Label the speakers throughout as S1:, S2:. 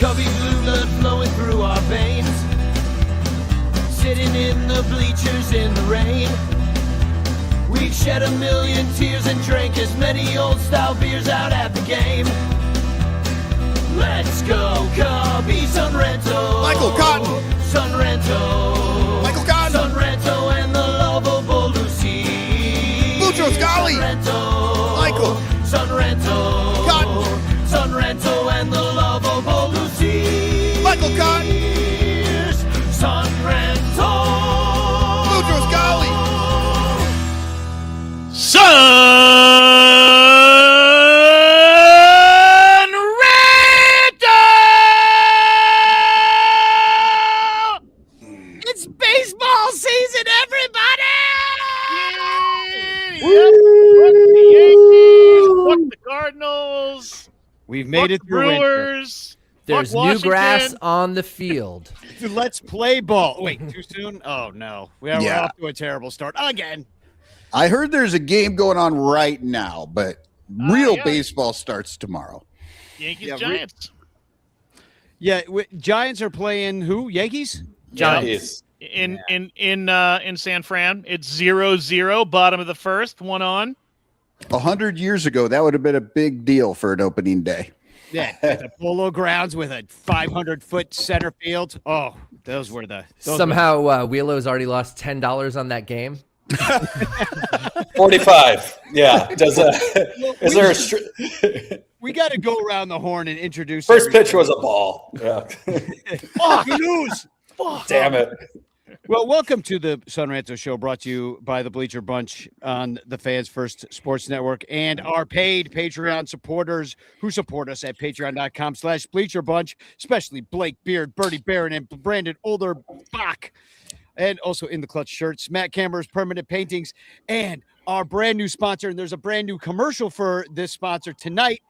S1: chubby blue blood flowing through our veins. Sitting in the bleachers in the rain. We've shed a million tears and drank as many old-style beers out at the game. Let's go, Cubbies, Ranto.
S2: Michael Cotton.
S1: Ranto.
S2: Michael Cotton.
S1: Ranto and the lovable Lucy.
S2: Lucho Scali.
S1: Ranto.
S2: Michael.
S1: Ranto.
S2: Cotton.
S1: Ranto and the lovable Lucy.
S2: Michael Cotton.
S1: Ranto.
S2: Lucho Scali.
S1: It's baseball season, everybody!
S3: Fuck the Yankees, fuck the Cardinals,
S4: We've made it
S3: fuck
S4: through winter.
S3: Brewers.
S5: There's
S3: fuck
S5: new
S3: Washington.
S5: grass on the field.
S4: Let's play ball. Wait, too soon? Oh, no. We're
S2: Yeah.
S4: off to a terrible start again.
S2: I heard there's a game going on right now, but real
S3: yeah.
S2: baseball starts tomorrow.
S3: Yankees,
S4: Yeah,
S3: Giants.
S4: Yeah, Giants are playing who? Yankees?
S5: Giants.
S3: In San Fran, it's 0-0, bottom of the first, one on.
S2: 100 years ago, that would have been a big deal for an opening day.
S4: Yeah, the Polo Grounds with a 500-foot center field. Oh, those were the...
S5: Somehow, Wielo's already lost $10 on that game.
S6: 45. Yeah. Is there
S4: We got to go around the horn and introduce...
S6: first pitch was a ball. Yeah.
S4: Fuck, you lose! Fuck.
S6: Damn it.
S4: Well, welcome to the Son Ranto Show, brought to you by the Bleacher Bunch on the Fans First Sports Network and our paid Patreon supporters who support us at patreon.com/Bleacher Bunch, especially Blake Beard, Bertie Barron, and Brandon Olderbach. And also in the clutch shirts, Matt Camber's Permanent Paintings, and our brand new sponsor. And there's a brand new commercial for this sponsor tonight,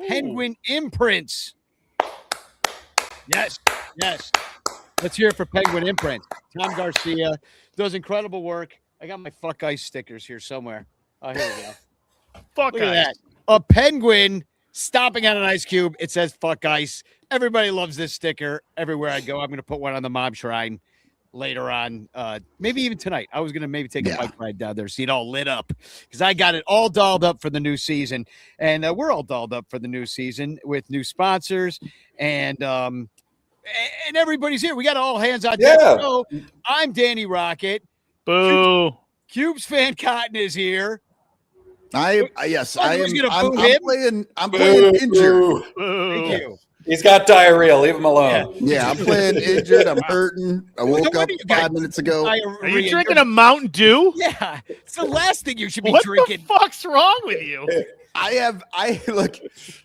S4: Penguin Imprints. Yes, yes. Let's hear it for Penguin Imprints. Tom Garcia does incredible work. I got my Fuck Ice stickers here somewhere. Oh, here we go.
S3: Fuck
S4: Look at
S3: Ice.
S4: that. A penguin stomping on an ice cube. It says Fuck Ice. Everybody loves this sticker. Everywhere I go, I'm going to put one on the Mob Shrine later on. Maybe even tonight. I was going to maybe take a bike ride down there, see it all lit up, because I got it all dolled up for the new season. And we're all dolled up for the new season with new sponsors and everybody's here. We got all hands on deck.
S6: Yeah.
S4: So I'm Danny Rocket.
S3: Boo.
S4: Cubes fan Cotton is here.
S2: Yes, I am.
S4: Who's gonna
S2: I'm
S4: boo him?
S2: playing. I'm
S6: Boo.
S2: playing injured.
S3: Boo.
S4: Thank you.
S6: He's got diarrhea. Leave him alone.
S2: Yeah, I'm playing injured. I'm hurting. I wook
S4: what
S2: up
S4: do you got?
S2: 5 minutes ago.
S3: Are you drinking a Mountain Dew?
S4: Yeah, it's the last thing you should be
S3: What
S4: drinking.
S3: the fuck's wrong with you?
S2: I look.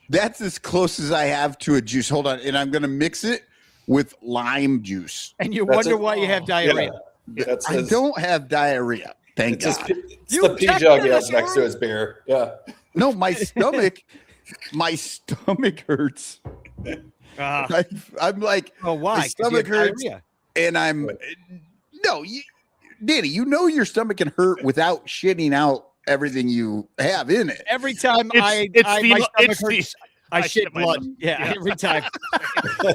S2: That's as close as I have to a juice. Hold on, and I'm gonna mix it with lime juice.
S4: And you
S6: That's
S4: wonder
S6: it.
S4: why you have diarrhea.
S6: Yeah. That's
S2: I
S6: his,
S2: don't have diarrhea. Thank
S6: it's,
S2: God.
S6: it's
S4: You
S6: the pee
S4: checked
S6: jug he
S4: it
S6: has
S4: out,
S6: next to his beer. Yeah.
S2: No, my stomach. My stomach hurts. I'm like,
S4: Oh, why?
S2: my
S4: 'Cause you
S2: stomach
S4: have
S2: hurts,
S4: diarrhea.
S2: and I'm no, Danny. You know your stomach can hurt without shitting out everything you have in it.
S4: Every time my
S3: it's
S4: stomach
S3: the-
S4: hurts, I
S3: I
S4: shit
S3: shit my
S4: blood.
S3: mouth.
S4: Yeah,
S3: Yeah.
S4: every time.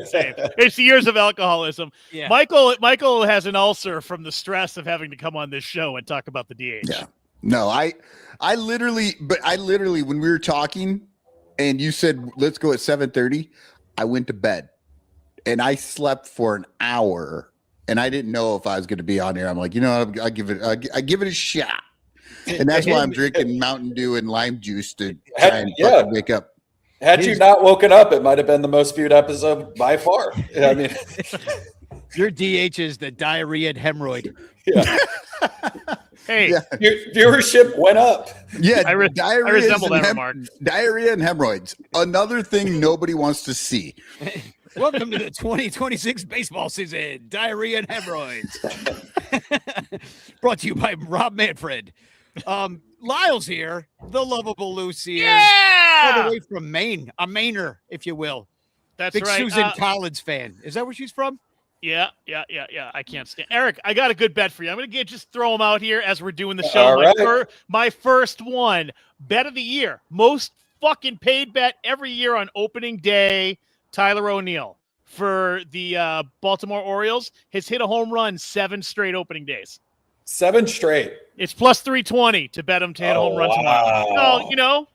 S3: Same. It's years of alcoholism.
S4: Yeah.
S3: Michael has an ulcer from the stress of having to come on this show and talk about the DH.
S2: Yeah. No, I literally, when we were talking, and you said let's go at 7:30, I went to bed, and I slept for an hour, and I didn't know if I was going to be on here. I'm like, I give it a shot, and that's why I'm drinking Mountain Dew and lime juice to try and fucking wake up.
S6: Had you not woken up, it might have been the most viewed episode by far. I mean,
S4: Your DH is the diarrhea and hemorrhoid.
S6: yeah.
S3: Hey,
S2: Yeah.
S6: Viewership went up.
S2: Yeah,
S3: I resemble that remark.
S2: diarrhea and hemorrhoids. Another thing nobody wants to see.
S4: Welcome to the 2026 baseball season. Diarrhea and hemorrhoids. Brought to you by Rob Manfred. Lyle's here, the lovable Lucy. All
S3: yeah,
S4: the way from Maine, a Mainer, if you will.
S3: that's
S4: Big
S3: right.
S4: Susan Collins fan. Is that where she's from?
S3: Yeah. I can't stand Eric. I got a good bet for you. I'm gonna just throw them out here as we're doing the show.
S6: All right.
S3: My first one, bet of the year, most fucking paid bet every year on opening day. Tyler O'Neill. for the Baltimore Orioles has hit a home run 7 straight opening days.
S6: 7 straight.
S3: It's plus 320 to bet him to hit a home run tomorrow. So,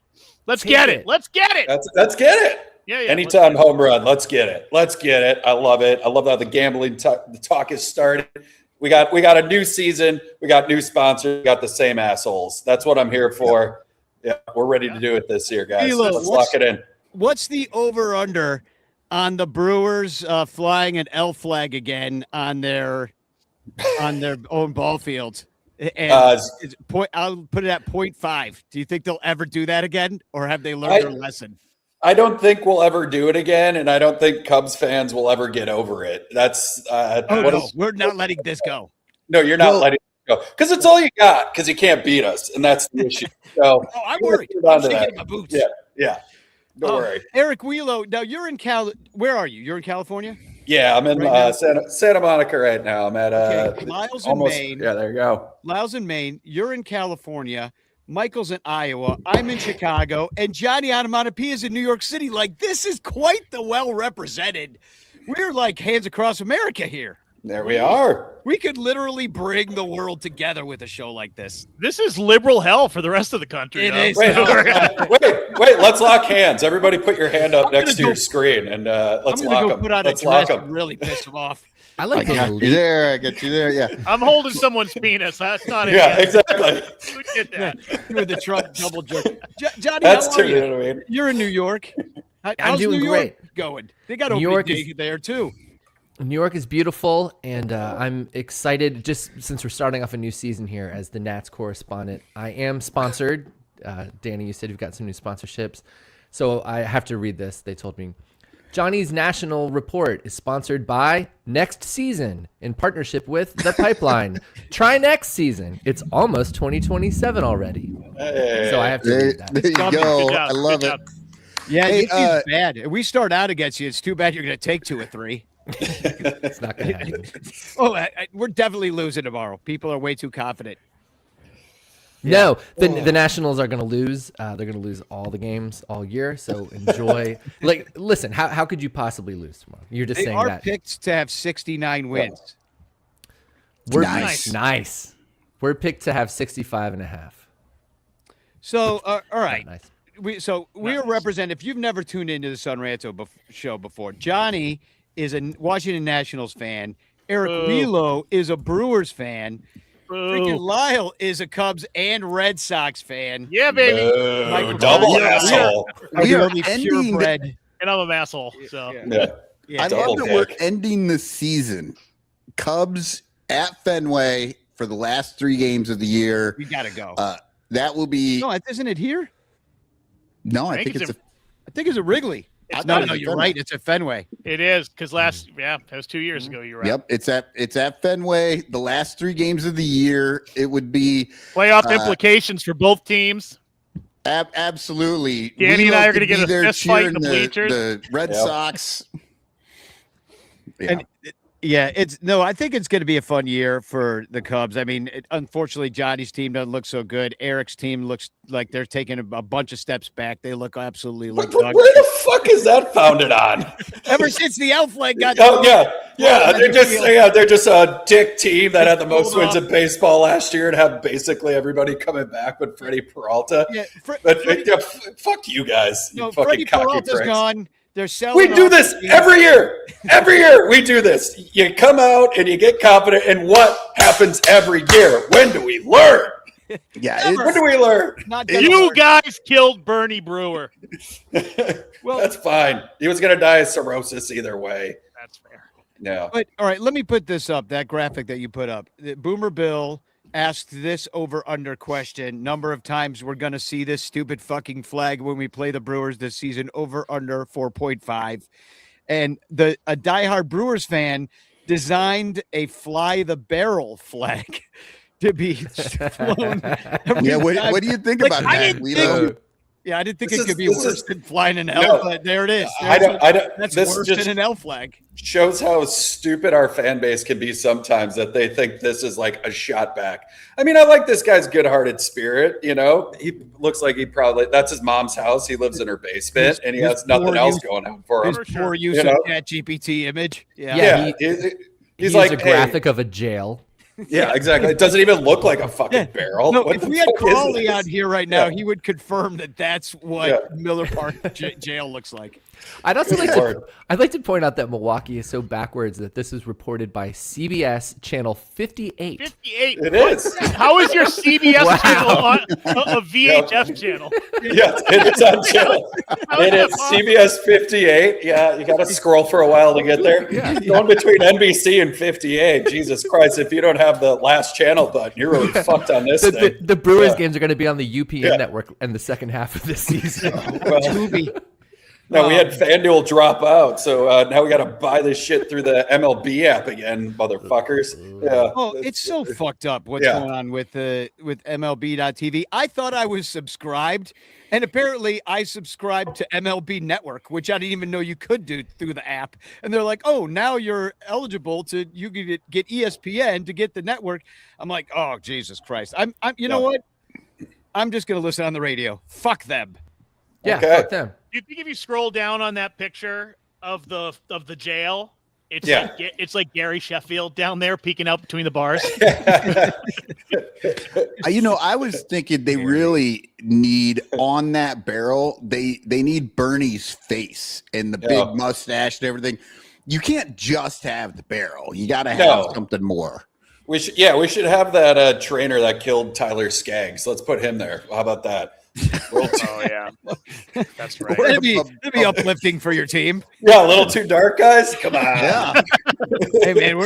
S3: let's get it. Let's get it.
S6: Let's get it.
S3: Yeah.
S6: Anytime home run, let's get it. Let's get it. I love it. I love how the gambling talk is started. We got a new season. We got new sponsors. We got the same assholes. That's what I'm here for. Yeah, we're ready to do it this year, guys. Let's lock it in.
S4: What's the over/under on the Brewers flying an L flag again on their own ball fields? And I'll put it at 0.5. Do you think they'll ever do that again, or have they learned their lesson?
S6: I don't think we'll ever do it again, and I don't think Cubs fans will ever get over it. That's
S4: we're not letting this go.
S6: No, you're not letting it go because it's all you got. Because you can't beat us, and that's the issue. So
S4: I'm worried.
S6: I'm
S4: shaking my boots.
S6: Yeah. Don't worry.
S4: Eric Wielo. Now you're in Where are you? You're in California.
S6: Yeah, I'm in Santa Monica right now. I'm at
S4: Lyle's in Maine.
S6: Yeah, there you go.
S4: Lyle's in Maine. You're in California. Michael's in Iowa. I'm in Chicago, and Johnny Onomatopoeia is in New York City. Like, this is quite the well-represented. We're like hands across America here.
S6: There we are.
S4: We could literally bring the world together with a show like this.
S3: This is liberal hell for the rest of the country.
S4: It is.
S6: Wait. Let's lock hands. Everybody put your hand up next to your screen, and let's lock them.
S4: Let's lock them. Really piss them off.
S2: I got you there. I got you there. Yeah.
S3: I'm holding someone's penis. That's not it.
S6: Yeah, exactly.
S3: Who did that?
S4: With the Trump double jerk. Johnny,
S6: that's
S4: how are you?
S6: You know what I mean?
S4: You're in New York.
S5: I'm doing great.
S4: Going. They got
S5: New York
S4: there too.
S5: New York is beautiful, and I'm excited just since we're starting off a new season here as the Nats correspondent. I am sponsored. Danny, you said you've got some new sponsorships. So I have to read this. They told me. Johnny's National Report is sponsored by Next Season in partnership with The Pipeline. Try next season. It's almost 2027 already.
S6: Hey.
S5: So I have to read that.
S2: There you go.
S3: Good job.
S2: I love it.
S4: Yeah,
S2: Hey,
S4: it's bad. If we start out against you, it's too bad you're going to take 2 or 3.
S5: It's not going to happen.
S4: We're definitely losing tomorrow. People are way too confident.
S5: No, the Nationals are going to lose. They're going to lose all the games all year. So enjoy. Listen, how could you possibly lose tomorrow? You're just saying that.
S4: They are picked to have 69 wins.
S5: We're
S2: Nice.
S5: We're picked to have 65.5.
S4: So, all right.
S5: Nice.
S4: We are represented. If you've never tuned into the Son Ranto show before, Johnny is a Washington Nationals fan. Eric Wielo is a Brewers fan. Freaking Lyle is a Cubs and Red Sox fan.
S3: Yeah, baby.
S6: Double asshole.
S2: We are
S4: purebred.
S3: And I'm an asshole. So
S2: I love that we're ending the season. Cubs at Fenway for the last 3 games of the year.
S4: We gotta go.
S2: That will be.
S4: No, isn't it here?
S2: No, I think it's.
S4: I think it's a Wrigley. No, you're right. It's at Fenway.
S3: It is because that was 2 years ago. You're right.
S2: Yep, it's at Fenway. The last 3 games of the year, it would be
S3: playoff implications for both teams.
S2: Absolutely.
S3: Danny and I are going to get a fist fight in the bleachers.
S2: The Red Sox.
S4: Yeah. And I think it's going to be a fun year for the Cubs. I mean, unfortunately, Johnny's team doesn't look so good. Eric's team looks like they're taking a bunch of steps back. They look absolutely like
S6: where the fuck is that founded on?
S4: Ever since the L flag got
S6: they're just a dick team that had the most wins in baseball last year and have basically everybody coming back but Freddie Peralta. Yeah, fuck you guys. You fucking
S4: Freddie
S6: cocky
S4: Peralta's
S6: pricks.
S4: gone. They're selling.
S6: We do this every year. Every year we do this. You come out and you get confident, and what happens every year? When do we learn?
S2: Yeah,
S6: when do we learn?
S3: You guys killed Bernie Brewer.
S6: Well, that's fine. He was going to die of cirrhosis either way.
S3: That's fair.
S6: Yeah.
S4: But all right, let me put this up. That graphic that you put up. Boomer Bill asked this over/under question. Number of times we're going to see this stupid fucking flag when we play the Brewers this season. Over/under 4.5. And a diehard Brewers fan designed a fly the barrel flag to be flown.
S2: Yeah, what do you think about that?
S4: Yeah, I didn't think
S6: This
S4: it could be
S6: this
S4: worse than flying an elf,
S6: No.
S4: but there it is.
S6: I don't.
S4: That's
S6: This
S4: worse
S6: just
S4: than an elf flag.
S6: shows how stupid our fan base can be sometimes, that they think this is like a shot back. I mean, I like this guy's good-hearted spirit. You know, he looks like that's his mom's house. He lives in her basement, and he has nothing else going on for him.
S4: His poor use
S6: You
S4: of
S6: know?
S4: ChatGPT image. Yeah.
S5: Yeah,
S6: He's
S5: He's
S6: like
S5: a graphic of a jail.
S6: Yeah, exactly. It doesn't even look like a fucking barrel.
S4: No,
S6: What
S4: if
S6: the
S4: we had
S6: fuck is
S4: Crawley
S6: this?
S4: on here right now,
S6: Yeah.
S4: he would confirm that that's what
S6: Yeah.
S4: Miller Park jail looks like.
S5: I'd also like
S6: Lord.
S5: I'd like to point out that Milwaukee is so backwards that this is reported by CBS channel 58.
S3: 58.
S6: It is.
S3: How is your CBS
S5: Wow.
S3: channel on a VHF channel?
S6: Yeah, it's on channel. It is CBS 58. Yeah, you got to scroll for a while to get there. Going between NBC and 58. Jesus Christ, if you don't have the last channel button, you're really fucked on this thing.
S5: The Brewers
S6: Yeah.
S5: games are going to be on the UPN
S6: Yeah.
S5: network in the second half of this season.
S6: Well,
S4: Tubi.
S6: no, we had FanDuel drop out, so now we got to buy this shit through the MLB app again, motherfuckers. Yeah.
S4: Oh, it's so fucked up what's
S6: Yeah.
S4: going on with MLB.TV. I thought I was subscribed, and apparently I subscribed to MLB Network, which I didn't even know you could do through the app. And they're like, "Oh, now you're eligible to get ESPN to get the network." I'm like, "Oh, Jesus Christ!" I'm you know what? I'm just gonna listen on the radio. Fuck them.
S5: Yeah,
S6: Okay.
S5: fuck them.
S3: Do you think if you scroll down on that picture of the jail, it's
S6: Yeah.
S3: it's like Gary Sheffield down there peeking out between the bars?
S2: I was thinking they really need on that barrel. They need Bernie's face and the
S6: Yeah.
S2: big mustache and everything. You can't just have the barrel. You got to have
S6: No.
S2: something more.
S6: We should have that trainer that killed Tyler Skaggs. Let's put him there. How about that?
S3: Oh yeah, that's right.
S4: That'd be uplifting for your team.
S6: Yeah, a little too dark, guys. Come on.
S2: Yeah.
S4: Hey man,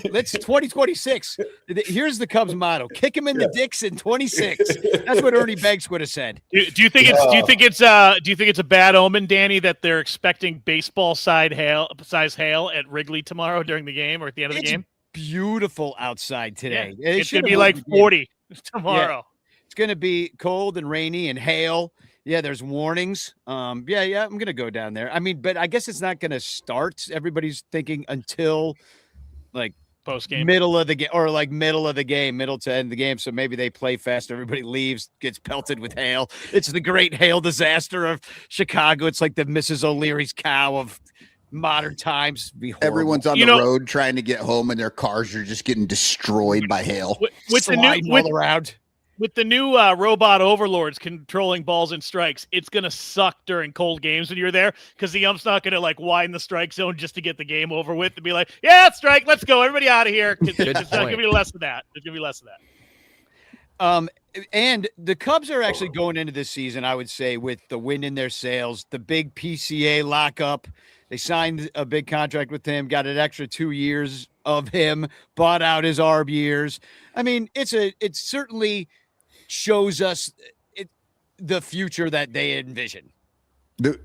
S4: let's 2026. Here's the Cubs motto: kick him in the dicks in 26. That's what Ernie Banks would have said.
S3: Do you think it's a bad omen, Danny, that they're expecting baseball size hail at Wrigley tomorrow during the game or at the end of the game?
S4: Beautiful outside today.
S3: Yeah. It's gonna be like 40 tomorrow.
S4: It's going to be cold and rainy and hail. Yeah, there's warnings. I'm going to go down there. I mean, but I guess it's not going to start. Everybody's thinking until like
S3: Post game.
S4: middle of the game or like middle of the game, middle to end of the game. So maybe they play fast. Everybody leaves, gets pelted with hail. It's the great hail disaster of Chicago. It's like the Mrs. O'Leary's cow of modern times. Be horrible.
S2: Everyone's on the road trying to get home, and their cars are just getting destroyed by hail.
S3: With the new
S4: all around.
S3: With the new robot overlords controlling balls and strikes, it's going to suck during cold games when you're there because the ump's not going to like widen the strike zone just to get the game over with and be like, yeah, strike, let's go, everybody out of here. It's not going to be less of that. There's going to be less of that.
S4: And the Cubs are actually going into this season, I would say, with the wind in their sails, the big PCA lockup. They signed a big contract with him, got an extra 2 years of him, bought out his ARB years. I mean, it certainly shows us the future that they envision.
S2: The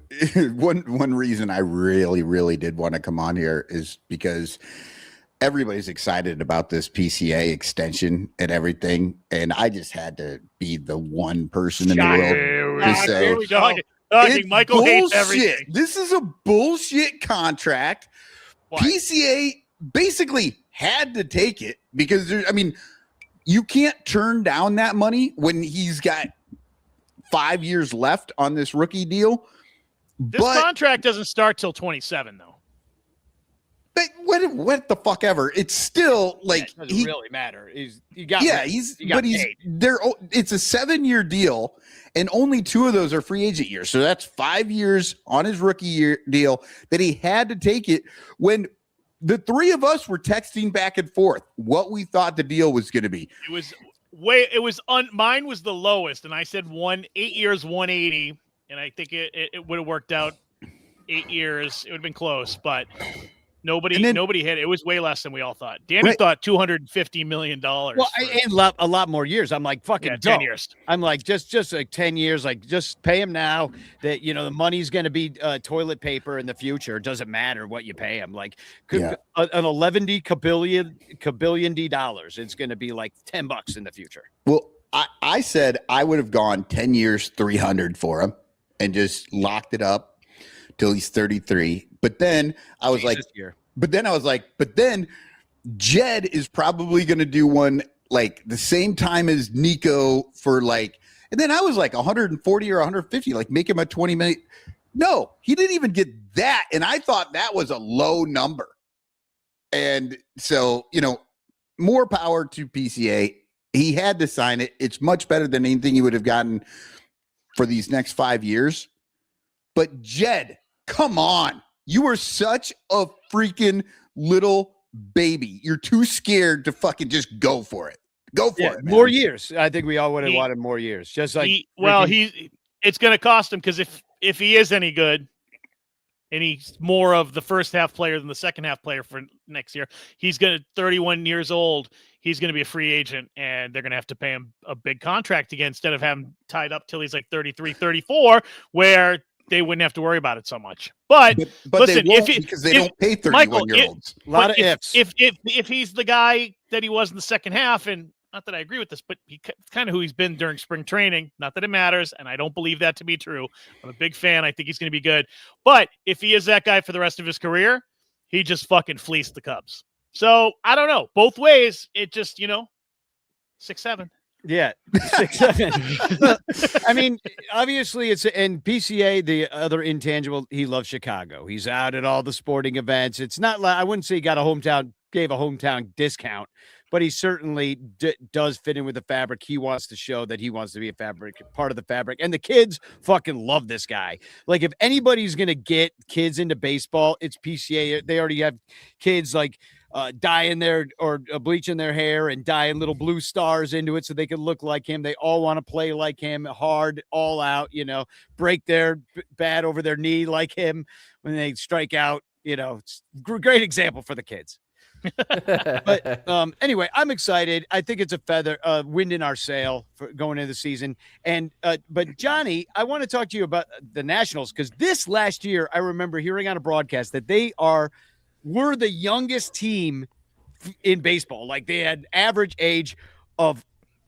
S2: one reason I really did want to come on here is because everybody's excited about this PCA extension and everything, and I just had to be the one person in the world to say it's
S3: Michael hates
S2: bullshit.
S3: everything.
S2: This is a bullshit contract.
S3: Why?
S2: PCA basically had to take it because you can't turn down that money when he's got 5 years left on this rookie deal.
S3: This contract doesn't start till 27, though.
S2: But what the fuck ever? It's still like
S4: It doesn't really matter. It's a
S2: 7-year deal, and only 2 of those are free agent years. So that's 5 years on his rookie year deal that he had to take it when the 3 of us were texting back and forth what we thought the deal was going to be.
S3: Mine was the lowest, and I said 8 years, 180, and I think it would have worked out 8 years. It would have been close, but nobody hit it. It was way less than we all thought. Danny thought $250 million.
S4: Well, and a lot more years. I'm like, fucking
S3: 10 years.
S4: I'm like, just like 10 years, like just pay him now that, the money's going to be toilet paper in the future. It doesn't matter what you pay him. Like an 11 kabillion dollars. It's going to be like $10 in the future.
S2: Well, I said I would have gone 10 years, 300 for him and just locked it up till he's 33. But then I was like, but then Jed is probably going to do one like the same time as Nico for like, and then I was like 140 or 150, like make him a 20-minute. No, he didn't even get that. And I thought that was a low number. And so, more power to PCA. He had to sign it. It's much better than anything he would have gotten for these next 5 years. But Jed, come on. You were such a freaking little baby. You're too scared to fucking just go for it. Go for it, man.
S4: More years. I think we all would have wanted more years. Just like
S3: it's going to cost him because if he is any good and he's more of the first half player than the second half player for next year, he's going to 31 years old. He's going to be a free agent and they're going to have to pay him a big contract again instead of having tied up till he's like 33, 34, where they wouldn't have to worry about it so much. But listen,
S2: they won't because they don't pay 31-year-olds.
S4: A lot of ifs.
S3: If he's the guy that he was in the second half, and not that I agree with this, but he's kind of who he's been during spring training. Not that it matters, and I don't believe that to be true. I'm a big fan. I think he's going to be good. But if he is that guy for the rest of his career, he just fucking fleeced the Cubs. So I don't know. Both ways, it just 6-7.
S4: Yeah, 6-7. I mean, obviously and PCA, the other intangible, he loves Chicago. He's out at all the sporting events. It's not like, I wouldn't say he gave a hometown discount, but he certainly does fit in with the fabric. He wants to show that he wants to be part of the fabric. And the kids fucking love this guy. Like if anybody's going to get kids into baseball, it's PCA. They already have kids like dyeing their or bleaching their hair and dyeing little blue stars into it so they can look like him. They all want to play like him, hard, all out, break their bat over their knee like him when they strike out. It's a great example for the kids. But anyway, I'm excited. I think it's a wind in our sail for going into the season. And but Johnny, I want to talk to you about the Nationals because this last year I remember hearing on a broadcast that were the youngest team in baseball. Like they had average age of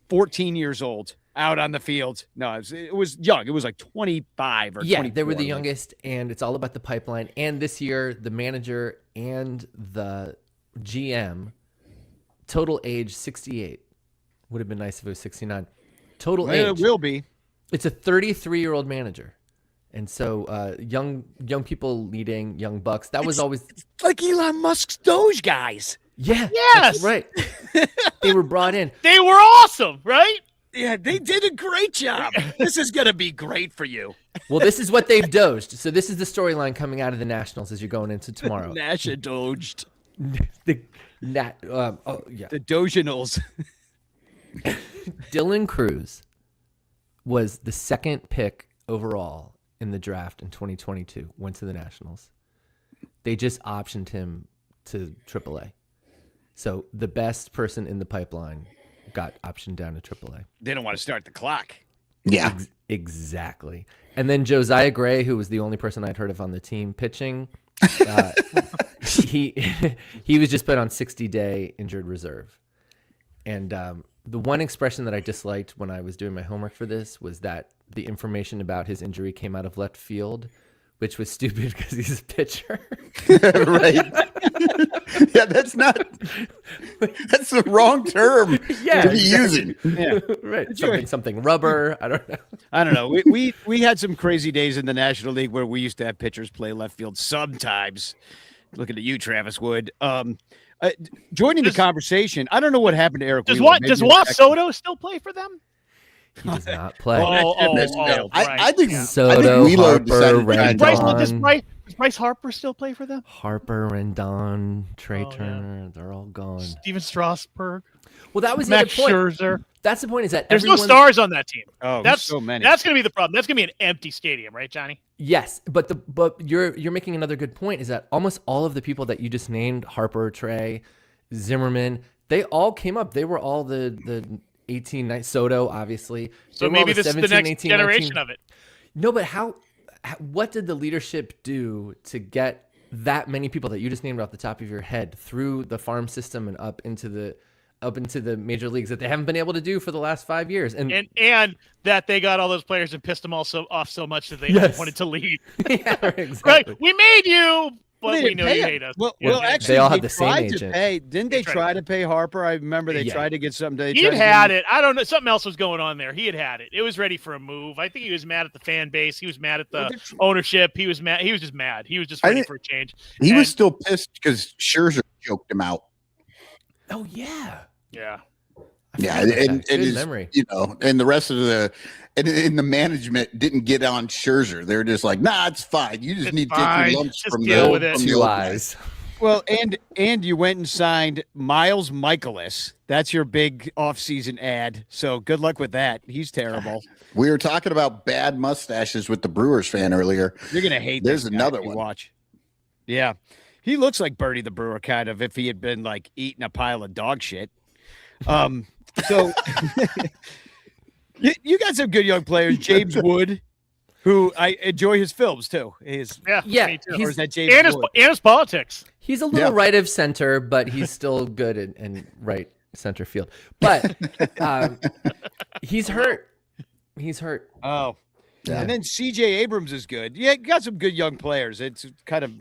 S4: 14 years old out on the field. No, it was young. It was like 25 or 24.
S5: They were the youngest, and it's all about the pipeline. And this year, the manager and the GM, total age 68. Would have been nice if it was 69. Total age.
S4: It will be.
S5: It's a 33-year-old manager. And so young people leading young bucks. That was always
S4: like Elon Musk's Doge guys.
S5: Yeah.
S3: Yes.
S5: That's right. They were brought in.
S3: They were awesome, right?
S4: Yeah, they did a great job. This is going to be great for you.
S5: Well, this is what they've doged. So this is the storyline coming out of the Nationals as you're going into tomorrow.
S4: Nasha doged.
S5: The
S4: Doginals.
S5: Dylan Cruz was the second pick overall in the draft in 2022, went to the Nationals. They just optioned him to AAA. So the best person in the pipeline got optioned down to AAA.
S4: They don't want to start the clock.
S2: Yeah.
S5: Exactly. And then Josiah Gray, who was the only person I'd heard of on the team pitching, he was just put on 60-day injured reserve. And the one expression that I disliked when I was doing my homework for this was that the information about his injury came out of left field, which was stupid because he's a pitcher.
S2: Right. Yeah, that's the wrong term to be using.
S4: Yeah.
S5: Right. Something rubber. I don't know.
S4: We had some crazy days in the National League where we used to have pitchers play left field sometimes. Looking at you, Travis Wood. Joining the conversation, I don't know what happened to Eric.
S3: Does Juan Soto still play for them?
S5: He does not play.
S2: I think
S5: Soto, Harper,
S3: Rendon. Does Bryce Harper still play for them?
S5: Harper, Rendon, Trey Turner, they're all gone.
S3: Steven Strasburg.
S5: Well, that was
S3: Max
S5: the point.
S3: Scherzer.
S5: That's the point. Is that
S3: there's no stars on that team?
S4: Oh,
S3: that's
S4: so many.
S3: That's going to be the problem. That's going to be an empty stadium, right, Johnny?
S5: Yes, but you're making another good point. Is that almost all of the people that you just named, Harper, Trey, Zimmerman, they all came up. They were all the 18, Soto, obviously.
S3: So maybe this is the next 18, generation
S5: 19.
S3: of it.
S5: No, but what did the leadership do to get that many people that you just named off the top of your head through the farm system and up into the up into the major leagues that they haven't been able to do for the last 5 years. And
S3: that they got all those players and pissed them all off so much that they wanted to leave.
S5: yeah, exactly.
S3: Right? We made you, but we know you hate us.
S4: Well,
S3: Yeah.
S4: actually,
S5: They all
S4: they
S5: had the same
S4: tried to
S5: agent.
S4: pay. Didn't they
S3: tried
S4: try to pay Harper? I remember they tried to get something.
S3: He had it. I don't know. Something else was going on there. He had it. It was ready for a move. I think he was mad at the fan base. He was mad at the ownership. He was mad. He was just mad. He was just ready for a change.
S2: He was still pissed because Scherzer choked him out.
S5: Oh yeah.
S3: Yeah.
S2: Yeah,
S5: Good
S2: and his,
S5: memory.
S2: and the rest of the management didn't get on Scherzer. They're just like, nah, it's fine. You just
S3: It's
S2: need to
S3: fine.
S2: take your lumps
S3: Just
S2: from
S3: deal
S2: the
S3: with it.
S2: from the
S5: Two
S2: old
S5: eyes.
S4: Well, and you went and signed Miles Michaelis. That's your big offseason ad. So good luck with that. He's terrible.
S2: We were talking about bad mustaches with the Brewers fan earlier.
S4: You're gonna hate.
S2: There's
S4: this guy
S2: another
S4: if you
S2: one.
S4: Watch. Yeah, he looks like Bertie the Brewer, kind of, if he had been like eating a pile of dog shit. So you got some good young players. James Wood, who I enjoy his films too.
S3: Yeah.
S5: Yeah,
S3: Me too.
S4: Or is that James
S3: And
S4: Wood?
S3: his politics.
S5: He's a little right of center, but he's still good in right center field. But he's hurt. He's hurt.
S4: Oh.
S2: Yeah.
S4: And then CJ Abrams is good. Yeah, got some good young players. It's kind of,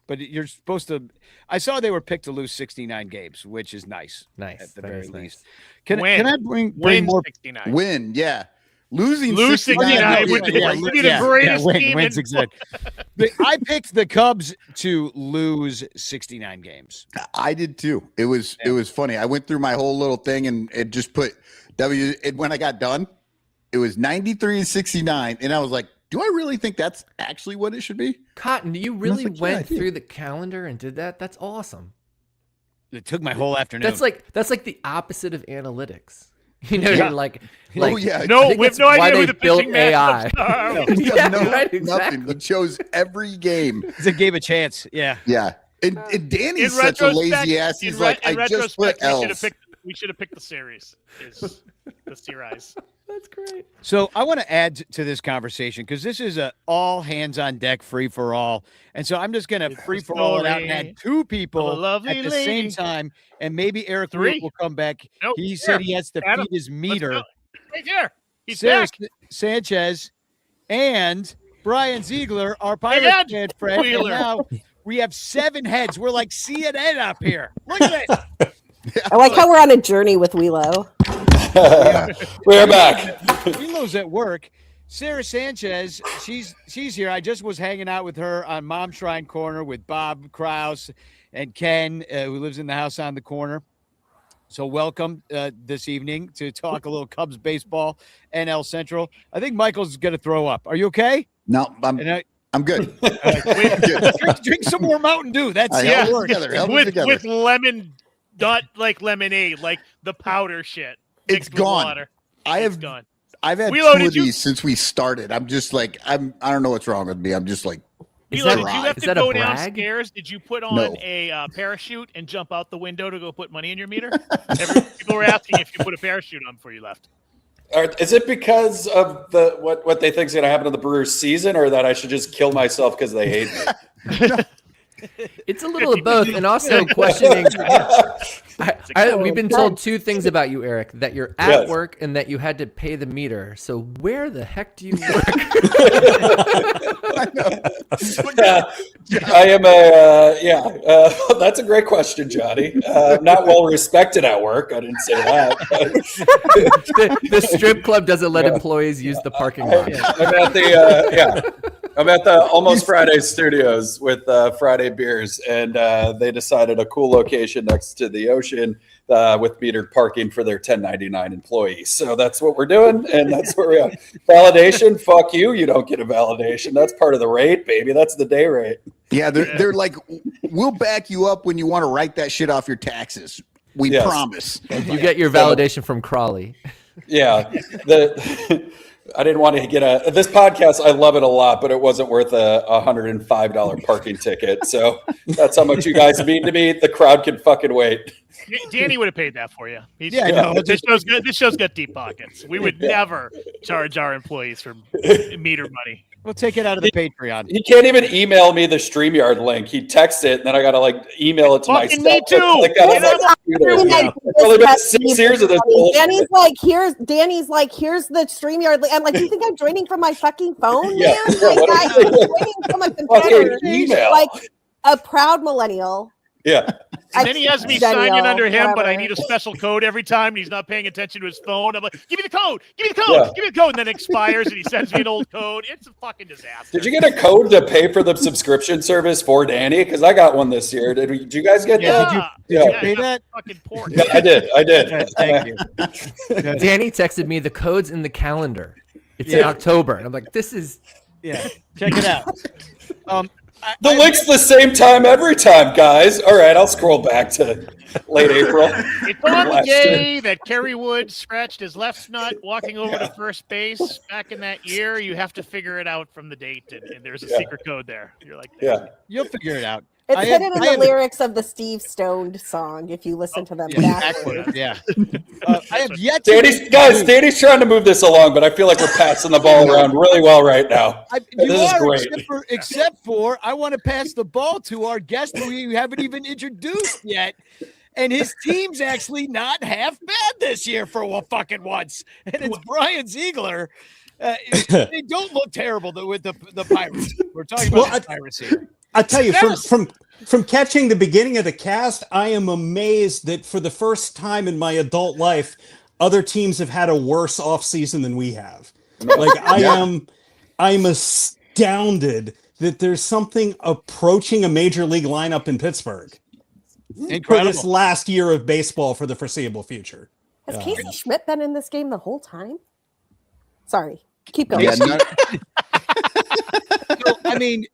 S4: but you're supposed to. I saw they were picked to lose 69 games, which is nice.
S5: Nice.
S4: At the
S5: That
S4: very
S5: is nice.
S4: least. Can
S3: Win.
S4: I bring
S3: Win
S4: more
S3: 69.
S2: Win, yeah. Losing
S3: Lose
S2: 69
S3: 69
S2: would
S3: would
S2: be
S3: be the greatest
S4: win,
S3: team
S4: wins
S3: in-
S4: exact. I picked the Cubs to lose 69 games.
S2: I did too. It was funny. I went through my whole little thing and it just put when I got done, it was 93 and 69. And I was like, do I really think that's actually what it should be?
S5: Cotton, you really
S2: like, yeah,
S5: went
S2: I did.
S5: through the calendar and did that? That's awesome.
S4: It took my whole afternoon.
S5: That's like the opposite of analytics. You're like
S2: Oh, yeah.
S5: I
S3: No,
S5: think
S3: we have
S5: that's
S3: no
S5: why
S3: idea who
S5: they
S3: the
S5: built
S3: pitching
S5: AI.
S3: matchups are.
S5: Yeah,
S2: No,
S5: right,
S2: nothing.
S5: exactly.
S2: He chose every game.
S4: It's a game of chance. Yeah.
S2: Yeah. And Danny's
S3: In
S2: such a
S3: retrospect,
S2: lazy ass. He's like,
S3: in
S2: I just put
S3: retrospect,
S2: L's.
S3: we should have picked the series. Is the series.
S5: That's great.
S4: So I want to add to this conversation because this is a all hands on deck free for all. And so I'm just going to free for all it out and add two people
S3: of a lovely
S4: at the same
S3: lady.
S4: time. And maybe Eric
S3: Three.
S4: Root will come back.
S3: Nope.
S4: He
S3: Here.
S4: said he has to
S3: Adam,
S4: feed his
S3: Let's
S4: meter.
S3: go. Right here. He's
S4: Sarah
S3: back.
S4: Sanchez and Brian Ziegler, our Pirates
S3: And
S4: fan friend. And
S3: Wheeler.
S4: now we have 7 heads. We're like CNN up here. Look at this.
S7: I like how we're on a journey with Wielo.
S6: We're back.
S4: Wilo's at work. Sarah Sanchez, she's here. I just was hanging out with her on Mom Shrine Corner with Bob Kraus and Ken, who lives in the house on the corner. So welcome this evening to talk a little Cubs baseball, NL Central. I think Michael's going to throw up. Are you okay?
S2: No,
S4: And
S2: I'm good.
S4: drink some more Mountain Dew. That's
S2: I
S4: how
S2: held
S4: it
S2: it
S4: works.
S2: together. Held it
S3: with
S2: together.
S3: with lemon, not like lemonade, like the powder shit.
S2: It's
S3: mixed with
S2: gone.
S3: Water.
S2: I
S3: It's
S2: have
S3: gone.
S2: I've had
S3: Wheelo,
S2: 2
S3: did
S2: of
S3: you-
S2: these since we started. I'm just like I don't know what's wrong with me. I'm just like
S5: Is
S3: Wheelo,
S5: that-
S3: did you have
S5: is
S3: to
S5: that a
S3: go
S5: brag?
S3: downstairs? Did you put on
S2: No.
S3: a parachute and jump out the window to go put money in your meter? People were asking if you put a parachute on before you left.
S6: Is it because of what they think is going to happen to the Brewers season, or that I should just kill myself because they hate me?
S5: It's a little of both, and also questioning. We've been told 2 things about you, Eric: that you're at
S6: Yes.
S5: work and that you had to pay the meter. So where the heck do you work?
S6: I am that's a great question, Johnny. Not well respected at work. I didn't say that.
S5: the strip club doesn't let employees use the parking lot.
S6: I'm at the Almost Friday Studios with Friday Beers, and they decided a cool location next to the ocean with metered parking for their 1099 employees. So that's what we're doing, and that's where we are. Validation? Fuck you. You don't get a validation. That's part of the rate, baby. That's the day rate.
S2: yeah, they're like, we'll back you up when you want to write that shit off your taxes. We
S6: Yes.
S2: promise.
S5: You get your validation from Crawley.
S6: Yeah. I didn't want to get this podcast. I love it a lot, but it wasn't worth a $105 parking ticket. So that's how much you guys mean to me. The crowd can fucking wait.
S3: Danny would have paid that for you. This show's got deep pockets. We would never charge our employees for meter money.
S4: We'll take it out of the Patreon.
S6: He can't even email me the StreamYard link. He texts it, and then I got to email it to
S3: Fucking
S6: myself.
S3: me too.
S6: Click on it on my computer. only been
S7: test
S6: 6 years of this
S7: Danny's like, here's the StreamYard. I'm like, you think I'm joining from my fucking phone,
S6: Yeah.
S7: man?
S6: Yeah,
S7: Like,
S6: what
S7: I'm joining from a computer,
S6: email.
S7: like a proud millennial.
S6: Yeah.
S3: And then he has me
S7: Genial,
S3: sign in under him, but I
S7: whatever.
S3: need a special code every time. And he's not paying attention to his phone. I'm like, give me the code, give me the code,
S6: Yeah.
S3: give me the code. And then it expires and he sends me an old code. It's a fucking disaster.
S6: Did you get a code to pay for the subscription service for Danny? Because I got one this year. Did you guys get that?
S4: Did you
S3: Yeah,
S4: pay
S3: it's
S4: that?
S3: fucking port.
S6: Yeah, I did.
S4: Yeah, thank you.
S5: Danny texted me the code's in the calendar. It's in October. And I'm like, this is
S4: Yeah, check it out.
S6: The link's the same time every time, guys. All right, I'll scroll back to late April.
S3: It's on the
S6: Last year.
S3: day that Kerry Wood scratched his left nut walking over to first base back in that year. You have to figure it out from the date, and there's a secret code there. You're like,
S6: Yeah.
S4: You'll figure it out.
S7: It's
S4: I
S7: hidden
S4: have-
S7: in
S4: I
S7: the
S4: have-
S7: lyrics of the Steve Stoned song if you listen to them backwards.
S4: Yeah. I have yet to.
S6: Danny's trying to move this along, but I feel like we're passing the ball around really well right now.
S4: You
S6: This is
S4: are,
S6: great.
S4: except for I want to pass the ball to our guest who we haven't even introduced yet. And his team's actually not half bad this year for fucking once. And it's Bryan Ziegler. They don't look terrible with the Pirates. We're talking about the Pirates here.
S8: I tell you, from catching the beginning of the cast, I am amazed that for the first time in my adult life, other teams have had a worse offseason than we have. Like I'm astounded that there's something approaching a major league lineup in Pittsburgh for
S4: Incredible.
S8: this last year of baseball for the foreseeable future.
S7: Has Casey Schmidt been in this game the whole time? Sorry, keep going.
S2: Yeah,
S4: So, I mean,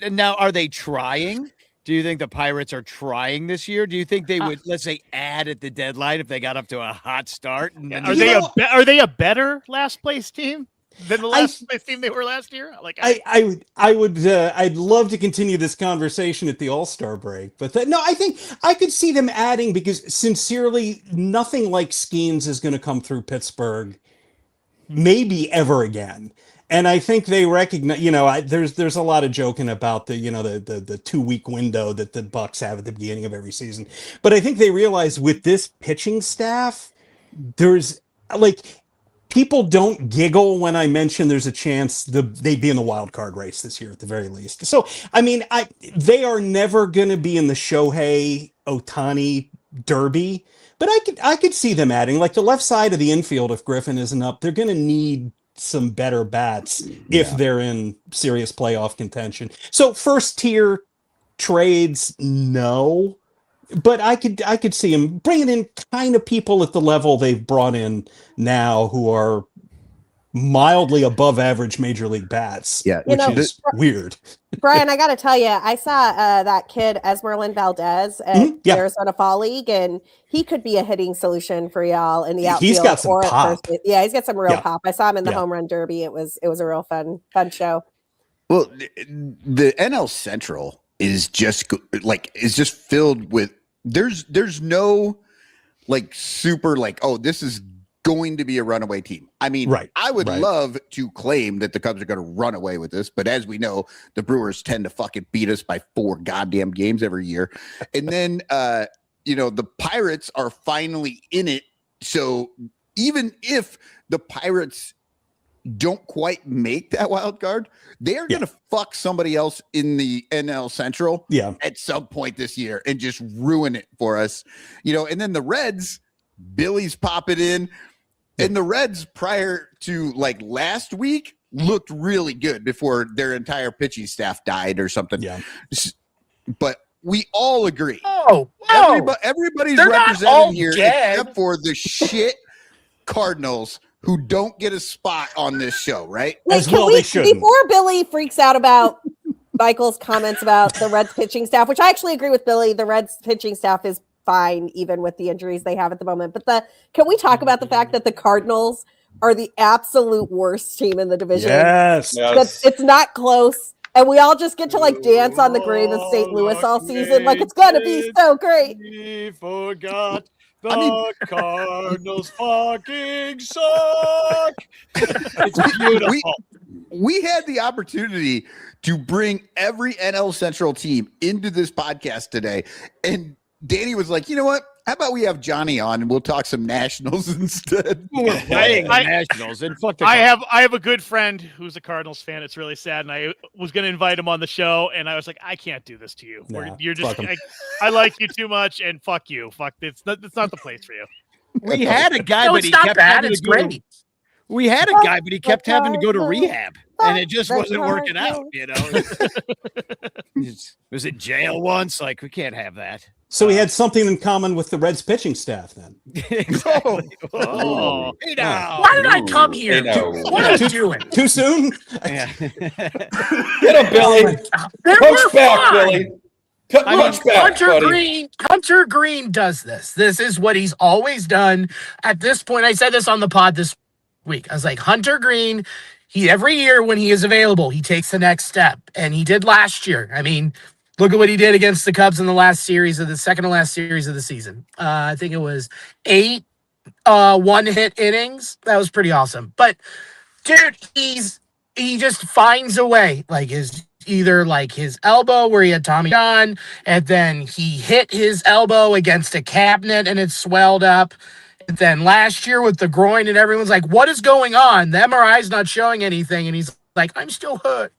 S4: now are they trying? Do you think the Pirates are trying this year? Do you think they would, let's say, add at the deadline if they got up to a hot start? And then
S3: Are they a better last place team than the last place team they were last year? Like
S8: I'd love to continue this conversation at the All-Star break, but I think I could see them adding, because sincerely, nothing like Skeens is going to come through Pittsburgh, maybe ever again. And I think they recognize, there's a lot of joking about the 2-week window that the Bucks have at the beginning of every season. But I think they realize with this pitching staff, there's people don't giggle when I mention there's a chance they'd be in the wild card race this year at the very least. So, I mean, they are never going to be in the Shohei Ohtani derby, but I could see them adding, like, the left side of the infield. If Griffin isn't up, they're going to need some better bats if they're in serious playoff contention. So first tier trades, no, but I could see him bringing in kind of people at the level they've brought in now who are mildly above average major league bats.
S2: Yeah,
S8: which is weird.
S7: Bryan, I got to tell you, I saw that kid Esmeralyn Valdez at Arizona Fall League, and he could be a hitting solution for y'all in the outfield.
S8: He's got some
S7: or at
S8: pop.
S7: first. Yeah, he's got some real
S8: Yeah.
S7: pop. I saw him in the home run derby. It was a real fun show.
S2: Well, the NL Central is just filled with there's no super this is going to be a runaway team. I mean, I would love to claim that the Cubs are going to run away with this, but as we know, the Brewers tend to fucking beat us by 4 goddamn games every year. And then the Pirates are finally in it. So even if the Pirates don't quite make that wild card, they're going to fuck somebody else in the NL Central at some point this year and just ruin it for us. And then the Reds, Billy's popping in, and the Reds prior to last week looked really good before their entire pitching staff died or something. Yeah. But we all agree. Everybody's represented here except for the shit Cardinals, who don't get a spot on this show, right?
S7: Wait, they shouldn't. Before Billy freaks out about Michael's comments about the Reds pitching staff, which I actually agree with Billy, the Reds pitching staff is fine even with the injuries they have at the moment. But can we talk about the fact that the Cardinals are the absolute worst team in the division?
S8: Yes.
S7: It's not close. And we all just get to dance on the grave of St. Louis all season. It's gonna be so great.
S4: We forgot. Cardinals fucking suck. It's beautiful.
S2: We had the opportunity to bring every NL Central team into this podcast today, and Danny was like, you know what? How about we have Johnny on and we'll talk some Nationals instead?
S4: We're playing the
S3: I-
S4: Nationals and fuck the
S3: I
S4: Cubs.
S3: have a good friend who's a Cardinals fan. It's really sad, and I was going to invite him on the show, and I was like, I can't do this to you.
S8: Nah,
S3: You're just
S8: fuck 'em.
S3: I like you too much, and fuck you. Fuck it's not the place for you.
S4: We had a guy,
S9: No,
S4: but
S9: it's
S4: he
S9: not
S4: kept
S9: bad.
S4: having
S9: It's
S4: to go.
S9: great.
S4: We had a guy, but he kept having to go to rehab, and it just wasn't working out. You know, was in jail once. Like, we can't have that.
S8: So we had something in common with the Reds pitching staff then.
S4: Exactly. Oh, hey now.
S9: Why did I come here?
S6: Hey, no.
S9: What are you doing?
S8: Too soon?
S4: Yeah.
S6: Get him, Billy.
S9: They
S6: Coach
S9: were
S6: back,
S9: fine.
S6: Billy. Coach back, buddy.
S9: Hunter Green does this. This is what he's always done. At this point, I said this on the pod this week. I was like, Hunter Green, every year when he is available, he takes the next step. And he did last year. I mean, look at what he did against the Cubs in the second to last series of the season. I think it was 8 one-hit innings. That was pretty awesome. But dude, he just finds a way. Like either like his elbow where he had Tommy John, and then he hit his elbow against a cabinet and it swelled up. And then last year with the groin, and everyone's like, what is going on? The MRI's not showing anything. And he's like, I'm still hurt.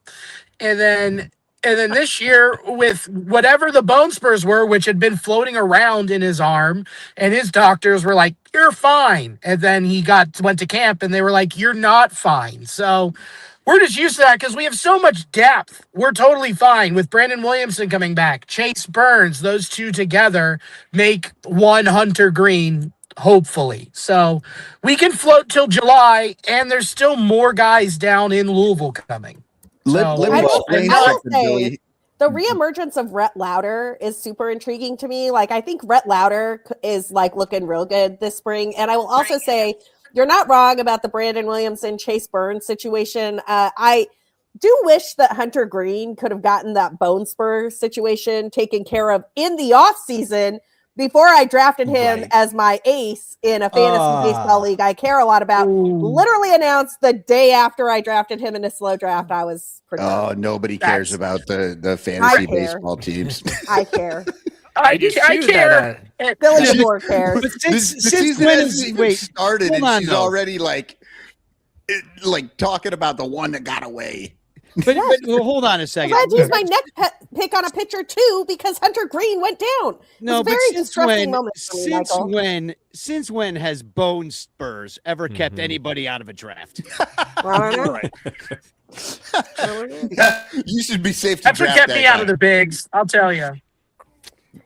S9: And then this year with whatever the bone spurs were, which had been floating around in his arm, and his doctors were like, you're fine. And then he went to camp and they were like, you're not fine. So we're just used to that because we have so much depth. We're totally fine with Brandon Williamson coming back. Chase Burns, those two together make one Hunter Green, hopefully. So we can float till July, and there's still more guys down in Louisville coming.
S2: Let me
S7: I will-
S2: explain
S7: I will
S2: something,
S7: say-
S2: Billy.
S7: The reemergence of Rhett Lauder is super intriguing to me. Like, I think Rhett Lauder is like looking real good this spring. And I will also say you're not wrong about the Brandon Williamson, Chase Burns situation. I do wish that Hunter Green could have gotten that bone spur situation taken care of in the offseason before I drafted him as my ace in a fantasy baseball league I care a lot about. Literally announced the day after I drafted him in a slow draft. I was pretty
S2: Nobody cares about the fantasy baseball teams.
S7: I care.
S9: I
S5: Did you
S9: care.
S5: sue that,
S7: Billy Devore cares.
S4: But
S2: The
S4: since
S2: season
S4: when
S2: hasn't
S4: is
S2: even started,
S4: hold
S2: and
S4: on,
S2: she's
S4: though.
S2: already like talking about the one that got away.
S4: But well, hold on a second.
S7: I had to use my neck pick on a pitcher too because Hunter Green went down.
S4: No,
S7: It was
S4: but
S7: a very
S4: since
S7: distressing
S4: when?
S7: moment for me,
S4: Since when has bone spurs ever kept anybody out of a draft?
S7: Michael.
S3: Right.
S2: You should be safe to
S9: That's what
S2: draft
S9: kept
S2: that
S9: me out
S2: guy.
S9: of the bigs. I'll tell you.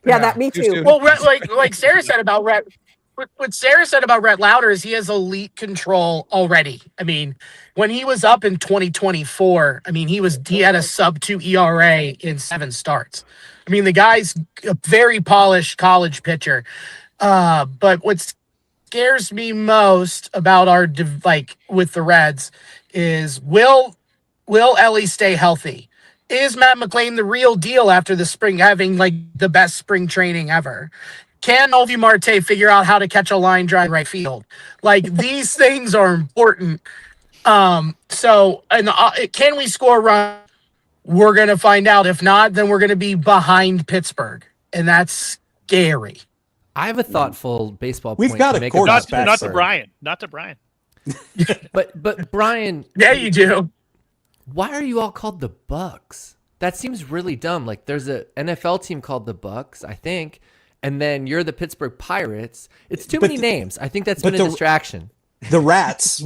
S7: Yeah, that me too.
S9: Well, like Sarah said about Rhett, what Sarah said about Rhett Lauder is he has elite control already. I mean, when he was up in 2024, I mean, he had a sub-2 ERA in 7 starts. I mean, the guy's a very polished college pitcher. But what scares me most about with the Reds is will Ellie stay healthy? Is Matt McClain the real deal after the spring, having like the best spring training ever? Can Novi Marte figure out how to catch a line drive in right field? Like, these things are important. Can we score a run? We're going to find out. If not, then we're going to be behind Pittsburgh, and that's scary.
S5: I have a thoughtful baseball
S8: We've
S5: point
S8: got
S5: to
S8: a
S5: make
S8: quarter-
S5: about
S3: Not to
S5: Pittsburgh.
S3: Brian. Not to Brian.
S5: But Brian,
S9: Yeah, you do.
S5: why are you all called the Bucks? That seems really dumb. Like, there's a NFL team called the Bucks, I think, and then you're the Pittsburgh Pirates. It's too many names. I think that's been a distraction.
S8: The Rats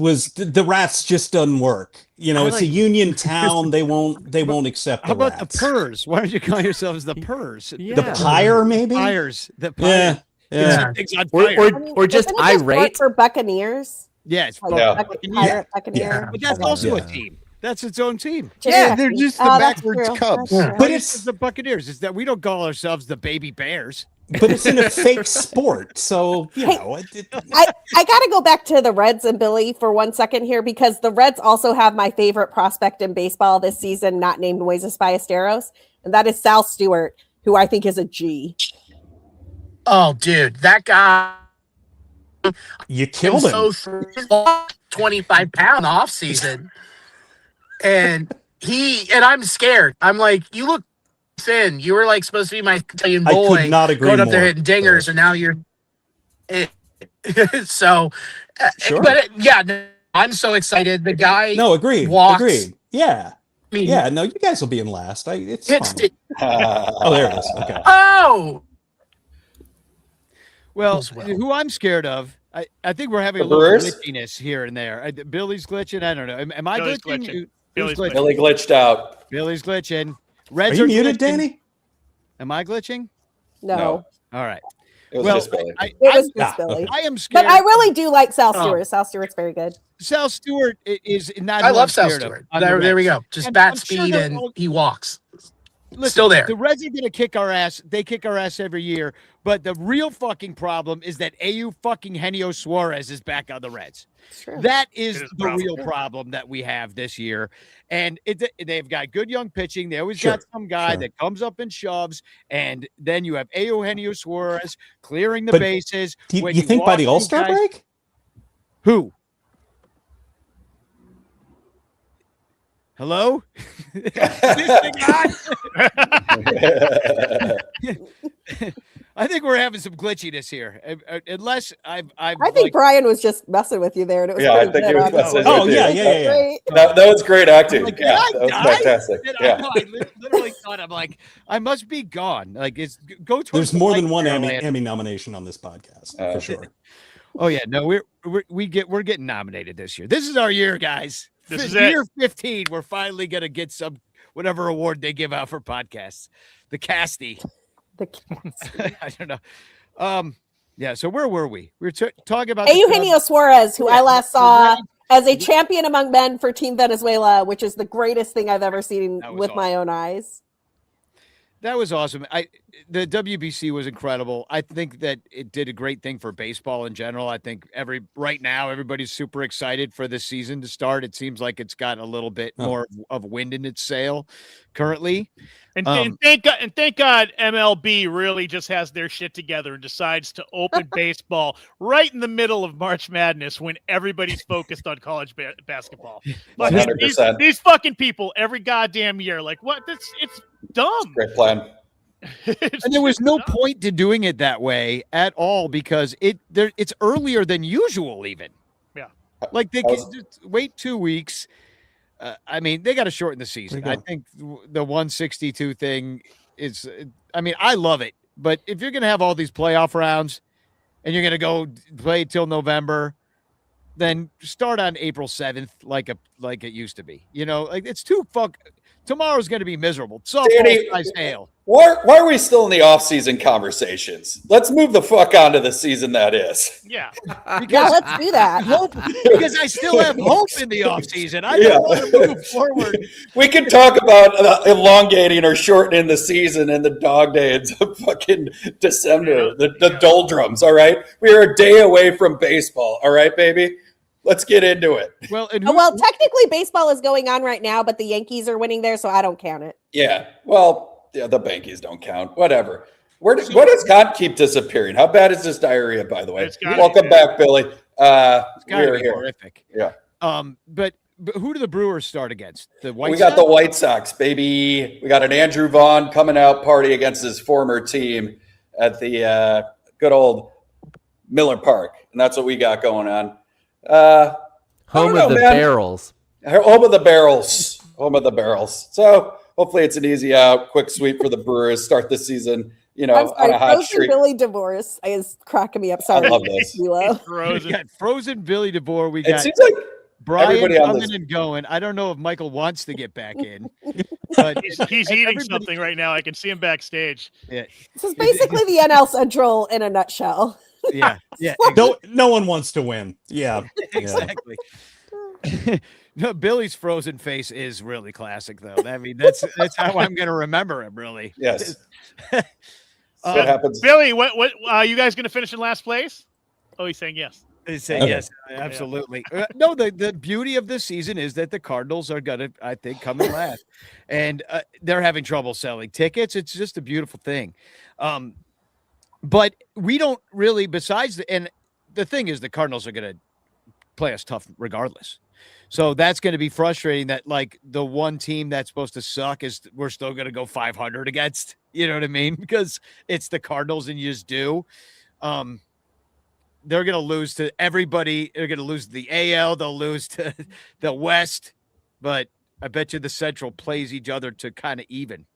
S8: just doesn't work. You know, it's a union town. They won't accept the
S4: How about
S8: Rats.
S4: the Purs? Why don't you call yourselves the Purs?
S5: Yeah.
S8: The Pyre, maybe?
S4: Pyres. The
S8: Yeah.
S4: Pyres.
S8: Yeah.
S4: Things on
S5: Or,
S4: fire.
S5: or just
S7: Isn't it just short
S5: irate.
S7: for Buccaneers.
S4: Yeah, it's
S7: Like
S6: Yeah.
S7: Pirate Buccaneer.
S8: Yeah.
S4: but that's also a team. That's its own team.
S2: Yeah, they're just the
S7: that's
S2: backwards
S7: true.
S2: Cubs.
S7: That's true.
S8: But
S4: It's the Buccaneers. Is that we don't call ourselves the Baby Bears.
S8: But it's in a fake sport, so you know.
S7: I got to go back to the Reds and Billy for 1 second here because the Reds also have my favorite prospect in baseball this season, not named Moises Ballesteros, and that is Sal Stewart, who I think is a G.
S9: Oh, dude, that guy
S8: You killed him.
S9: so 25-pound off season, and I'm scared. I'm like, you look thin. You were like supposed to be my Italian
S8: I
S9: boy
S8: could not agree
S9: going up there
S8: more.
S9: hitting dingers, and now you're So,
S8: Sure.
S9: but yeah, no, I'm so excited. The guy
S8: No, agreed.
S9: walks.
S8: Agreed. Yeah.
S9: I mean,
S8: Yeah. No, you guys will be in last. It's
S9: it's
S8: fine. Oh, there it is. Okay.
S9: oh
S4: Well,
S9: as well.
S4: who I'm scared of, I think we're having a
S6: The
S4: little
S6: Brewers?
S4: glitchiness here and there. Billy's glitching. I don't know. Am I
S3: Billy's
S4: glitching?
S3: glitching.
S4: Who's
S3: Billy's
S4: glitching?
S6: Billy glitched out.
S4: Billy's glitching.
S8: Are
S4: Reds
S8: you muted,
S4: glitching.
S8: Danny?
S4: Am I glitching?
S7: No,
S4: All right.
S6: It was
S4: Well,
S6: just Billy.
S7: it was
S8: Ah,
S7: just Billy.
S8: okay.
S4: I am scared.
S7: But I really do like Sal
S4: Oh.
S7: Stewart. Sal Stewart's very good.
S4: Sal Stewart is not.
S9: I
S4: who
S9: love
S4: I'm
S9: Sal
S4: scared of
S9: Stewart.
S4: on the
S9: There we
S4: Reds.
S9: go. Just
S4: And
S9: bat
S4: I'm sure
S9: speed
S4: they're
S9: and
S4: all-
S9: he walks.
S4: Listen,
S9: Still there.
S4: The Reds are going to kick our ass. They kick our ass every year. But the real fucking problem is that AU fucking Henio Suarez is back on the Reds.
S7: It's true.
S4: That is
S3: It is a
S4: the
S3: problem.
S4: real problem that we have this year. And they've got good young pitching. They always
S8: Sure,
S4: got some guy
S8: sure.
S4: that comes up and shoves. And then you have Eugenio Suarez clearing the
S8: But
S4: bases.
S8: Do
S4: When
S8: you think by
S4: walk
S8: the
S4: these
S8: All-Star
S4: guys-
S8: break?
S4: Who? Hello? Is this thing on? I think we're having some glitchiness here. Unless
S7: I think Bryan was just messing with you there, and it was
S6: Yeah, I
S7: pretty
S6: think
S7: good,
S6: he was
S7: honestly.
S6: messing
S8: Oh,
S6: with you.
S8: yeah, yeah, yeah.
S7: Great.
S6: That was great acting.
S4: Like,
S6: Yeah,
S4: did
S6: that was
S4: I die?
S6: fantastic.
S4: Did
S6: Yeah.
S4: I literally thought, I'm like, I must be gone. Like, go towards
S8: There's
S4: the
S8: more
S4: light
S8: than one
S4: there,
S8: Emmy,
S4: Lance.
S8: Emmy nomination on this podcast, for sure.
S4: Oh yeah, no, we're getting nominated this year. This is our year, guys.
S3: This is
S4: year 15. We're finally gonna get some whatever award they give out for podcasts. The Casty.
S7: The cats.
S4: I don't know. Yeah. So where were we? We were talking about the
S7: Eugenio Suarez, who
S4: Yeah,
S7: I last
S4: the
S7: saw
S4: Reds-
S7: as a champion among men for Team Venezuela, which is the greatest thing I've ever seen
S4: That was
S7: with my own eyes.
S4: That was awesome. The WBC was incredible. I think that it did a great thing for baseball in general. I think right now everybody's super excited for the season to start. It seems like it's got a little bit more of wind in its sail currently.
S3: And thank God MLB really just has their shit together and decides to open baseball right in the middle of March Madness when everybody's focused on college basketball. But
S6: 100%.
S3: these fucking people every goddamn year, like what? It's dumb.
S6: Great plan.
S4: And there was no point to doing it that way at all because it's earlier than usual even.
S3: Yeah.
S4: Like they can just wait 2 weeks. I mean, they got to shorten the season. I think the 162 thing is, I mean, I love it. But if you're going to have all these playoff rounds and you're going to go play till November, then start on April 7th like it used to be. You know, like it's tomorrow's going to be miserable.
S6: Danny,
S4: Softball size hail.
S6: Why are we still in the off-season conversations? Let's move the fuck on to the season that is.
S3: Yeah.
S7: Yeah, let's do that.
S4: Because I still have hope in the offseason. I don't want to move forward.
S6: We can talk about elongating or shortening the season and the dog days of fucking December, the doldrums, all right? We are a day away from baseball, all right, baby? Let's get into it.
S4: Well,
S7: Well, technically, baseball is going on right now, but the Yankees are winning there, so I don't count it.
S6: Yeah, well, yeah, the Bankies don't count. Whatever. What does God keep disappearing? How bad is this diarrhea, by the way?
S3: It's gotta
S6: Welcome
S3: be
S6: back, Billy.
S4: it's gotta
S6: We're
S4: be
S6: here.
S4: horrific.
S6: Yeah.
S4: But who do the Brewers start against? The White
S6: We got
S4: Sox?
S6: the White Sox, baby. We got an Andrew Vaughn coming out party against his former team at the good old Miller Park. And that's what we got going on.
S5: Home of the Barrels.
S6: Home of the Barrels. Home of the Barrels. So hopefully it's an easy out, quick sweep for the Brewers. Start the season,
S7: I'm
S6: on
S7: sorry,
S6: a hot
S7: Frozen
S6: streak.
S7: Billy Devore is cracking me up. Sorry,
S6: I love this.
S7: Milo.
S4: We
S3: Frozen.
S4: got Frozen Billy DeVore. We
S6: It
S4: got
S6: seems like
S4: Bryan
S6: everybody on
S4: coming
S6: this-
S4: and going. I don't know if Michael wants to get back in. But
S3: He's eating
S4: everybody-
S3: something right now. I can see him backstage.
S4: Yeah,
S7: This is basically the NL Central in a nutshell.
S4: yeah, yeah.
S8: No one wants to win. Yeah.
S4: Exactly. No, Billy's frozen face is really classic, though. I mean, that's how I'm going to remember him. Really.
S6: Yes.
S4: Uh,
S6: What happens?
S3: Billy, what you guys going to finish in last place? Oh, he's saying yes.
S4: They say
S8: Okay.
S4: yes, absolutely. No, the beauty of this season is that the Cardinals are going to, I think, come in last, and they're having trouble selling tickets. It's just a beautiful thing. But we don't really, and the thing is, the Cardinals are going to play us tough regardless. So that's going to be frustrating that like the one team that's supposed to suck is we're still going to go 500 against, you know what I mean? Because it's the Cardinals and you just do. they're going to lose to everybody. They're going to lose to the AL. They'll lose to the West, but I bet you the Central plays each other to kind of even.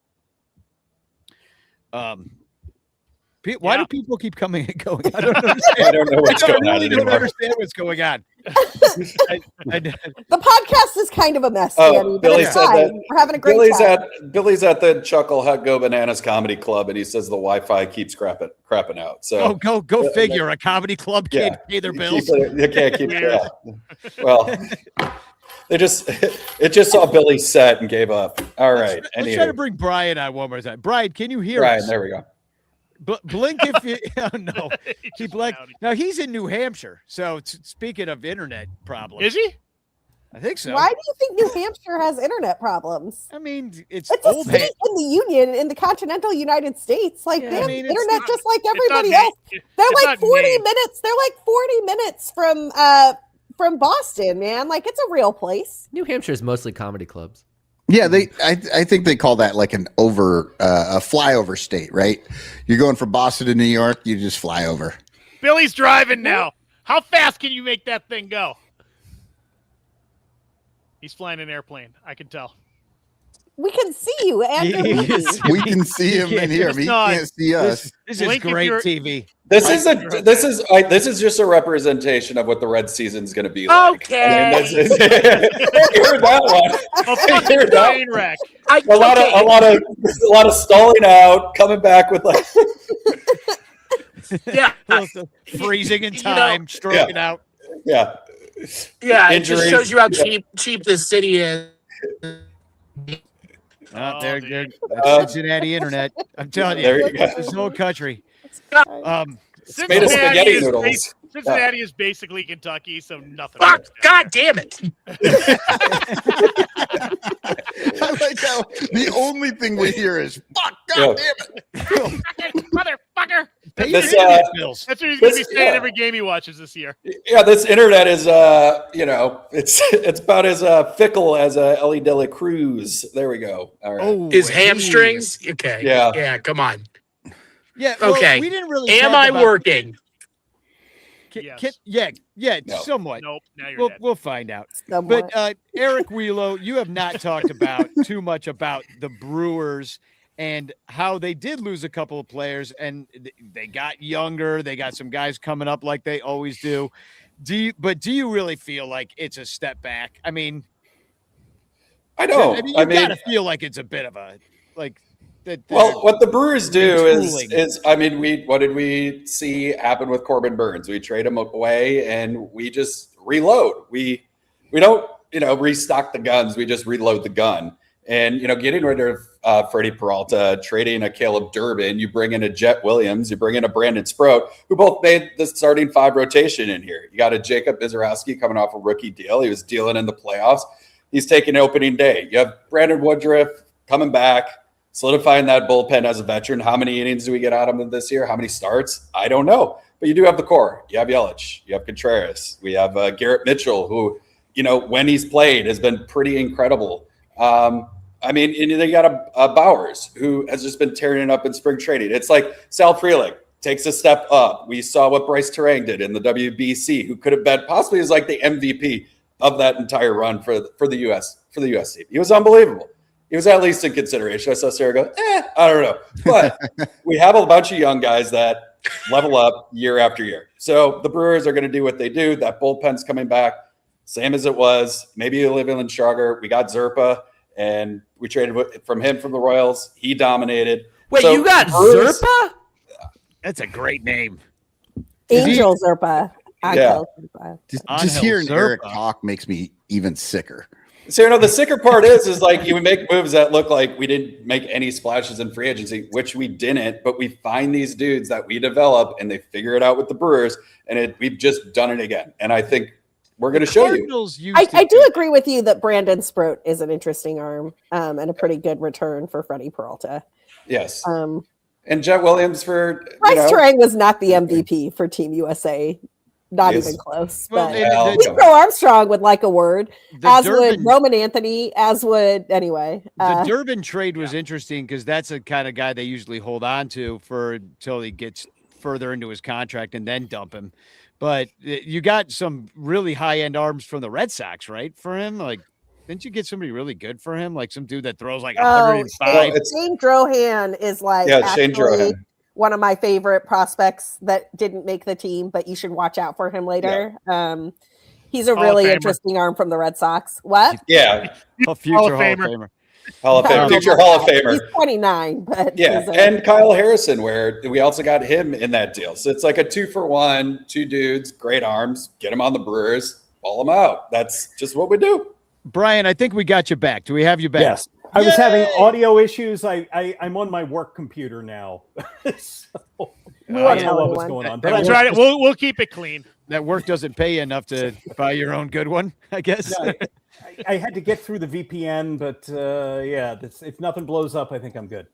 S4: Why do people keep coming and going? I don't understand.
S6: I don't know what's going on
S4: really don't
S6: anymore.
S4: understand what's going on.
S7: The podcast is kind of a mess,
S6: Oh,
S7: Danny, but
S6: Billy
S7: it's
S6: said
S7: fine.
S6: that
S7: We're having a great
S6: Billy's
S7: time.
S6: Billy's at the Chuckle Hut Go Bananas Comedy Club, and he says the Wi-Fi keeps crapping out. So
S4: Go figure. A comedy club can't pay their bills.
S6: You can't keep it up. Well, it just saw Billy's set and gave up. All right.
S4: Let's try to bring Bryan on one more time. Bryan, can you hear
S6: Brian,
S4: us?
S6: there we go.
S4: Blink if you. Oh no,
S3: He
S4: he
S3: just
S4: blank.
S3: outed.
S4: Now he's in New Hampshire. So speaking of internet problems,
S3: Is he?
S4: I think so.
S7: Why do you think New Hampshire has internet problems?
S4: I mean, it's
S7: It's a
S4: old.
S7: state in the Union in the continental United States. Like
S4: Yeah,
S7: they
S4: I
S7: have
S4: mean, it's
S7: internet
S3: not-
S7: just like
S3: It's not
S7: everybody
S3: named-
S7: else. They're
S3: it's
S7: like
S3: not
S7: 40
S3: named.
S7: minutes. They're like 40 minutes from Boston, man. Like it's a real place.
S5: New Hampshire is mostly comedy clubs.
S2: Yeah, I think they call that like a flyover state, right? You're going from Boston to New York, you just fly over.
S3: Billy's driving now. How fast can you make that thing go? He's flying an airplane. I can tell.
S7: We can see you, Andrew.
S2: We can see him and hear him. He
S3: not-
S2: can't see us.
S4: This is
S3: Blink if
S4: great
S3: you're-
S4: TV.
S6: This is just a representation of what the Red season's going to be like.
S9: Okay.
S6: I mean, you heard that one.
S3: A fucking
S6: Heard that?
S3: train wreck.
S6: A lot of stalling out, coming back with like
S9: Yeah,
S4: Freezing in
S9: You
S4: time,
S9: know-
S4: stroking out.
S6: yeah.
S9: yeah. It
S6: Injuries.
S9: just shows you how cheap this city is.
S4: Oh,
S3: Oh,
S4: there,
S3: dude.
S4: that's Cincinnati internet. I'm telling you,
S6: There you go.
S4: this whole country.
S6: It's made of spaghetti noodles.
S3: Cincinnati is basically Kentucky, so nothing.
S9: Fuck!
S3: works there.
S9: God damn it!
S2: I like how the only thing we hear is "fuck, god damn it."
S3: Motherfucker!
S4: Pay
S6: This,
S4: your internet bills.
S3: That's what he's going to be
S6: This-
S3: saying
S6: yeah.
S3: every game he watches this year.
S6: Yeah, this internet is it's about as fickle as Ellie De La Cruz. There we go. All right.
S4: Oh,
S9: Is
S4: hey.
S9: hamstrings? Okay.
S6: Yeah.
S9: Yeah. Come on.
S4: Yeah. Well,
S9: Okay.
S4: we didn't really.
S9: Am
S4: talk
S9: I
S4: about-
S9: working?
S3: Yes.
S4: Yeah.
S6: No.
S4: Somewhat.
S3: Nope. Now you're
S4: We'll
S3: dead.
S4: we'll find out.
S7: Somewhat.
S4: But Eric Wielo, you have not talked about too much about the Brewers and how they did lose a couple of players, and they got younger. They got some guys coming up like they always do. Do you really feel like it's a step back? I mean,
S6: I know.
S4: you gotta feel like it's a bit of a like.
S6: Well, what the Brewers do
S4: retooling.
S6: is what did we see happen with Corbin Burns? We trade him away and we just reload. We don't, restock the guns. We just reload the gun. And, getting rid of Freddie Peralta, trading a Caleb Durbin, you bring in a Jet Williams, you bring in a Brandon Sproat, who both made the starting 5 rotation in here. You got a Jacob Bizarowski coming off a rookie deal. He was dealing in the playoffs. He's taking opening day. You have Brandon Woodruff coming back, solidifying that bullpen as a veteran. How many innings do we get out of him this year? How many starts? I don't know. But you do have the core. You have Yelich. You have Contreras. We have Garrett Mitchell, who, when he's played, has been pretty incredible. And they got a Bowers, who has just been tearing it up in spring trading. It's like Sal Frelick takes a step up. We saw what Bryce Terang did in the WBC, who could have been possibly as like the MVP of that entire run for the U.S. team. He was unbelievable. He was at least in consideration. I saw Sarah go, I don't know. But we have a bunch of young guys that level up year after year. So the Brewers are going to do what they do. That bullpen's coming back, same as it was. Maybe Olivia Lindschlager. We got Zerpa, and we traded from the Royals. He dominated.
S5: Wait,
S6: So
S5: you got
S6: Brewers-
S5: Zerpa?
S4: That's a great name.
S7: Angel Zerpa.
S6: Yeah.
S7: Angel Zerpa.
S2: Just
S4: Angel
S2: hearing Eric
S4: Zerpa.
S2: talk makes me even sicker.
S6: So, the sicker part is like you make moves that look like we didn't make any splashes in free agency, which we didn't, but we find these dudes that we develop and they figure it out with the Brewers, and we've just done it again. And I think we're going to show you.
S4: Cardinals used
S7: I
S4: to
S7: do agree with you that Brandon Sproat is an interesting arm and a pretty good return for Freddie Peralta.
S6: Yes.
S7: Um,
S6: And Jet Williams for,
S7: Bryce Terang was not the MVP for Team USA. Not
S6: Yes.
S7: even close.
S4: Well,
S7: But
S4: and
S7: Nico Armstrong would like a word,
S4: the
S7: as
S4: Durbin-
S7: would Roman Anthony, as would anyway.
S4: The Durbin trade was interesting because that's the kind of guy they usually hold on to until he gets further into his contract and then dump him. But you got some really high end arms from the Red Sox, right? For him, like, didn't you get somebody really good for him? Like some dude that throws like
S7: Oh,
S4: 105.
S7: Shane Drohan is like
S6: Shane Drohan.
S7: one of my favorite prospects that didn't make the team, but you should watch out for him later. He's a
S3: Hall of
S7: really
S3: Famer.
S7: interesting arm from the Red Sox. What?
S6: Yeah,
S4: A future Hall of Famer.
S6: Hall of Fame, future Hall of Famer.
S7: He's 29, but
S6: Yeah, and Kyle Harrison, where we also got him in that deal. So it's like a 2-for-1, two dudes, great arms. Get them on the Brewers, ball them out. That's just what we do.
S4: Bryan, I think we got you back. Do we have you back?
S8: Yes. I was having audio issues. I'm on my work computer now. So,
S7: We
S8: I
S7: won't
S8: don't know
S7: tell
S8: what was
S7: anyone.
S8: going on.
S4: That
S8: But
S3: We'll try to, we'll keep it clean.
S4: That work doesn't pay you enough to buy your own good one, I guess.
S8: I had to get through the VPN, but if nothing blows up, I think I'm good.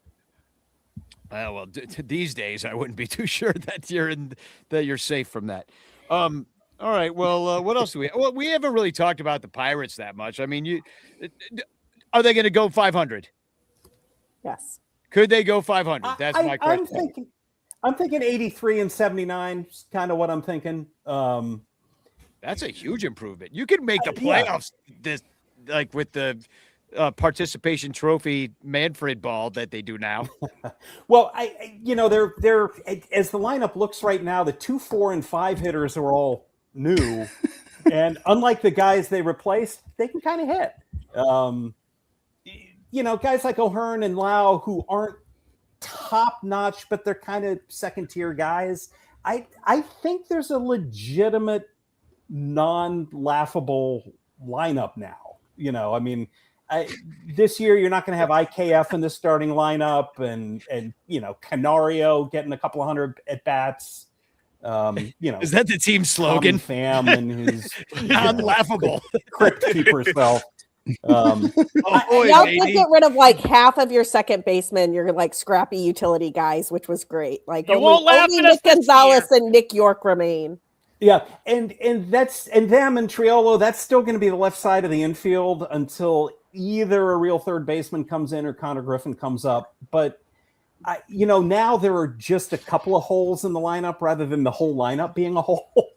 S4: Well, these days I wouldn't be too sure that you're safe from that. All right. Well, what else do we? Well, we haven't really talked about the Pirates that much. I mean, are they going to go 500?
S7: Yes.
S4: Could they go 500? That's my question.
S8: I'm thinking 83 and 79 is kind of what I'm thinking.
S4: That's a huge improvement. You can make the
S8: Yeah.
S4: playoffs this like with the participation trophy Manfred ball that they do now.
S8: Well, they're as the lineup looks right now, the 2, 4, and 5 hitters are all new, and unlike the guys they replaced, they can kind of hit. Guys like O'Hearn and Lau who aren't top notch, but they're kind of second tier guys. I think there's a legitimate, non-laughable lineup now. This year you're not going to have IKF in the starting lineup, and Canario getting a couple of hundred at bats.
S4: Is that the team slogan?
S8: Fam and his
S4: Unlaughable.
S8: crypt keeper self.
S7: Y'all did get rid of like half of your second baseman, your like scrappy utility guys, which was great. Like
S3: You won't laugh
S7: only
S3: at us
S7: Nick
S3: this
S7: Gonzalez
S3: year.
S7: and Nick York remain.
S8: Yeah, and them and Triolo, that's still going to be the left side of the infield until either a real third baseman comes in or Connor Griffin comes up. But now there are just a couple of holes in the lineup rather than the whole lineup being a hole.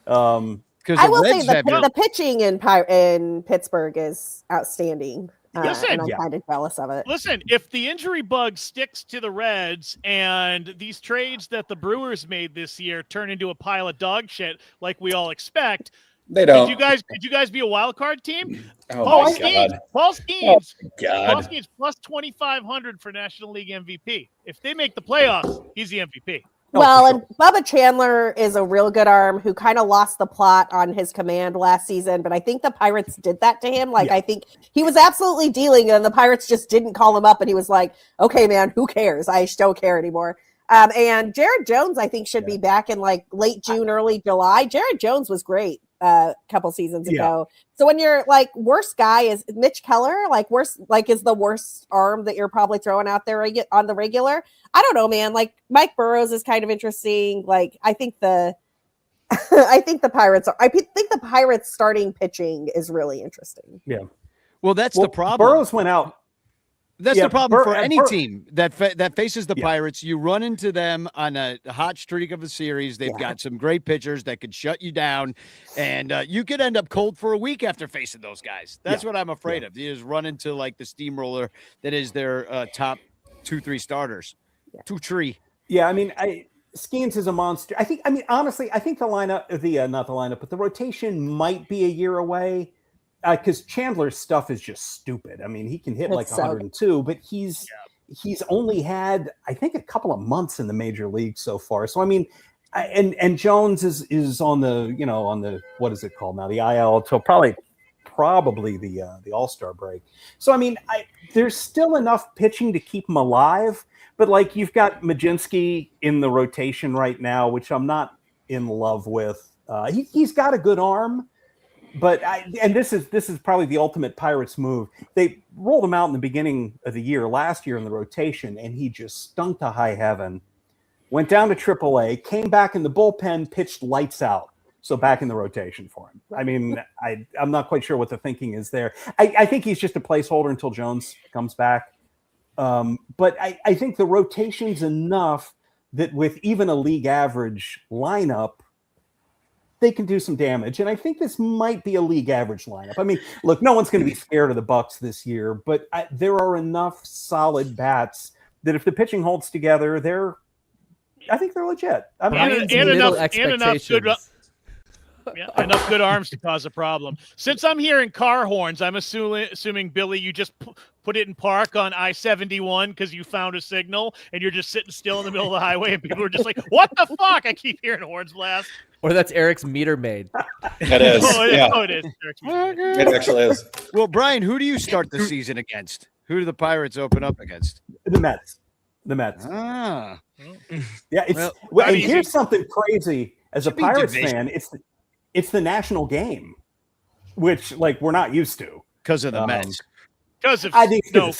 S7: I will say the pitching in Pittsburgh is outstanding.
S3: Listen,
S7: and I'm kind of jealous of it.
S3: Listen, if the injury bug sticks to the Reds and these trades that the Brewers made this year turn into a pile of dog shit like we all expect,
S6: They don't.
S3: Could you guys be a wild card team?
S6: Oh
S3: Paul
S6: my
S3: Skeens,
S6: God.
S3: Paul Skeens,
S6: God.
S3: Paul Skeens plus 2,500 for National League MVP. If they make the playoffs, he's the MVP.
S7: Well, and Bubba Chandler is a real good arm who kind of lost the plot on his command last season, but I think the Pirates did that to him. I think he was absolutely dealing, and the Pirates just didn't call him up, and he was like, okay, man, who cares? I just don't care anymore. And Jared Jones, I think, should be back in like late June, early July. Jared Jones was great a couple seasons ago. So when you're like worst guy is Mitch Keller, is the worst arm that you're probably throwing out there on the regular. I don't know, man. Like Mike Burrows is kind of interesting. Like I think the Pirates starting pitching is really interesting.
S8: Yeah.
S4: Well, that's the problem.
S8: Burrows went out.
S4: That's the problem for any team that faces the Pirates. You run into them on a hot streak of a series. They've got some great pitchers that could shut you down, and you could end up cold for a week after facing those guys. That's what I'm afraid of. You just run into like the steamroller that is their top 2-3 starters. 2-3.
S8: Yeah, I mean, Skeens is a monster. Honestly, I think the lineup, not the lineup, but the rotation might be a year away. Because Chandler's stuff is just stupid. I mean, he can hit like 102, but he's only had, I think, a couple of months in the major league so far. So I mean, and Jones is on the what is it called now, the IL until probably the All-Star break. So I mean, there's still enough pitching to keep him alive. But like you've got Majinski in the rotation right now, which I'm not in love with. He's got a good arm. But this is probably the ultimate Pirates move. They rolled him out in the beginning of the year, last year in the rotation, and he just stunk to high heaven. Went down to AAA, came back in the bullpen, pitched lights out. So back in the rotation for him. I mean, I'm not quite sure what the thinking is there. I think he's just a placeholder until Jones comes back. But I think the rotation's enough that with even a league average lineup, they can do some damage. And I think this might be a league average lineup. I mean, look, no one's going to be scared of the Bucks this year, but there are enough solid bats that if the pitching holds together, I think they're legit.
S3: And enough good arms to cause a problem. Since I'm hearing car horns, I'm assuming Billy, you just put it in park on I-71 because you found a signal and you're just sitting still in the middle of the highway and people are just like, "What the fuck?" I keep hearing horns blast.
S5: Or that's Eric's meter maid.
S6: It is.
S3: It is.
S6: It actually is.
S4: Well, Brian, who do you start the season against? Who do the Pirates open up against?
S8: The Mets.
S4: Ah.
S8: Yeah, and here's something crazy. As a Pirates fan, it's the national game, which we're not used to
S4: because of the Mets.
S3: Because of
S6: Skeens.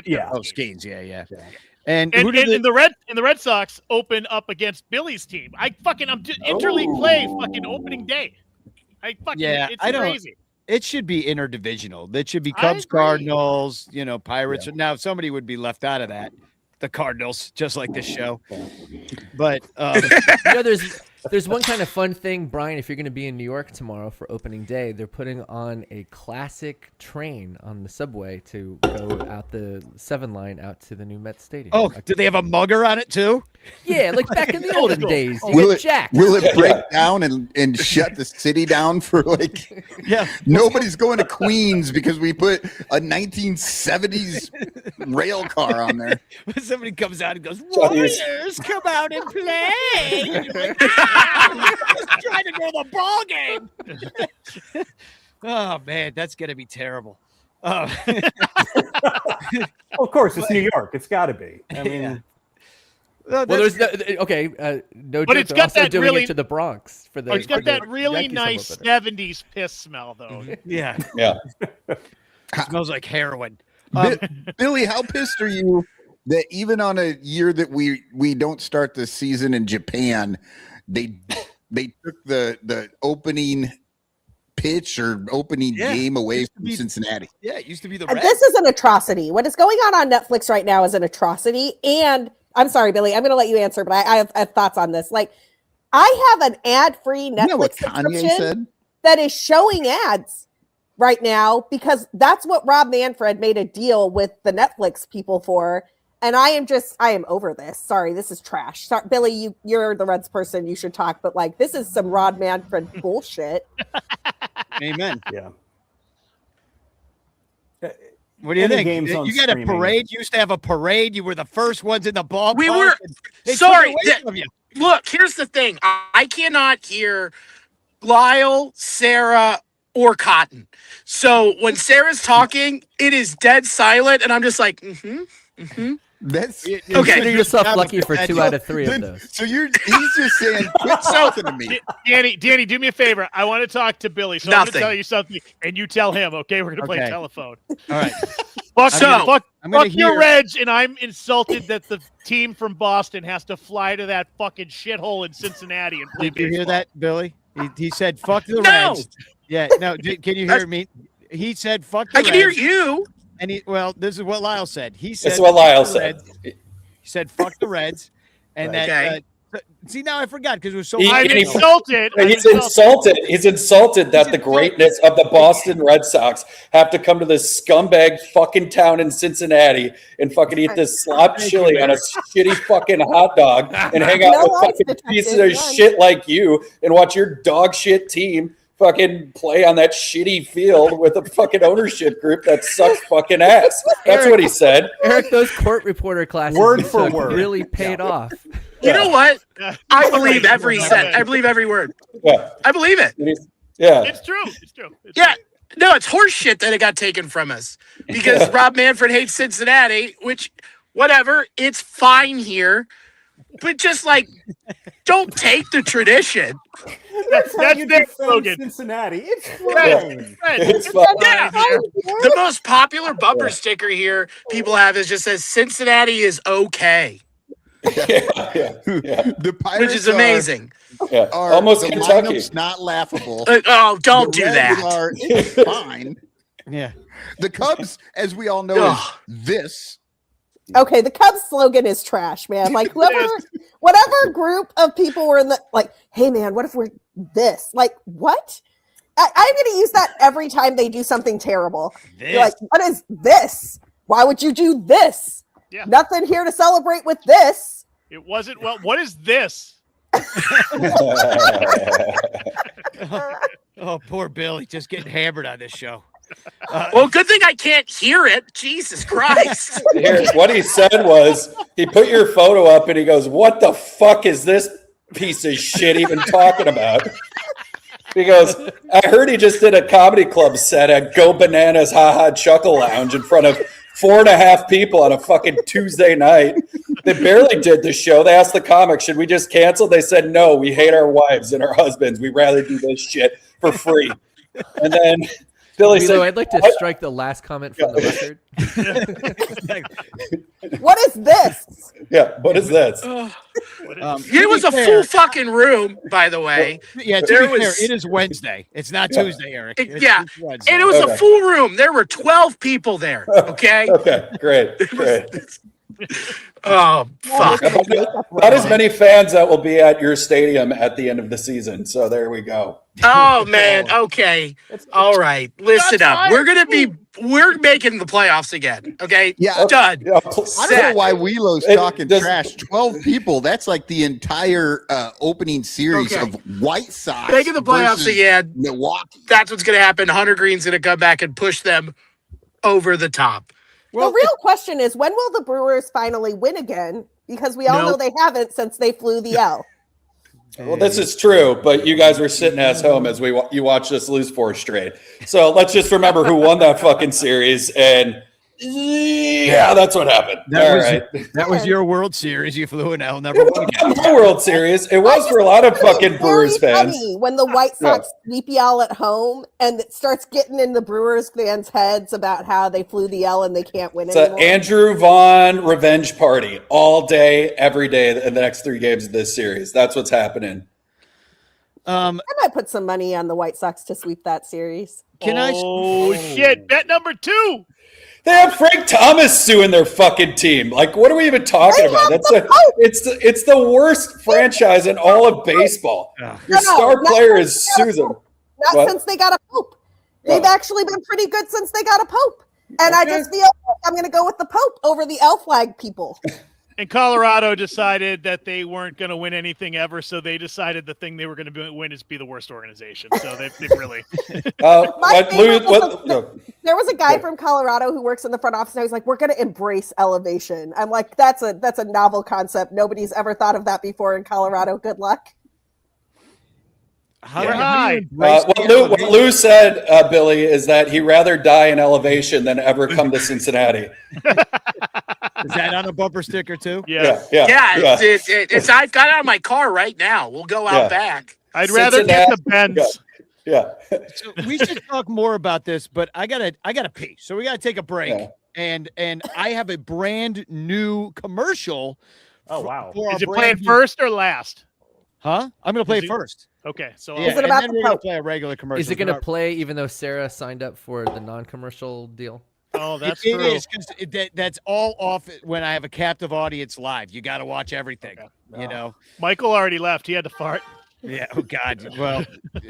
S4: Skeens. Yeah. And
S3: the Red Sox open up against Billy's team. Interleague play fucking opening day. It's crazy.
S4: It should be interdivisional. It should be Cubs, Cardinals, Pirates. Yeah. Now, somebody would be left out of that. The Cardinals, just like this show. But
S5: there's one kind of fun thing, Brian. If you're going to be in New York tomorrow for opening day, they're putting on a classic train on the subway to go out the 7 line out to the new Mets Stadium.
S4: Oh, do they have a mugger on it too?
S5: Yeah, like back in the olden days.
S2: Will it break down and shut the city down for nobody's going to Queens because we put a 1970s rail car on there.
S4: Somebody comes out and goes, "Warriors, come out and play." Trying to go to the ball game. Oh man, that's gonna be terrible.
S8: Of course, it's New York. It's got to be. I mean,
S5: well, there's no
S3: but it's got that
S5: doing
S3: really
S5: it to the Bronx for the.
S3: It's got that really nice '70s piss smell, though.
S4: Yeah. Smells like heroin.
S2: Billy, how pissed are you that even on a year that we don't start the season in Japan, they took the opening pitch or opening game away from Cincinnati?
S4: Yeah, it used to be the
S7: Reds.
S4: Reds.
S7: This is an atrocity. What is going on Netflix right now is an atrocity. And I'm sorry, Billy, I'm going to let you answer, but I have thoughts on this. I have an ad-free Netflix subscription that is showing ads right now because that's what Rob Manfred made a deal with the Netflix people for. And I am over this. Sorry, this is trash. Sorry, Billy, you're the Reds person. You should talk, but this is some Rob Manfred bullshit.
S4: Amen.
S8: Yeah.
S4: What do you think? You got a parade. You used to have a parade. You were the first ones in the ballpark.
S9: We were. Sorry. Look, here's the thing. I cannot hear Lyle, Sarah, or Cotton. So when Sarah's talking, it is dead silent, and I'm just like,
S2: That's
S5: okay. Consider yourself lucky for 2 out of 3 of those.
S2: So he's just saying, quit talking to me.
S3: Danny, do me a favor. I want to talk to Billy. So I'm going to tell you something, and you tell him. Okay, we're going to play telephone.
S4: All right.
S3: Fuck your Reds, and I'm insulted that the team from Boston has to fly to that fucking shithole in Cincinnati and play baseball.
S4: Did you hear that, Billy? He said, "Fuck the Reds." Yeah. No. Can you hear me? He said, "Fuck the Reds."
S9: I can hear you.
S4: And this is what Lyle said. He said,
S6: "That's what Lyle said."
S4: He said, "Fuck the Reds," and that. See, now I forgot because it was so.
S3: I'm insulted.
S6: He's insulted. He's insulted that the greatness of the Boston Red Sox have to come to this scumbag fucking town in Cincinnati and fucking eat this slop chili on a shitty fucking hot dog and hang out with fucking pieces of shit like you and watch your dog shit team fucking play on that shitty field with a fucking ownership group that sucks fucking ass." That's what he said.
S5: Eric, those court reporter classes
S8: word for word
S5: really paid off.
S9: You know what? I believe every sentence. I believe every word.
S6: Yeah.
S9: I believe it.
S6: Yeah.
S3: It's true.
S9: No, it's horse shit that it got taken from us because Rob Manfred hates Cincinnati, which, whatever, it's fine here. But just don't take the tradition.
S3: That's their slogan.
S8: Cincinnati. It's
S3: fine.
S6: It's fine.
S9: Yeah. The most popular bumper sticker here people have just says Cincinnati is okay.
S2: The Pirates,
S9: which is amazing.
S2: Are
S6: almost
S2: the
S6: Kentucky.
S2: lineup's not laughable.
S9: Don't do
S2: Reds
S9: that.
S2: It's fine.
S4: Yeah.
S2: The Cubs, as we all know, is this.
S7: Okay, the Cubs slogan is trash, man. Like whatever group of people were in the like, hey man, what if we're this? Like, what? I'm gonna use that every time they do something terrible. You're like, what is this? Why would you do this?
S3: Yeah.
S7: Nothing here to celebrate with this.
S3: It wasn't well. What is this?
S4: Oh, poor Billy, just getting hammered on this show.
S9: Well, good thing I can't hear it. Jesus Christ.
S6: Here, what he said was he put your photo up and he goes, "What the fuck is this piece of shit even talking about?" He goes, "I heard he just did a comedy club set at Go Bananas Ha Ha Chuckle Lounge in front of 4.5 people on a fucking Tuesday night. They barely did the show. They asked the comics, should we just cancel? They said, no, we hate our wives and our husbands. We'd rather do this shit for free." And then Billy said,
S5: I'd like to strike the last comment from the record.
S7: What is this?
S6: yeah, what is this?
S9: It was a full fucking room, by the way.
S4: Yeah, to
S9: There
S4: be fair,
S9: was-
S4: it is Wednesday. It's not Tuesday, Eric.
S9: Yeah,
S4: It's Wednesday.
S9: and it was
S6: Okay.
S9: a full room. There were 12 people there. Okay.
S6: Okay, great.
S9: Oh fuck.
S6: Not as many fans that will be at your stadium at the end of the season. So there we go.
S9: Oh man. Okay. All right. Listen up. We're making the playoffs again. Okay.
S2: Yeah.
S9: Done.
S6: Yeah,
S2: I don't know why Wheelo's
S6: It
S2: talking
S6: does-
S2: trash. 12 people. That's like the entire opening series
S9: Okay.
S2: of White Sox.
S9: Making the playoffs
S2: versus
S9: again.
S2: Milwaukee.
S9: That's what's going to happen. Hunter Green's going to come back and push them over the top.
S7: The real question is, when will the Brewers finally win again? Because we all know they haven't since they flew the L.
S6: Well, this is true, but you guys were sitting at home as you watched us lose 4 straight. So let's just remember who won that fucking series, and yeah, that's what happened.
S4: That was your World Series. You flew an L, never won again.
S6: My World Series. It was for a lot of fucking Brewers fans.
S7: Funny when the White Sox sweep y'all at home and it starts getting in the Brewers fans' heads about how they flew the L and they can't win
S6: It's an
S7: anymore.
S6: Andrew Vaughn revenge party all day, every day in the next 3 games of this series. That's what's happening.
S7: I might put some money on the White Sox to sweep that series.
S3: Oh shit! Bet number 2.
S6: They have Frank Thomas suing their fucking team. Like, what are we even talking about? It's the worst franchise in all of baseball. Your star player is Susan.
S7: Not
S6: What?
S7: since they got a Pope. They've actually been pretty good since they got a Pope. And I just feel like I'm going to go with the Pope over the L flag people.
S3: And Colorado decided that they weren't going to win anything ever, so they decided the thing they were going to win is be the worst organization. So they've really.
S7: There was a guy from Colorado who works in the front office, and I was like, "We're going to embrace elevation." I'm like, "That's a novel concept. Nobody's ever thought of that before in Colorado. Good luck."
S6: What Lou said, Billy, is that he'd rather die in elevation than ever come to Cincinnati.
S4: Is that on a bumper sticker too?
S3: Yeah.
S9: It's I've got it on my car right now. We'll go out back.
S3: I'd rather get the Benz.
S6: Yeah.
S4: So we should talk more about this, but I gotta pee. So we gotta take a break.
S6: Yeah.
S4: And I have a brand new commercial.
S8: Oh wow.
S3: Is it playing first or last?
S4: Huh? I'm gonna play it first.
S3: Okay, so
S4: Yeah,
S7: Is it about
S4: and then
S7: the
S4: we're gonna
S7: Pope?
S4: play a regular commercial.
S5: Is it going to play even though Sarah signed up for the non-commercial deal?
S3: Oh, that's
S4: It
S3: true.
S4: is because that's all off when I have a captive audience live. You got to watch everything. You know.
S3: Michael already left. He had to fart.
S4: Yeah. Oh God. Well,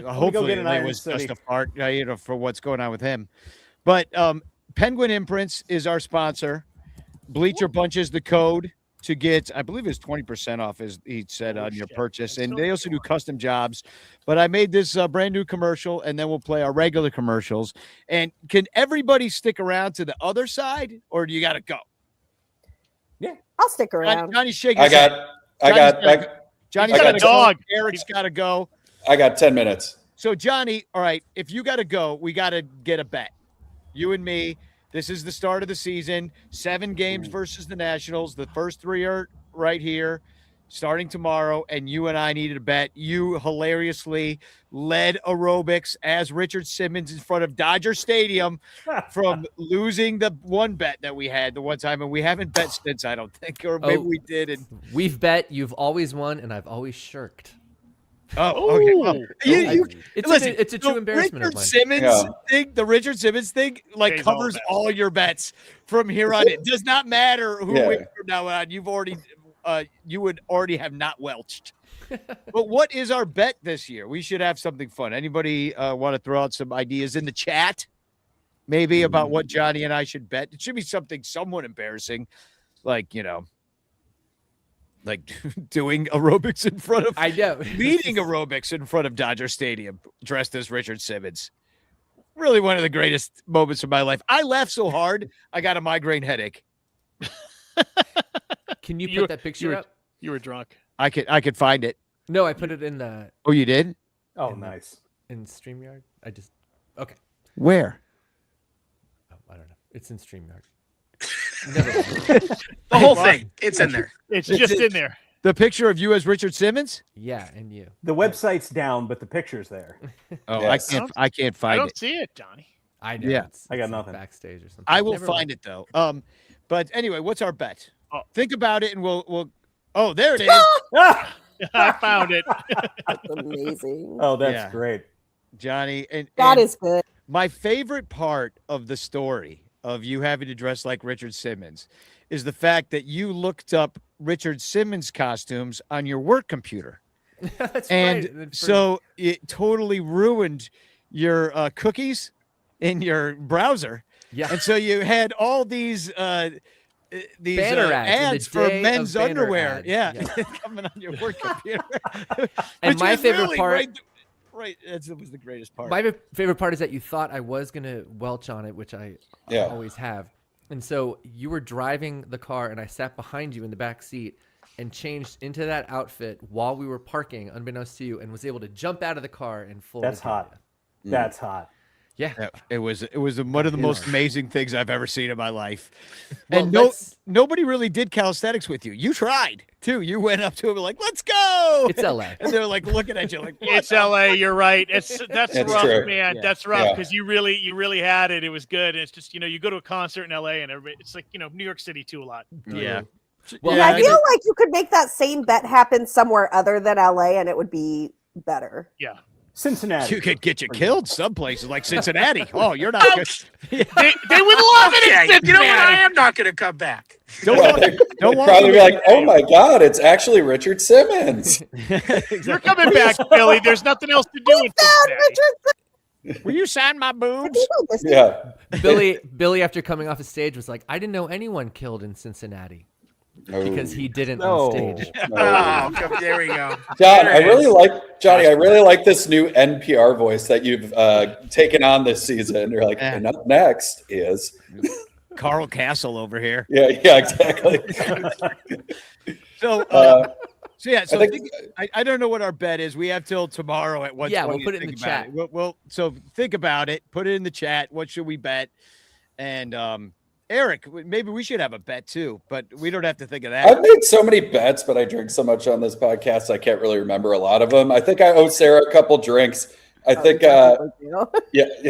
S4: hopefully
S8: get an
S4: it
S8: Iron
S4: was
S8: City.
S4: just a fart. For what's going on with him. But Penguin Imprints is our sponsor. Bleacher Bunch is the code to get, I believe it's 20% off, as he said, on your purchase. And they also do custom jobs. But I made this brand new commercial, and then we'll play our regular commercials. And can everybody stick around to the other side, or do you got to go?
S7: I'll stick around.
S4: Johnny's shaking.
S6: I
S4: his head.
S6: got
S4: Johnny's
S3: I
S4: got
S3: got
S4: a
S3: dog.
S4: go. Eric's got to go.
S6: 10 minutes.
S4: So, Johnny, all right, if you got to go, we got to get a bet. You and me. This is the start of the season. 7 games versus the Nationals. The first 3 are right here, starting tomorrow. And you and I needed a bet. You hilariously led aerobics as Richard Simmons in front of Dodger Stadium from losing the one bet that we had the one time. And we haven't bet since, I don't think. Or maybe we did. And
S5: We've bet. You've always won, and I've always shirked.
S4: Oh, okay. Well,
S5: It's a true
S4: the
S5: embarrassment of
S4: Richard
S5: mine.
S4: Simmons thing, the Richard Simmons thing, like
S3: Pays all
S4: covers
S3: bets.
S4: all your bets from here on. It does not matter who
S6: Yeah.
S4: wins from now on. You've already, you would already have not welched. But what is our bet this year? We should have something fun. Anybody want to throw out some ideas in the chat? Maybe about what Johnny and I should bet. It should be something somewhat embarrassing, like like doing aerobics in front of.
S5: I know.
S4: Leading aerobics in front of Dodger Stadium, dressed as Richard Simmons. Really one of the greatest moments of my life. I laughed so hard, I got a migraine headache.
S5: Can you put that picture up?
S3: You were drunk.
S4: I could find it.
S5: No, I put it in the
S4: Oh, you did?
S8: Oh, nice.
S5: in StreamYard. Okay.
S4: Where?
S5: Oh, I don't know. It's in StreamYard. Never mind.
S9: The whole thing. It's in there.
S3: It's just in there.
S4: The picture of you as Richard Simmons?
S5: Yeah, and you.
S8: The website's down, but the picture's there.
S4: Oh,
S6: Yes.
S4: I can't
S3: I
S4: find
S3: don't
S4: it.
S3: see it, Johnny.
S5: I know.
S4: Yeah.
S8: I got
S5: it's like
S8: nothing.
S5: backstage or something.
S4: I will
S5: Never
S4: find
S5: mind.
S4: it though. But anyway, what's our bet?
S3: Oh.
S4: Think about it and we'll Oh, there it is.
S8: Ah!
S3: I found it.
S7: That's amazing.
S8: Oh, that's
S4: Yeah.
S8: great.
S4: Johnny. And
S7: That is good.
S4: my favorite part of the story of you having to dress like Richard Simmons is the fact that you looked up Richard Simmons costumes on your work computer.
S5: That's
S4: And
S5: right. then for-
S4: so it totally ruined your cookies in your browser.
S5: yeah.
S4: And so you had all these
S5: Banner ads in the
S4: for
S5: day of
S4: men's
S5: banner
S4: underwear.
S5: ads.
S4: Yeah.
S5: Yeah.
S4: coming on your work computer.
S5: And
S4: Which
S5: my
S4: was
S5: favorite
S4: really
S5: part-
S4: right, that was the greatest part.
S5: My favorite part is that you thought I was gonna welch on it, which I
S6: Yeah.
S5: always have. And so you were driving the car, and I sat behind you in the back seat and changed into that outfit while we were parking, unbeknownst to you, and was able to jump out of the car and full.
S8: That's hot. That's hot.
S5: Yeah.
S4: Yeah, it was one of the most amazing things I've ever seen in my life.
S5: Well,
S4: And
S5: let's-
S4: nobody really did calisthenics with you. You tried too. You went up to him like, "Let's go!"
S5: It's LA.
S4: and they're like looking at you like, "What
S3: It's
S4: the
S3: LA. You're right. That's
S6: It's
S3: rough,
S6: true.
S3: man.
S4: Yeah.
S3: That's rough
S6: Yeah.
S3: because you really had it. It was good. And it's just you go to a concert in LA and everybody. It's like New York City too a lot.
S4: Yeah.
S5: Well,
S7: Yeah,
S4: Yeah,
S7: I feel like you could make that same bet happen somewhere other than LA and it would be better.
S3: Yeah.
S8: Cincinnati.
S4: You could get you killed some places like Cincinnati. Oh, you're not good.
S3: They would love it.
S9: Okay,
S3: in
S9: you know what? I
S3: Cincinnati.
S9: am not going to come back.
S4: Don't
S6: Well,
S4: want,
S6: they'd
S4: don't want
S6: probably
S4: them
S6: be
S4: to-
S6: like, "Oh my God, it's actually Richard Simmons."
S3: You're coming back, Billy. There's nothing else to do in Cincinnati.
S4: Will you sign my boobs?
S6: Yeah.
S5: Billy, after coming off the stage, was like, "I didn't know anyone killed in Cincinnati because he didn't
S8: No.
S5: on stage."
S9: Oh, there we go.
S6: John,
S9: There
S6: I
S9: it
S6: really
S9: is.
S6: like Johnny. I really like this new NPR voice that you've taken on this season. You're like,
S4: Yeah.
S6: and up next is,
S4: Carl Castle over here.
S6: yeah, exactly.
S4: So,
S6: Uh,
S4: so yeah. So
S6: I think-
S4: I don't know what our bet is. We have till tomorrow at 1:20.
S5: Yeah, we'll put
S4: to
S5: it in
S4: think
S5: the
S4: about
S5: chat.
S4: it. We'll so think about it. Put it in the chat. What should we bet? And Eric, maybe we should have a bet too, but we don't have to think of that.
S6: I've made so many bets, but I drink so much on this podcast, I can't really remember a lot of them. I think I owe Sarah a couple drinks. I think, yeah.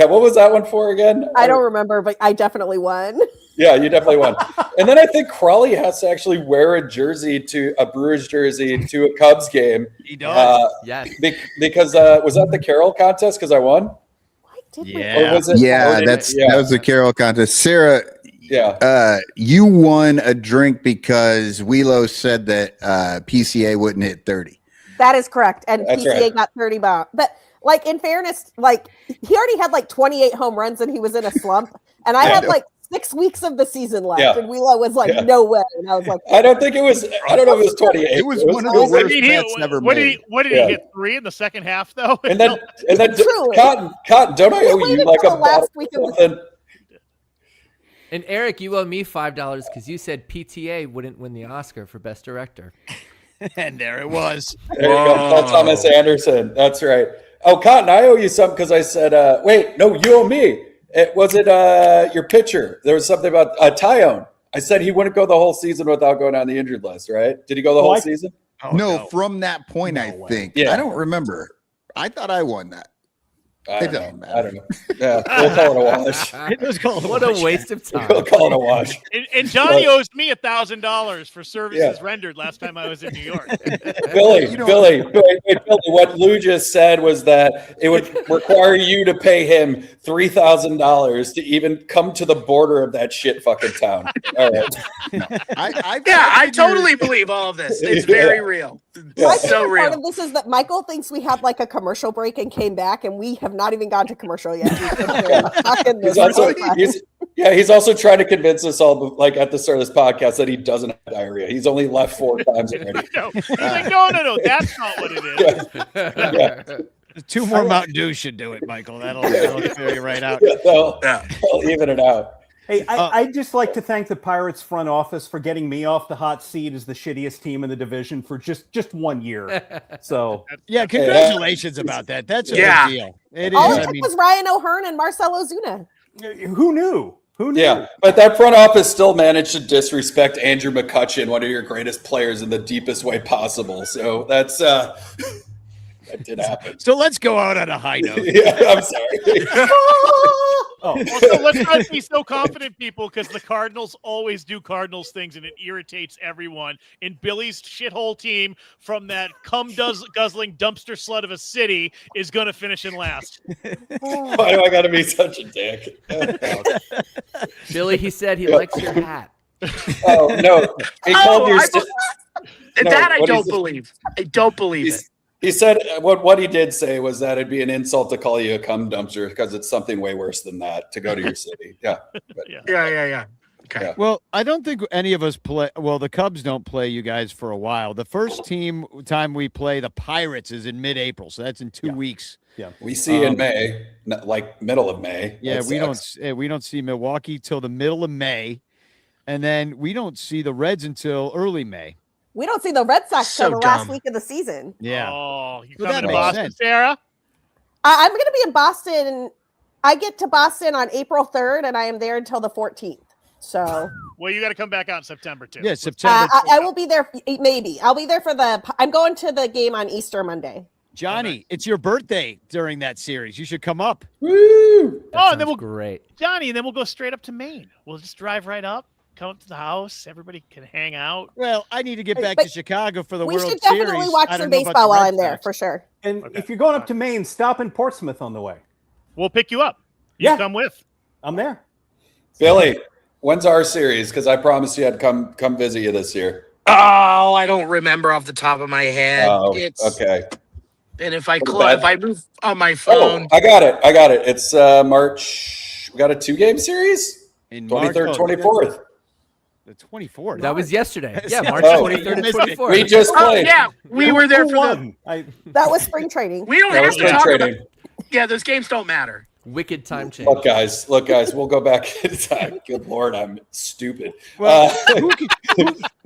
S6: What was that one for again?
S7: I don't remember, but I definitely won.
S6: Yeah, you definitely won. And then I think Crawley has to actually wear a Brewers jersey to a Cubs game.
S4: He does.
S5: Yes.
S6: Because was that the Carol contest? Because I won.
S7: Why did
S4: Yeah.
S6: Or was it?
S2: Yeah,
S6: or-
S2: that
S6: yeah,
S2: was the Carol contest. Sarah,
S6: yeah.
S2: you won a drink because Wielo said that PCA wouldn't hit 30.
S7: That is correct. And
S6: That's
S7: PCA
S6: right.
S7: got 30 bomb. But like in fairness, like he already had like 28 home runs and he was in a slump. And I
S6: Yeah.
S7: had like 6 weeks of the season left.
S6: Yeah.
S7: And Wielo was like,
S6: Yeah.
S7: no way. And I was like,
S6: I don't think it was. I don't know if it was 28.
S2: It was one of the
S6: it was-
S2: worst
S3: What did he-
S2: bets ever
S3: what did
S2: made.
S3: he? What did
S6: Yeah.
S3: he hit 3 in the second half though?
S6: And then
S7: Truly.
S6: Cotton, don't I
S7: We
S6: owe
S7: waited
S6: you like
S7: till
S6: a
S7: the last
S6: bottle
S7: week
S6: of
S7: of the
S6: something?
S5: And Eric, you owe me $5 because you said PTA wouldn't win the Oscar for Best Director.
S4: And there it was.
S6: There you go. Paul Thomas Anderson. That's right. Oh, Cotton, I owe you something because I said, wait, no, you owe me. Was it your pitcher? There was something about Tyone. I said he wouldn't go the whole season without going on the injured list, right? Did he go the whole season?
S4: Oh,
S2: no, from that point, I think.
S6: Yeah.
S2: I don't remember. I thought I won that.
S6: I don't know. Yeah, we'll call it a wash.
S4: It was called
S5: What a waste of time.
S6: We'll call it a wash.
S3: And Johnny owes me $1,000 for services rendered last time I was in New York.
S6: Billy, what Lou just said was that it would require you to pay him $3,000 to even come to the border of that shit fucking town. All right.
S9: I totally believe all of this. It's very real.
S7: My
S9: So
S7: favorite part
S9: real.
S7: of this is that Michael thinks we had like a commercial break and came back, and we have not even gone to commercial yet.
S6: He's also trying to convince us all, like at the start of this podcast, that he doesn't have diarrhea. He's only left 4 times already.
S3: No, he's like, no, that's not what it is.
S4: 2 more Mountain Dew should do it, Michael. That'll clear you right out.
S6: They'll even it out.
S8: Hey, I'd just like to thank the Pirates front office for getting me off the hot seat as the shittiest team in the division for just 1 year. So
S4: yeah, congratulations about that. That's a big deal. It
S7: All
S4: is.
S7: it took was Ryan O'Hearn and Marcelo Zuna.
S8: who knew? Who knew?
S6: Yeah, but that front office still managed to disrespect Andrew McCutcheon, one of your greatest players, in the deepest way possible. So that's that did happen.
S4: So let's go out on a high note.
S6: Yeah, I'm sorry.
S3: Also, let's not be so confident, people, because the Cardinals always do Cardinals things, and it irritates everyone. And Billy's shithole team from that guzzling dumpster slut of a city is going to finish in last.
S6: Why do I got to be such a dick?
S5: Billy, he said he likes your hat.
S6: Oh no! He called your.
S9: I don't believe. I don't believe it.
S6: He said what he did say was that it'd be an insult to call you a cum dumpster because it's something way worse than that to go to your city. Yeah.
S9: Yeah. Okay.
S6: Yeah.
S4: Well, I don't think any of us play. Well, the Cubs don't play you guys for a while. The first time we play the Pirates is in mid-April, so that's in 2 weeks.
S8: Yeah.
S6: We see in May, like middle of May.
S4: Yeah,
S6: That
S4: we don't see Milwaukee till the middle of May, and then we don't see the Reds until early May.
S7: We don't see the Red Sox
S9: So
S7: till the last
S9: dumb.
S7: week of the season.
S4: Yeah.
S3: Oh, you
S4: Well,
S3: coming
S4: that
S3: to
S4: makes
S3: Boston,
S4: sense.
S3: Sarah?
S7: I'm going to be in Boston. I get to Boston on April 3rd, and I am there until the 14th. So,
S3: Well, you got to come back out in September, too.
S4: Yeah, September.
S7: I will be there. Maybe I'll be there for I'm going to the game on Easter Monday.
S4: Johnny, it's your birthday during that series. You should come up.
S6: Woo!
S3: And then
S5: Great.
S3: Johnny, and then we'll go straight up to Maine. We'll just drive right up, come up to the house. Everybody can hang out.
S4: Well, I need to get back
S7: But
S4: to Chicago for the
S7: We
S4: World
S7: should
S4: Series.
S7: definitely watch
S4: I
S7: some
S4: don't know about
S7: baseball
S4: the
S7: while
S4: Red
S7: I'm there,
S4: Sox.
S7: for sure.
S8: And
S3: Okay.
S8: if you're going up to Maine, stop in Portsmouth on the way.
S3: We'll pick you up. You
S8: Yeah.
S3: come with.
S8: I'm there.
S6: Billy, when's our series? Because I promised you I'd come visit you this year.
S9: Oh, I don't remember off the top of my head.
S6: Oh,
S9: It's
S6: okay.
S9: and if I
S6: But-
S9: if I move on my
S6: Oh,
S9: phone,
S6: I got it. It's March. We got a 2-game series.
S4: In March,
S6: 23rd, 24th.
S4: The 24th.
S5: That was yesterday. Yeah,
S4: Yeah.
S5: March
S6: Oh.
S5: 23rd and
S4: You missed it.
S5: 24th.
S6: We just
S9: oh
S6: played.
S9: yeah, we were there for the.
S8: won?
S7: That was spring training.
S9: We don't
S6: That
S9: have
S6: was
S9: to
S6: good
S9: talk about.
S6: trading.
S9: Yeah, those games don't matter.
S5: Wicked time change.
S6: Look, guys, we'll go back in time. Good Lord, I'm stupid.
S4: Well,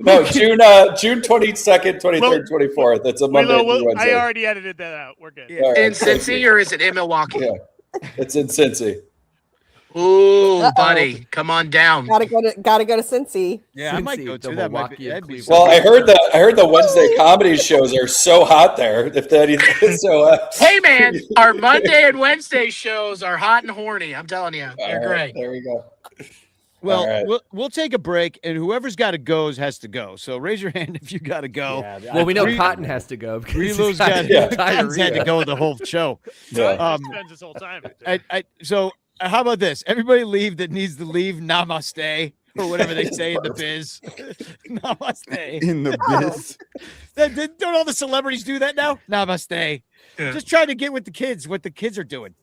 S6: No, June 22nd, 23rd, 24th. It's a Monday through
S3: I
S6: Wednesday.
S3: already edited that out. We're good.
S6: All right,
S9: In
S6: thank
S9: Cincy,
S6: you.
S9: or is it in Milwaukee?
S6: Yeah. It's in Cincy.
S9: Ooh,
S7: Uh-oh.
S9: buddy, come on down.
S7: Gotta go to Cincy.
S4: yeah, I might
S5: Cincy,
S4: go
S5: the
S4: to that. Might be,
S5: Milwaukee of
S4: that'd be
S5: Cleveland.
S6: Well, I heard the Wednesday comedy shows are so hot there. If that anything, so
S9: Hey man, our Monday and Wednesday shows are hot and horny. I'm telling you, they're
S6: all right,
S9: great.
S6: there we go.
S4: Well,
S6: All right.
S4: we'll take a break, and whoever's got to go has to go. So raise your hand if you got to go.
S5: Well, we know
S4: Re-
S5: Cotton has to go because
S4: Relo's
S5: he's got
S4: got Cotton's had to
S5: diarrhea.
S4: go the whole show.
S6: Yeah.
S3: Spends his whole time.
S4: So how about this? Everybody leave that needs to leave. Namaste. Or whatever they say in the biz. Namaste.
S2: In the biz.
S4: Don't all the celebrities do that now? Namaste.
S9: Yeah.
S4: Just trying to get with the kids, what the kids are doing.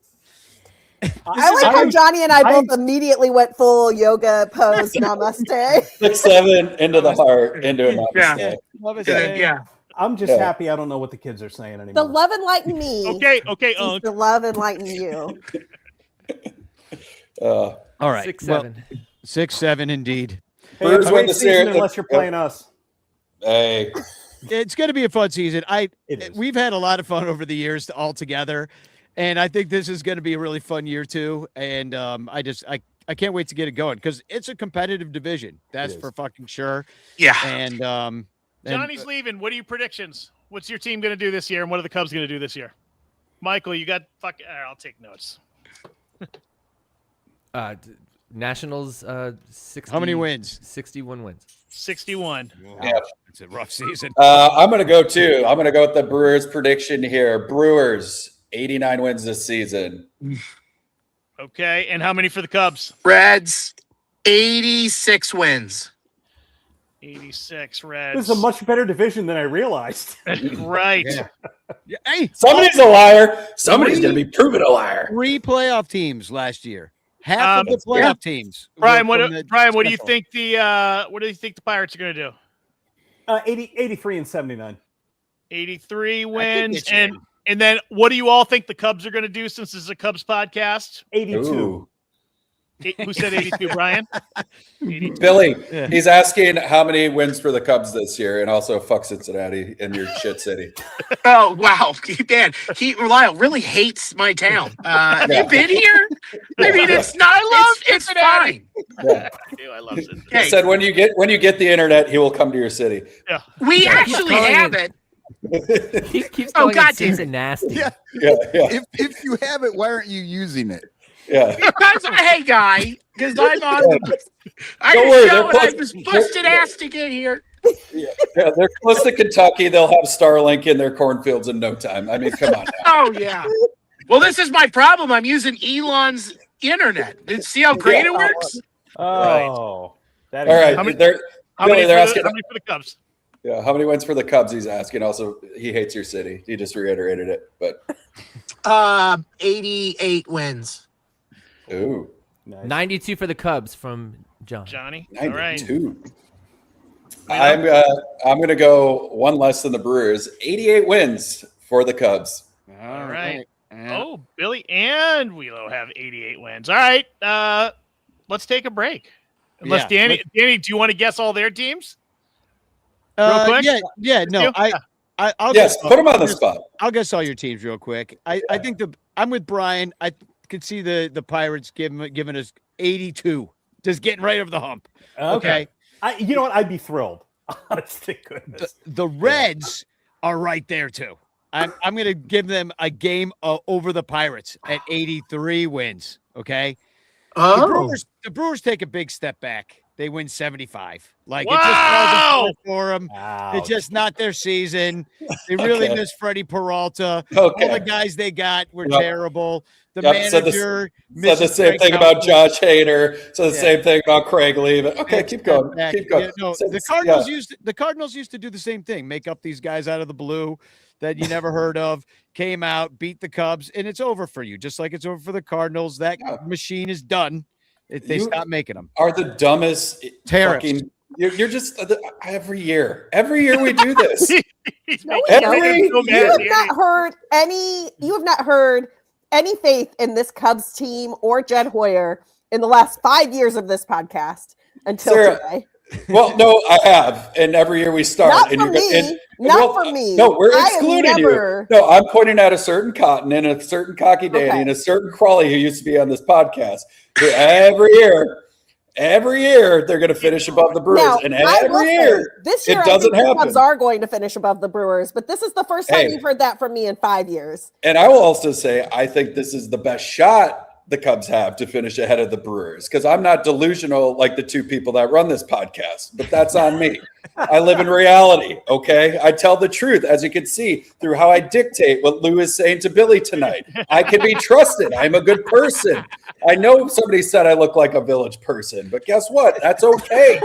S7: I like how Johnny and I both immediately went full yoga pose. Namaste.
S6: 6-7 into the heart, into a
S9: Yeah.
S6: namaste.
S9: Yeah.
S8: I'm just
S6: Yeah.
S8: happy I don't know what the kids are saying anymore.
S7: The love enlighten me.
S3: Okay,
S7: Sees the love enlighten you.
S4: All right.
S5: 6-7.
S4: 6-7 indeed.
S8: Hey,
S6: Birds
S8: it's a
S6: win
S8: great
S6: the
S8: season
S6: series.
S8: unless you're playing us.
S6: Hey,
S4: It's going to be a fun season.
S8: It is.
S4: We've had a lot of fun over the years all together, and I think this is going to be a really fun year too. And I can't wait to get it going because it's a competitive division. That's
S8: It is.
S4: for fucking sure.
S9: Yeah.
S4: And
S3: Johnny's leaving. What are your predictions? What's your team going to do this year, and what are the Cubs going to do this year? Michael, you got I'll take notes.
S5: Nationals, 60.
S4: How many wins?
S5: 61 wins.
S3: 61.
S6: Yeah.
S4: It's a rough season.
S6: I'm going to go too. I'm going to go with the Brewers prediction here. Brewers, 89 wins this season.
S3: Okay, and how many for the Cubs?
S9: Reds, 86 wins.
S3: 86 Reds.
S8: This is a much better division than I realized.
S3: Right.
S4: Yeah. Hey,
S6: Somebody's a liar. Somebody's going to be proven a liar.
S4: 3 playoff teams last year. Half of the playoff teams.
S3: Brian,
S4: were
S3: what
S4: from the
S3: do you
S4: Central.
S3: think what do you think the Pirates are going to do?
S8: 83 and 79.
S3: 83
S4: I could
S3: wins,
S4: get you.
S3: and then what do you all think the Cubs are going to do since this is a Cubs podcast?
S8: 82.
S6: Ooh.
S3: Who said 82, Brian? 82.
S6: Billy,
S4: Yeah.
S6: he's asking how many wins for the Cubs this year, and also fuck Cincinnati in your shit city.
S9: Oh, wow. Man, Lyle really hates my town. Have you been here? I mean, it's not, it's fine.
S6: Yeah.
S3: I love it.
S6: He
S9: Hey,
S6: said when you get the internet, he will come to your city.
S9: we actually
S5: calling
S9: have
S5: it-
S9: it.
S5: He keeps
S9: Oh,
S5: calling
S9: God
S5: it
S9: damn it.
S5: Cincinnati.
S2: Yeah.
S6: Yeah.
S2: If you have it, why aren't you using it?
S6: Yeah.
S9: Because, hey, guy, because I'm on the. I
S6: Don't worry,
S9: just
S6: they're
S9: know I
S6: close-
S9: was busted ass to get here.
S6: Yeah, they're close to Kentucky. They'll have Starlink in their cornfields in no time. I mean, come on. Now.
S9: Oh, yeah. Well, this is my problem. I'm using Elon's internet. See how great it works?
S8: Oh. That
S6: All right,
S3: How many-
S6: they're
S3: How many,
S6: Billy, they're
S3: for
S6: asking.
S3: how many for the Cubs?
S6: Yeah, how many wins for the Cubs? He's asking. Also, he hates your city. He just reiterated it. But
S9: 88 wins.
S6: ooh,
S8: Nice.
S5: 92 for the Cubs from John.
S3: Johnny? All right.
S6: 92. I'm gonna go one less than the Brewers. 88 wins for the Cubs.
S3: All right. Oh, Billy and Wielo have 88 wins. All right. Let's take a break. Unless
S4: Yeah,
S3: Danny, do you want to guess all their teams? Real quick?
S4: Yeah. No,
S3: You?
S4: I'll
S6: Yes,
S4: guess,
S6: put him on the spot.
S4: I'll guess all your teams real quick. I think I'm with Brian. I could see the Pirates giving us 82, just getting right over the hump. Okay.
S8: You know what? I'd be thrilled. Honest to goodness.
S4: The Reds are right there too. I'm going to give them a game over the Pirates at 83 wins. Okay. The Brewers take a big step back. They win 75. Like it just
S3: Wow!
S4: wasn't for them. It's just not their season. They really
S6: Okay.
S4: miss Freddie Peralta.
S6: Okay.
S4: All the guys they got were
S6: Yep.
S4: terrible. The
S6: Yep, said the-
S4: manager
S6: Said the
S4: misses
S6: same
S4: Frank
S6: thing about
S4: Thompson.
S6: Josh Hader. Said the
S4: Yeah.
S6: same thing about Craig Lee. But okay,
S4: Big
S6: keep
S4: step
S6: going.
S4: back.
S6: Keep going.
S4: Yeah, no,
S6: So-
S4: the Cardinals used to do the same thing. Make up these guys out of the blue that you never heard of, came out, beat the Cubs, and it's over for you. Just like it's over for the Cardinals. That
S6: Yeah.
S4: machine is done. They
S6: You-
S4: stopped making them.
S6: are the dumbest
S4: Tariffs.
S6: fucking. You're just every year. Every year we do this.
S3: He's
S7: No,
S3: making
S7: we
S3: everyone
S6: don't.
S3: so
S7: You
S3: mad,
S7: have
S3: Danny.
S7: not heard any. You have not heard any faith in this Cubs team or Jed Hoyer in the last 5 years of this podcast until
S6: Sarah,
S7: today.
S6: Well, no, I have, and every year we start.
S7: Not
S6: and
S7: for me.
S6: well,
S7: Not for me.
S6: No, we're
S7: I am
S6: excluding
S7: never-
S6: you. No, I'm pointing at a certain Cotton and a certain Cocky Danny
S7: Okay.
S6: and a certain Crawley who used to be on this podcast. Who every year they're going to finish above the Brewers,
S7: Now,
S6: and
S7: I will
S6: every
S7: say,
S6: year
S7: this year
S6: it
S7: I
S6: doesn't
S7: think the
S6: happen.
S7: Cubs are going to finish above the Brewers, but this is the first time
S6: Hey.
S7: you've heard that from me in 5 years.
S6: And I will also say, I think this is the best shot the Cubs have to finish ahead of the Brewers, because I'm not delusional like the two people that run this podcast, but that's on me. I live in reality, okay? I tell the truth, as you can see through how I dictate what Lou is saying to Billy tonight. I can be trusted. I'm a good person. I know somebody said I look like a village person, but guess what? That's okay.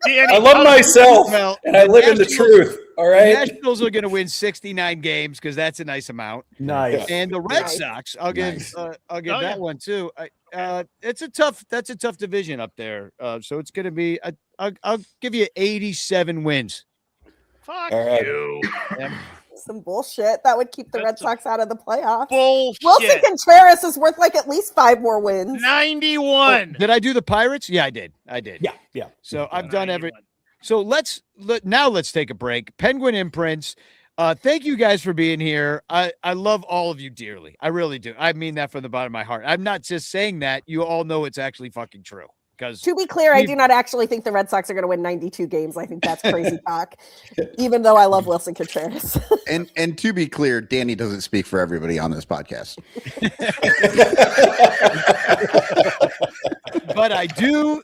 S3: Danny,
S6: I love myself,
S4: Well,
S6: and I live in the
S4: Nationals-
S6: truth, all right?
S4: Nationals are going to win 69 games because that's a nice amount.
S8: Nice.
S4: And the Red
S7: Nice.
S4: Sox, I'll give
S6: Nice.
S4: that
S3: Oh, yeah.
S4: one too. That's a tough division up there. So it's going to be. I'll give you 87 wins.
S3: Fuck
S6: All right.
S3: you.
S7: Some bullshit that would keep the Red
S3: That's
S7: Sox out of the playoffs.
S3: Bullshit.
S7: Wilson Contreras is worth like at least 5 more wins.
S3: 91.
S4: Did I do the Pirates? Yeah, I did.
S8: Yeah.
S4: So I've done every.
S3: 91.
S4: So let's take a break. Penguin Imprints. Thank you guys for being here. I love all of you dearly. I really do. I mean that from the bottom of my heart. I'm not just saying that. You all know it's actually fucking true. Because
S7: To be clear, I do not actually think the Red Sox are going to win 92 games. I think that's crazy talk, even though I love Wilson Contreras.
S2: And to be clear, Danny doesn't speak for everybody on this podcast.
S4: but I do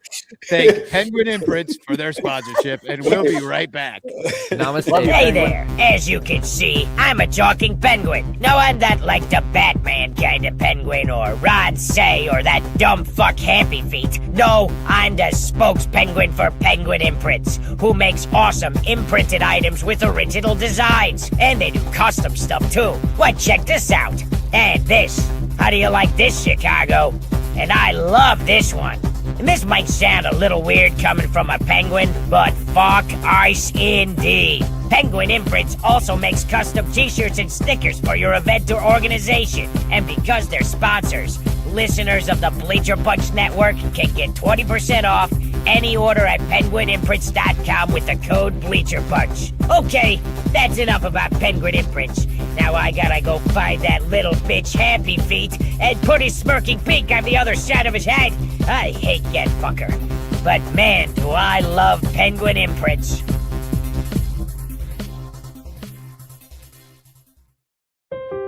S4: thank Penguin Imprints for their sponsorship, and we'll be right back.
S5: Namaste.
S10: Hey there. As you can see, I'm a talking penguin. No, I'm not like the Batman kind of penguin or Rod Say or that dumb fuck Happy Feet. No, I'm the spokes penguin for Penguin Imprints, who makes awesome imprinted items with original designs. And they do custom stuff too. Why, check this out. And this. How do you like this, Chicago? And I love this one. And this might sound a little weird coming from a penguin, but fuck ice indeed. Penguin Imprints also makes custom t-shirts and stickers for your event or organization. And because they're sponsors, listeners of the Bleacher Punch Network can get 20% off any order at penguinimprints.com with the code BleacherPunch. Okay, that's enough about Penguin Imprints. Now I gotta go find that little bitch Happy Feet and put his smirking pink on the other side of his head. I hate that fucker. But man, do I love Penguin Imprints.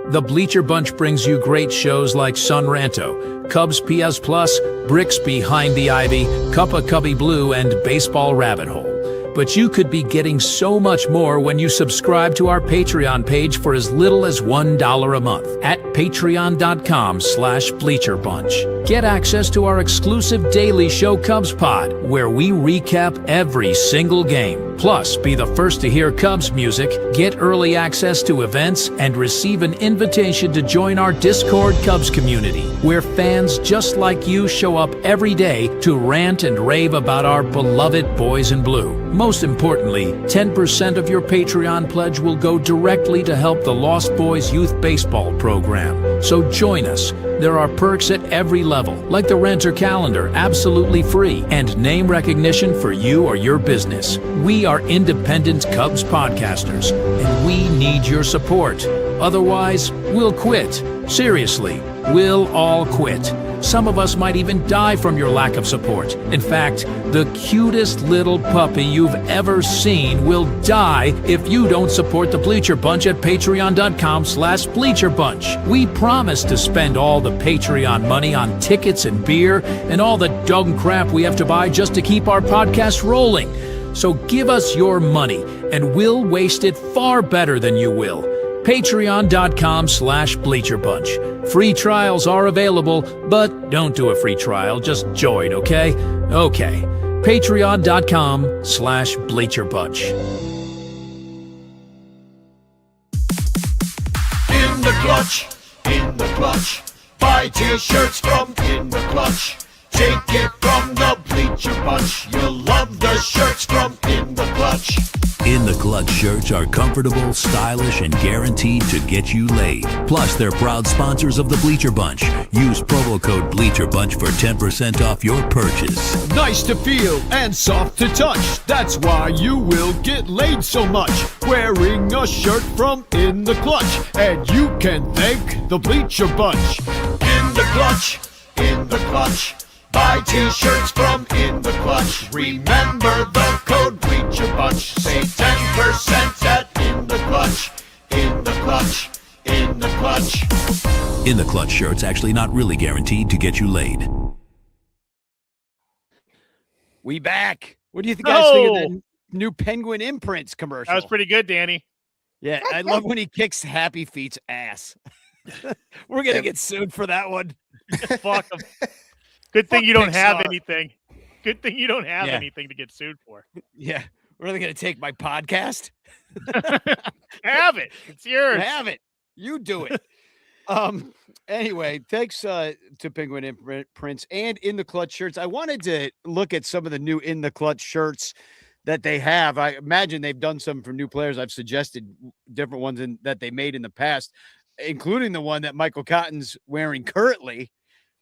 S11: The Bleacher Bunch brings you great shows like Sun Ranto, Cubs PS Plus, Bricks Behind the Ivy, Cuppa Cubby Blue, and Baseball Rabbit Hole. But you could be getting so much more when you subscribe to our Patreon page for as little as $1 a month at patreon.com/BleacherBunch. Get access to our exclusive daily show Cubs Pod, where we recap every single game. Plus, be the first to hear Cubs music, get early access to events, and receive an invitation to join our Discord Cubs community, where fans just like you show up every day to rant and rave about our beloved boys in blue. Most importantly, 10% of your Patreon pledge will go directly to help the Lost Boys Youth Baseball program. So join us. There are perks at every level, like the Renter Calendar, absolutely free, and name recognition for you or your business. We are independent Cubs podcasters, and we need your support. Otherwise, we'll quit. Seriously, we'll all quit. Some of us might even die from your lack of support. In fact, the cutest little puppy you've ever seen will die if you don't support the Bleacher Bunch at patreon.com/BleacherBunch. We promise to spend all the Patreon money on tickets and beer and all the dung crap we have to buy just to keep our podcast rolling. So give us your money and we'll waste it far better than you will. Patreon.com/BleacherBunch. Free trials are available, but don't do a free trial. Just join, okay? Okay. Patreon.com/BleacherBunch.
S1: In the clutch, in the clutch. Buy t-shirts from In the Clutch. Take it from the Bleacher Bunch. You'll love the shirts from In the Clutch.
S12: In the Clutch shirts are comfortable, stylish, and guaranteed to get you laid. Plus, they're proud sponsors of the Bleacher Bunch. Use promo code BleacherBunch for 10% off your purchase.
S1: Nice to feel and soft to touch. That's why you will get laid so much. Wearing a shirt from In the Clutch. And you can thank the Bleacher Bunch. In the Clutch, in the Clutch. Buy t-shirts from In the Clutch. Remember the code Bleacher Bunch. Save 10% at In the Clutch. In the Clutch. In the Clutch.
S12: In the Clutch shirts actually not really guaranteed to get you laid.
S4: We back. What do you guys think of the new Penguin Imprints commercial?
S3: That was pretty good, Danny.
S4: Yeah, I love when he kicks Happy Feet's ass. We're gonna get sued for that one.
S3: Fuck him. Good thing you don't have
S4: Pixar.
S3: anything. Good thing you don't have anything to get sued for.
S4: Yeah, we're really gonna take my podcast.
S3: Have it. It's yours.
S4: Have it. You do it. Anyway, thanks to Penguin Imprints and In the Clutch shirts. I wanted to look at some of the new In the Clutch shirts that they have. I imagine they've done some for new players. I've suggested different ones that they made in the past, including the one that Michael Cotton's wearing currently,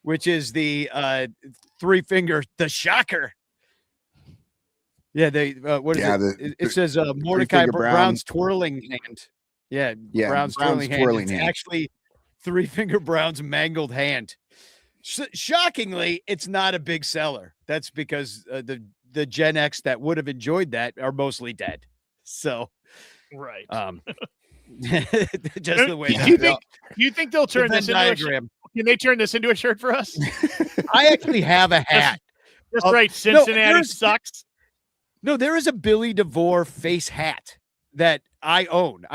S4: which is the three-finger, the shocker. Yeah, what is it? It says Mordecai Brown's twirling hand. Yeah, Brown's twirling hand. It's actually Three-Finger Brown's mangled hand. Shockingly, it's not a big seller. That's because the Gen X that would have enjoyed that are mostly dead. So,
S3: Right.
S4: just the way.
S3: Do you think they'll turn
S4: Venn
S3: this into a shirt? Can they turn this into a shirt for us?
S4: I actually have a hat.
S3: Just right. Cincinnati sucks.
S4: No, there is a Billy Devore face hat that I own.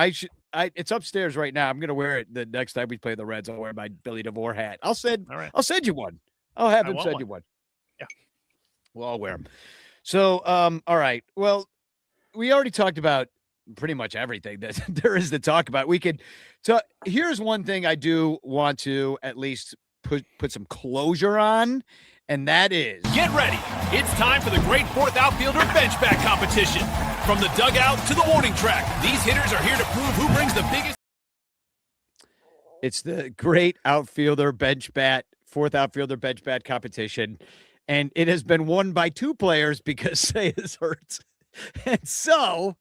S4: It's upstairs right now. I'm gonna wear it the next time we play the Reds. I'll wear my Billy Devore hat. I'll send you one. I'll have him send you one.
S3: Yeah.
S4: Well, I'll wear them. So, all right. Well, we already talked about pretty much everything that there is to talk about. We could talk. Here's one thing I do want to at least put some closure on, and that is
S13: get ready. It's time for the great fourth outfielder bench bat competition. From the dugout to the warning track, these hitters are here to prove who brings the biggest.
S4: It's the great fourth outfielder bench bat competition. And it has been won by two players because Say is hurt. And so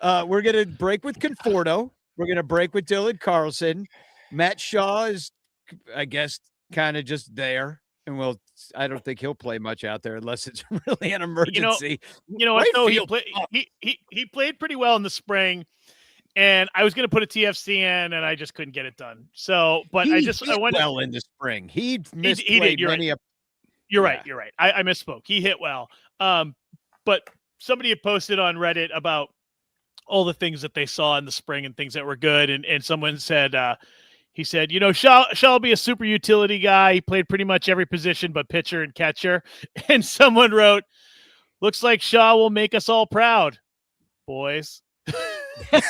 S4: we're going to break with Conforto. We're going to break with Dylan Carlson. Matt Shaw is, I guess, kind of just there. And I don't think he'll play much out there unless it's really an emergency.
S3: You know what? No, he played pretty well in the spring, and I was going to put a TFC in, and I just couldn't get it done. So, but I went
S4: well in the spring. He did.
S3: You're right. You're right. I misspoke. He hit well. But somebody had posted on Reddit about all the things that they saw in the spring and things that were good, and someone said. He said, Shaw will be a super utility guy. He played pretty much every position but pitcher and catcher. And someone wrote, looks like Shaw will make us all proud, boys. and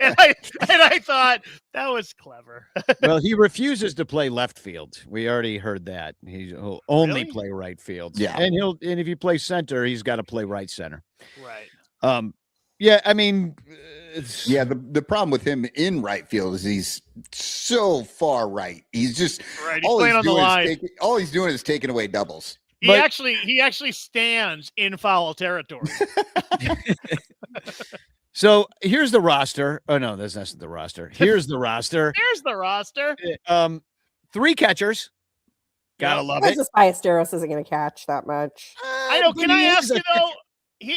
S3: I thought that was clever.
S4: Well, he refuses to play left field. We already heard that. He'll only play right field.
S2: Yeah.
S4: And if he plays center, he's got to play right center.
S3: Right.
S4: Yeah, I mean,
S2: the problem with him in right field is he's so far right. He's just
S3: right. He's playing on the line.
S2: All he's doing is taking away doubles.
S3: He actually stands in foul territory.
S4: So here's the roster. Oh no, that's not the roster. Here's the roster.
S3: Here's the roster.
S4: 3 catchers. Gotta love it.
S7: Ballesteros isn't going to catch that much.
S3: I know. Can I ask you though?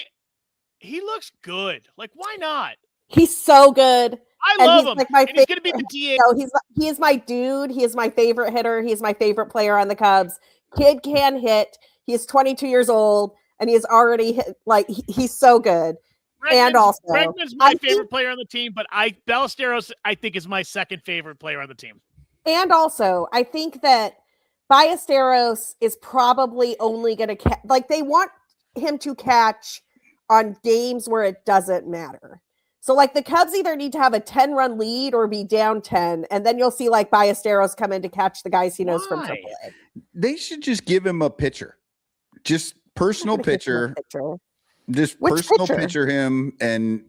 S3: He looks good. Like, why not?
S7: He's so good.
S3: I love him.
S7: Like my
S3: he's going to be the DH.
S7: So he is my dude. He is my favorite hitter. He is my favorite player on the Cubs. Kid can hit. He is 22 years old, and he has already hit. Like, he's so good.
S3: Bregman's my favorite player on the team, but Ballesteros, I think, is my second favorite player on the team.
S7: And also, I think that Ballesteros is probably only going to catch. Like, they want him to catch on games where it doesn't matter. So like the Cubs either need to have a 10-run lead or be down 10, and then you'll see like Ballesteros come in to catch the guys he knows from AAA.
S2: They should just give him a pitcher. Just personal pitcher. Just
S7: Which
S2: personal
S7: pitcher?
S2: pitcher him and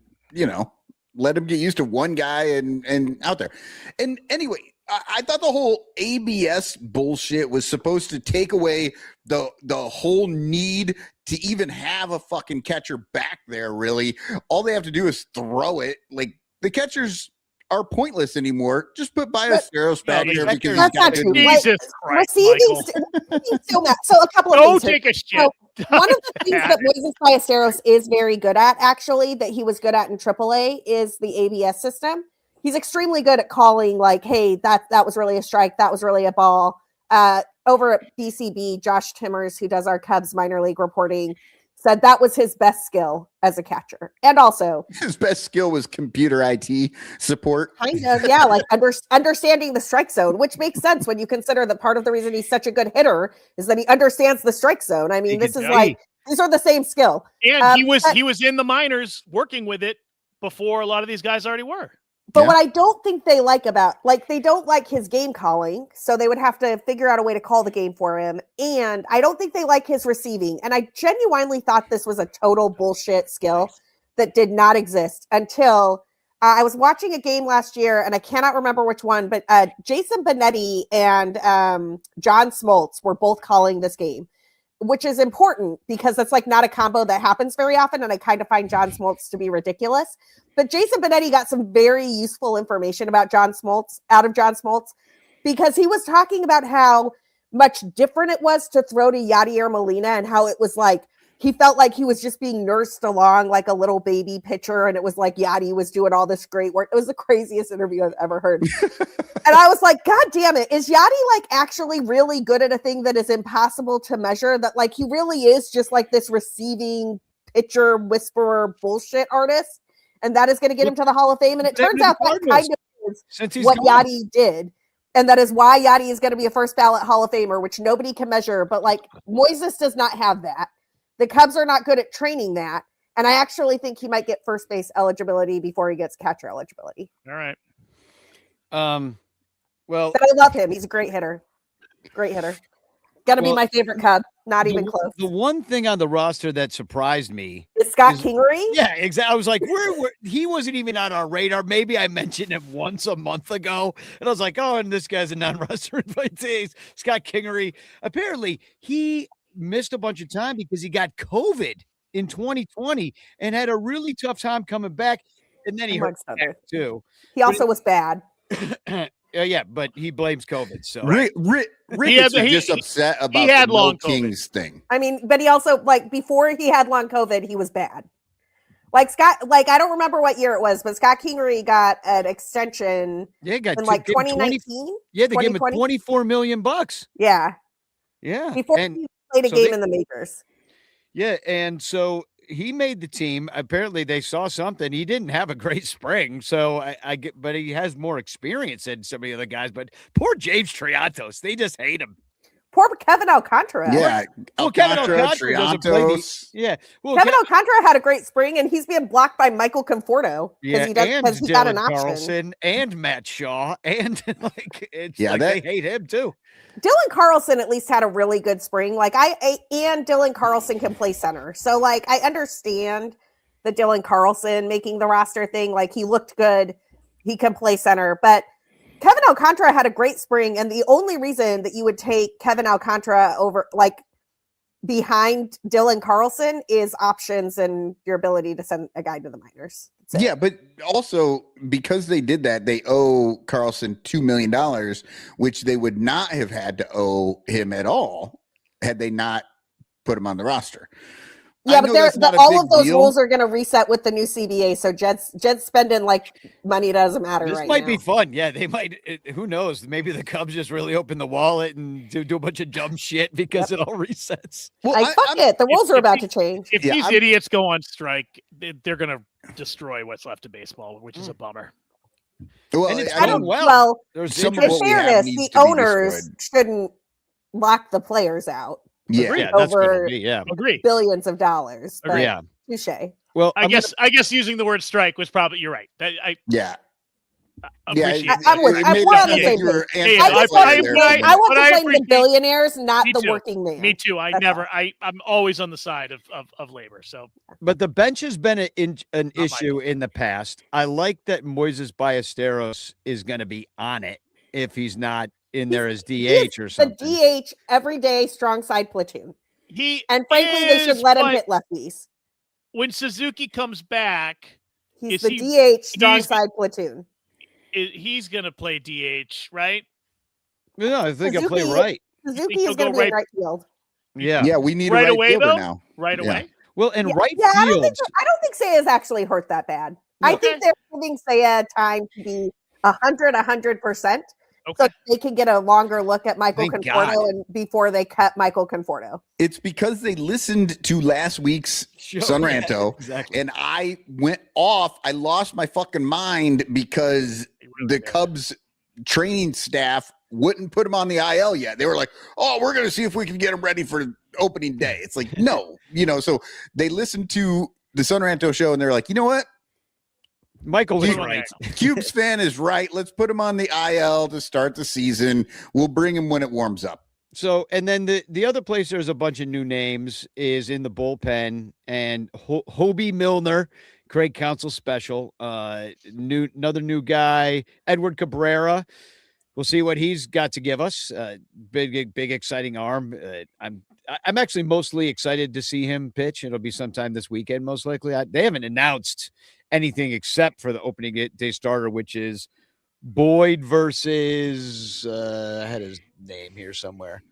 S2: let him get used to one guy and out there. And anyway, I thought the whole ABS bullshit was supposed to take away the whole need to even have a fucking catcher back there, really. All they have to do is throw it. Like, the catchers are pointless anymore. Just put Ballesteros back there because
S7: that's not true.
S3: Jesus Christ,
S7: So a couple of
S3: Go
S7: things.
S3: take a shit.
S7: So one of the things that Moises Ballesteros is very good at, actually, that he was good at in AAA, is the ABS system. He's extremely good at calling, like, hey, that was really a strike. That was really a ball. Over at BCB, Josh Timmers, who does our Cubs minor league reporting, said that was his best skill as a catcher. And also,
S2: his best skill was computer IT support.
S7: Kind of, yeah, like understanding the strike zone, which makes sense when you consider that part of the reason he's such a good hitter is that he understands the strike zone. I mean, these are the same skill.
S3: And he was in the minors working with it before a lot of these guys already were.
S7: But what I don't think they they don't like his game calling, so they would have to figure out a way to call the game for him. And I don't think they like his receiving. And I genuinely thought this was a total bullshit skill that did not exist until I was watching a game last year, and I cannot remember which one, but Jason Benetti and John Smoltz were both calling this game, which is important because that's like not a combo that happens very often. And I kind of find John Smoltz to be ridiculous. But Jason Benetti got some very useful information about John Smoltz out of John Smoltz. because he was talking about how much different it was to throw to Yadier Molina and how it was like he felt like he was just being nursed along like a little baby pitcher, and it was like Yadi was doing all this great work. It was the craziest interview I've ever heard. And I was like, God damn it, is Yadi like actually really good at a thing that is impossible to measure? That like he really is just like this receiving pitcher whisperer bullshit artist, and that is going to get him to the Hall of Fame. And it turns out that kind of is what Yadi did. And that is why Yadi is going to be a first ballot Hall of Famer, which nobody can measure. But like Moises does not have that. The Cubs are not good at training that. And I actually think he might get first base eligibility before he gets catcher eligibility.
S3: All right.
S4: Well,
S7: but I love him. He's a great hitter. Great hitter. Gonna be my favorite Cub. Not even close.
S4: The one thing on the roster that surprised me
S7: is Scott Kingery.
S4: Yeah, exactly. I was like, he wasn't even on our radar. Maybe I mentioned him once a month ago, and I was like, oh, and this guy's a non-roster invitee. Scott Kingery. Apparently, he missed a bunch of time because he got COVID in 2020 and had a really tough time coming back. And then he hurt too.
S7: He also was bad.
S4: Yeah, but he blames COVID. So
S2: Rick is just upset about the No Kings thing.
S7: I mean, but he also like before he had long COVID, he was bad. Like Scott, like I don't remember what year it was, but Scott Kingery got an extension.
S4: Yeah, got
S7: in like 2019.
S4: Yeah, they gave him $24 million.
S7: Yeah,
S4: yeah.
S7: Before he played a game in the majors.
S4: Yeah, and so he made the team. Apparently, they saw something. He didn't have a great spring, so I get. But he has more experience than some of the other guys. But poor James Triantos, they just hate him.
S7: Poor Kevin Alcantara.
S2: Yeah,
S4: well, Kevin Alcantara doesn't play the, yeah. Well,
S7: Kevin Alcantara had a great spring, and he's being blocked by Michael Conforto
S4: because
S7: he got an option.
S4: Carlson and Matt Shaw, and like it's
S2: they
S4: hate him too.
S7: Dylan Carlson at least had a really good spring. Like and Dylan Carlson can play center. So like I understand the Dylan Carlson making the roster thing. Like he looked good. He can play center. But Kevin Alcantara had a great spring. And the only reason that you would take Kevin Alcantara over like behind Dylan Carlson is options and your ability to send a guy to the minors.
S2: Yeah, but also because they did that, they owe Carlson $2 million, which they would not have had to owe him at all had they not put him on the roster.
S7: Yeah, but all of those rules are going to reset with the new CBA. So Jed's spending like money doesn't matter.
S4: This might be fun. Yeah, they might. Who knows? Maybe the Cubs just really open the wallet and do a bunch of dumb shit because it all resets.
S7: Well, fuck it. The rules are about to change.
S3: If these idiots go on strike, they're going to destroy what's left of baseball, which is a bummer.
S2: Well,
S4: and it's
S7: in fairness, the owners shouldn't lock the players out.
S2: Yeah,
S7: over
S3: agree.
S7: Billions of dollars. But
S4: yeah,
S7: touche.
S4: Well,
S3: I guess using the word strike was probably you're right. I'm
S7: with you. We're on the same page. I want to blame the billionaires, not the working man.
S3: Me too. I'm always on the side of labor. So,
S4: but the bench has been an issue in the past. I like that Moises Ballesteros is going to be on it if he's not in there as DH or something.
S7: The DH every day, strong side platoon. And frankly, they should let him hit lefties.
S3: When Suzuki comes back,
S7: he's the DH strong side platoon.
S3: He's going to play DH, right?
S4: No, I think he'll play right.
S7: Suzuki is going to be in right field.
S2: Yeah, we need
S3: right
S2: a right
S3: away
S2: fielder
S3: though.
S2: now.
S3: Right away.
S4: Well, and right field.
S7: I don't think Sayed's actually hurt that bad. I think they're giving Sayed time to be 100%. So they can get a longer look at Michael Conforto and before they cut Michael Conforto.
S2: It's because they listened to last week's Son Ranto, and I went off. I lost my fucking mind because the Cubs training staff wouldn't put him on the IL yet. They were like, "Oh, we're going to see if we can get him ready for opening day." It's like, no, so they listened to the Son Ranto show, and they're like, you know what?
S4: Michael was right.
S2: Cubes fan is right. Let's put him on the IL to start the season. We'll bring him when it warms up.
S4: So, and then the other place there's a bunch of new names is in the bullpen, and Hobie Milner, Craig Counsell special, another new guy, Edward Cabrera. We'll see what he's got to give us. Big exciting arm. I'm actually mostly excited to see him pitch. It'll be sometime this weekend, most likely. They haven't announced anything except for the opening day starter, which is Boyd versus I had his name here somewhere.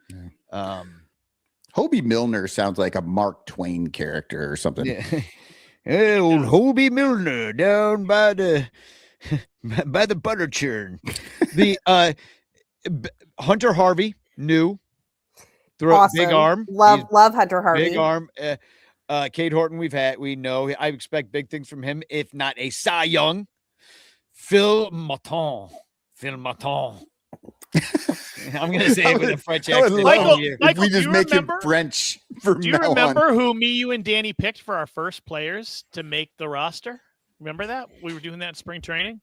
S2: Hobie Milner sounds like a Mark Twain character or something.
S4: Yeah. Hey, old Hobie Milner down by the butter churn. The Hunter Harvey, new. Throw
S7: Awesome.
S4: big arm.
S7: Love Hunter Harvey.
S4: Big arm. Cade Horton, we know. I expect big things from him, if not a Cy Young. Phil Maton. I'm going to say it with a French accent.
S3: Michael,
S2: if we just make it French from
S3: Do you
S2: now
S3: remember
S2: on.
S3: who me, you, and Danny picked for our first players to make the roster? Remember that? We were doing that in spring training.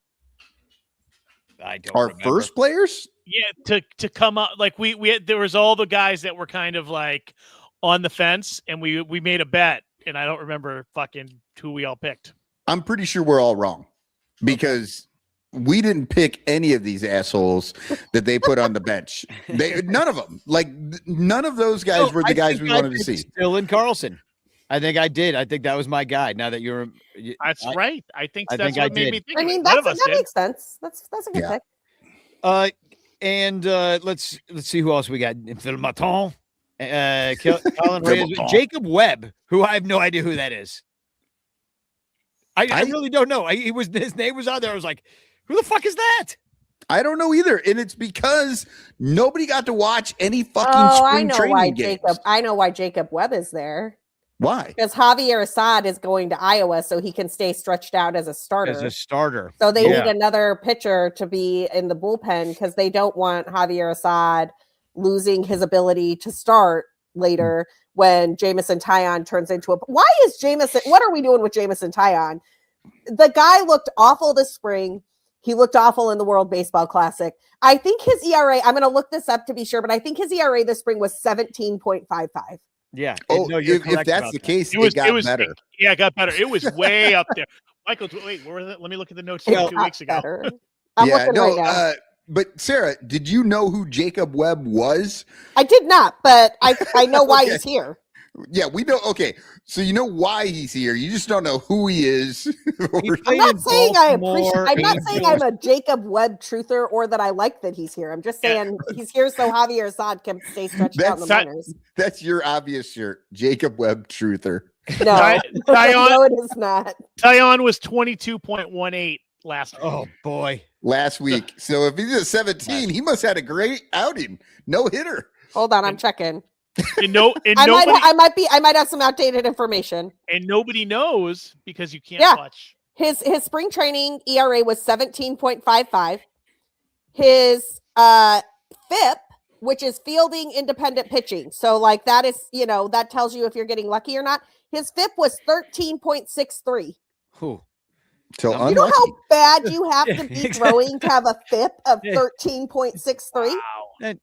S4: I don't
S2: Our
S4: remember.
S2: first players?
S3: Yeah, to come up like we had, there was all the guys that were kind of like on the fence, and we made a bet, and I don't remember fucking who we all picked.
S2: I'm pretty sure we're all wrong because we didn't pick any of these assholes that they put on the bench. None of them. Like none of those guys were the guys we wanted to see.
S4: Dylan Carlson. I think I did. I think that was my guy. Now that
S3: That's right. I think
S4: I
S3: that's
S4: think
S3: what
S4: I
S3: made
S4: did.
S3: me think.
S7: I mean,
S3: One of
S7: that
S3: us did.
S7: makes sense. That's a good pick.
S4: And let's see who else we got. Phil Maton, Colin Reyes, Jacob Webb, who I have no idea who that is. I really don't know. His name was on there. I was like, who the fuck is that?
S2: I don't know either, and it's because nobody got to watch any fucking
S7: I
S2: spring
S7: know
S2: training
S7: why
S2: games.
S7: I know why Jacob Webb is there.
S2: Why?
S7: Because Javier Assad is going to Iowa, so he can stay stretched out as a starter.
S4: As a starter.
S7: So they need another pitcher to be in the bullpen because they don't want Javier Assad losing his ability to start later when Jamison Tyon turns into a. Why is Jamison? What are we doing with Jamison Tyon? The guy looked awful this spring. He looked awful in the World Baseball Classic. I think his ERA, I'm going to look this up to be sure, but I think his ERA this spring was 17.55.
S4: Yeah.
S2: Oh,
S4: no, you're
S2: if
S4: correct
S2: that's
S4: about
S2: the
S4: that.
S2: case, it got better.
S3: Yeah, it got better. It was way up there. Michael, wait, where was it? Let me look at the notes from 2 weeks ago.
S7: Better. I'm looking right now.
S2: But Sarah, did you know who Jacob Webb was?
S7: I did not, but I know why he's here.
S2: Yeah, we know. Okay, so you know why he's here. You just don't know who he is.
S7: I'm not saying I appreciate. I'm not saying I'm a Jacob Webb truther or that I like that he's here. I'm just saying he's here so Javier Assad can stay stretched out in the minors.
S2: That's your obvious shirt, Jacob Webb truther.
S7: No, no, it is not.
S3: Tyon was 22.18 last week.
S4: Oh boy,
S2: last week. So if he's at 17, he must have had a great outing. No hitter.
S7: Hold on, I'm checking.
S3: I
S7: might have some outdated information.
S3: And nobody knows because you can't watch.
S7: His spring training ERA was 17.55. His FIP, which is fielding independent pitching. So like that is, that tells you if you're getting lucky or not. His FIP was 13.63.
S4: Who?
S2: So
S7: you know how bad you have to be throwing to have a FIP of 13.63?
S3: Wow.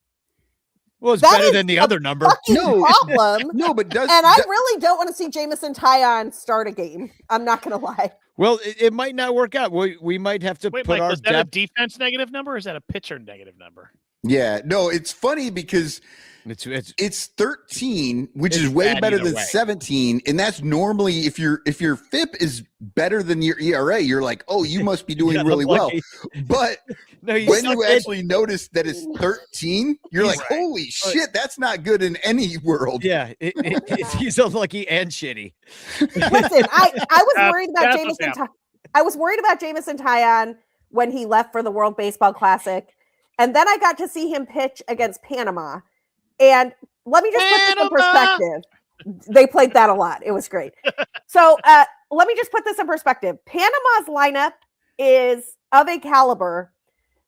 S4: Well, it's better than the other number.
S7: Problem.
S2: No, but
S7: I really don't want to see Jamison Tyon start a game. I'm not going to lie.
S4: Well, it might not work out. We might have to put
S3: Mike,
S4: our.
S3: Is that a defense negative number or is that a pitcher negative number?
S2: Yeah, no, it's funny because it's 13, which is way better than 17, and that's normally if your FIP is better than your ERA, you're like, oh, you must be doing really well. But when you actually notice that it's 13, you're like, holy shit, that's not good in any world.
S4: Yeah, he's unlucky and shitty.
S7: Listen, I was worried about Jamison. I was worried about Jamison Tyon when he left for the World Baseball Classic. And then I got to see him pitch against Panama. And let me just put this in perspective. They played that a lot. It was great. So let me just put this in perspective. Panama's lineup is of a caliber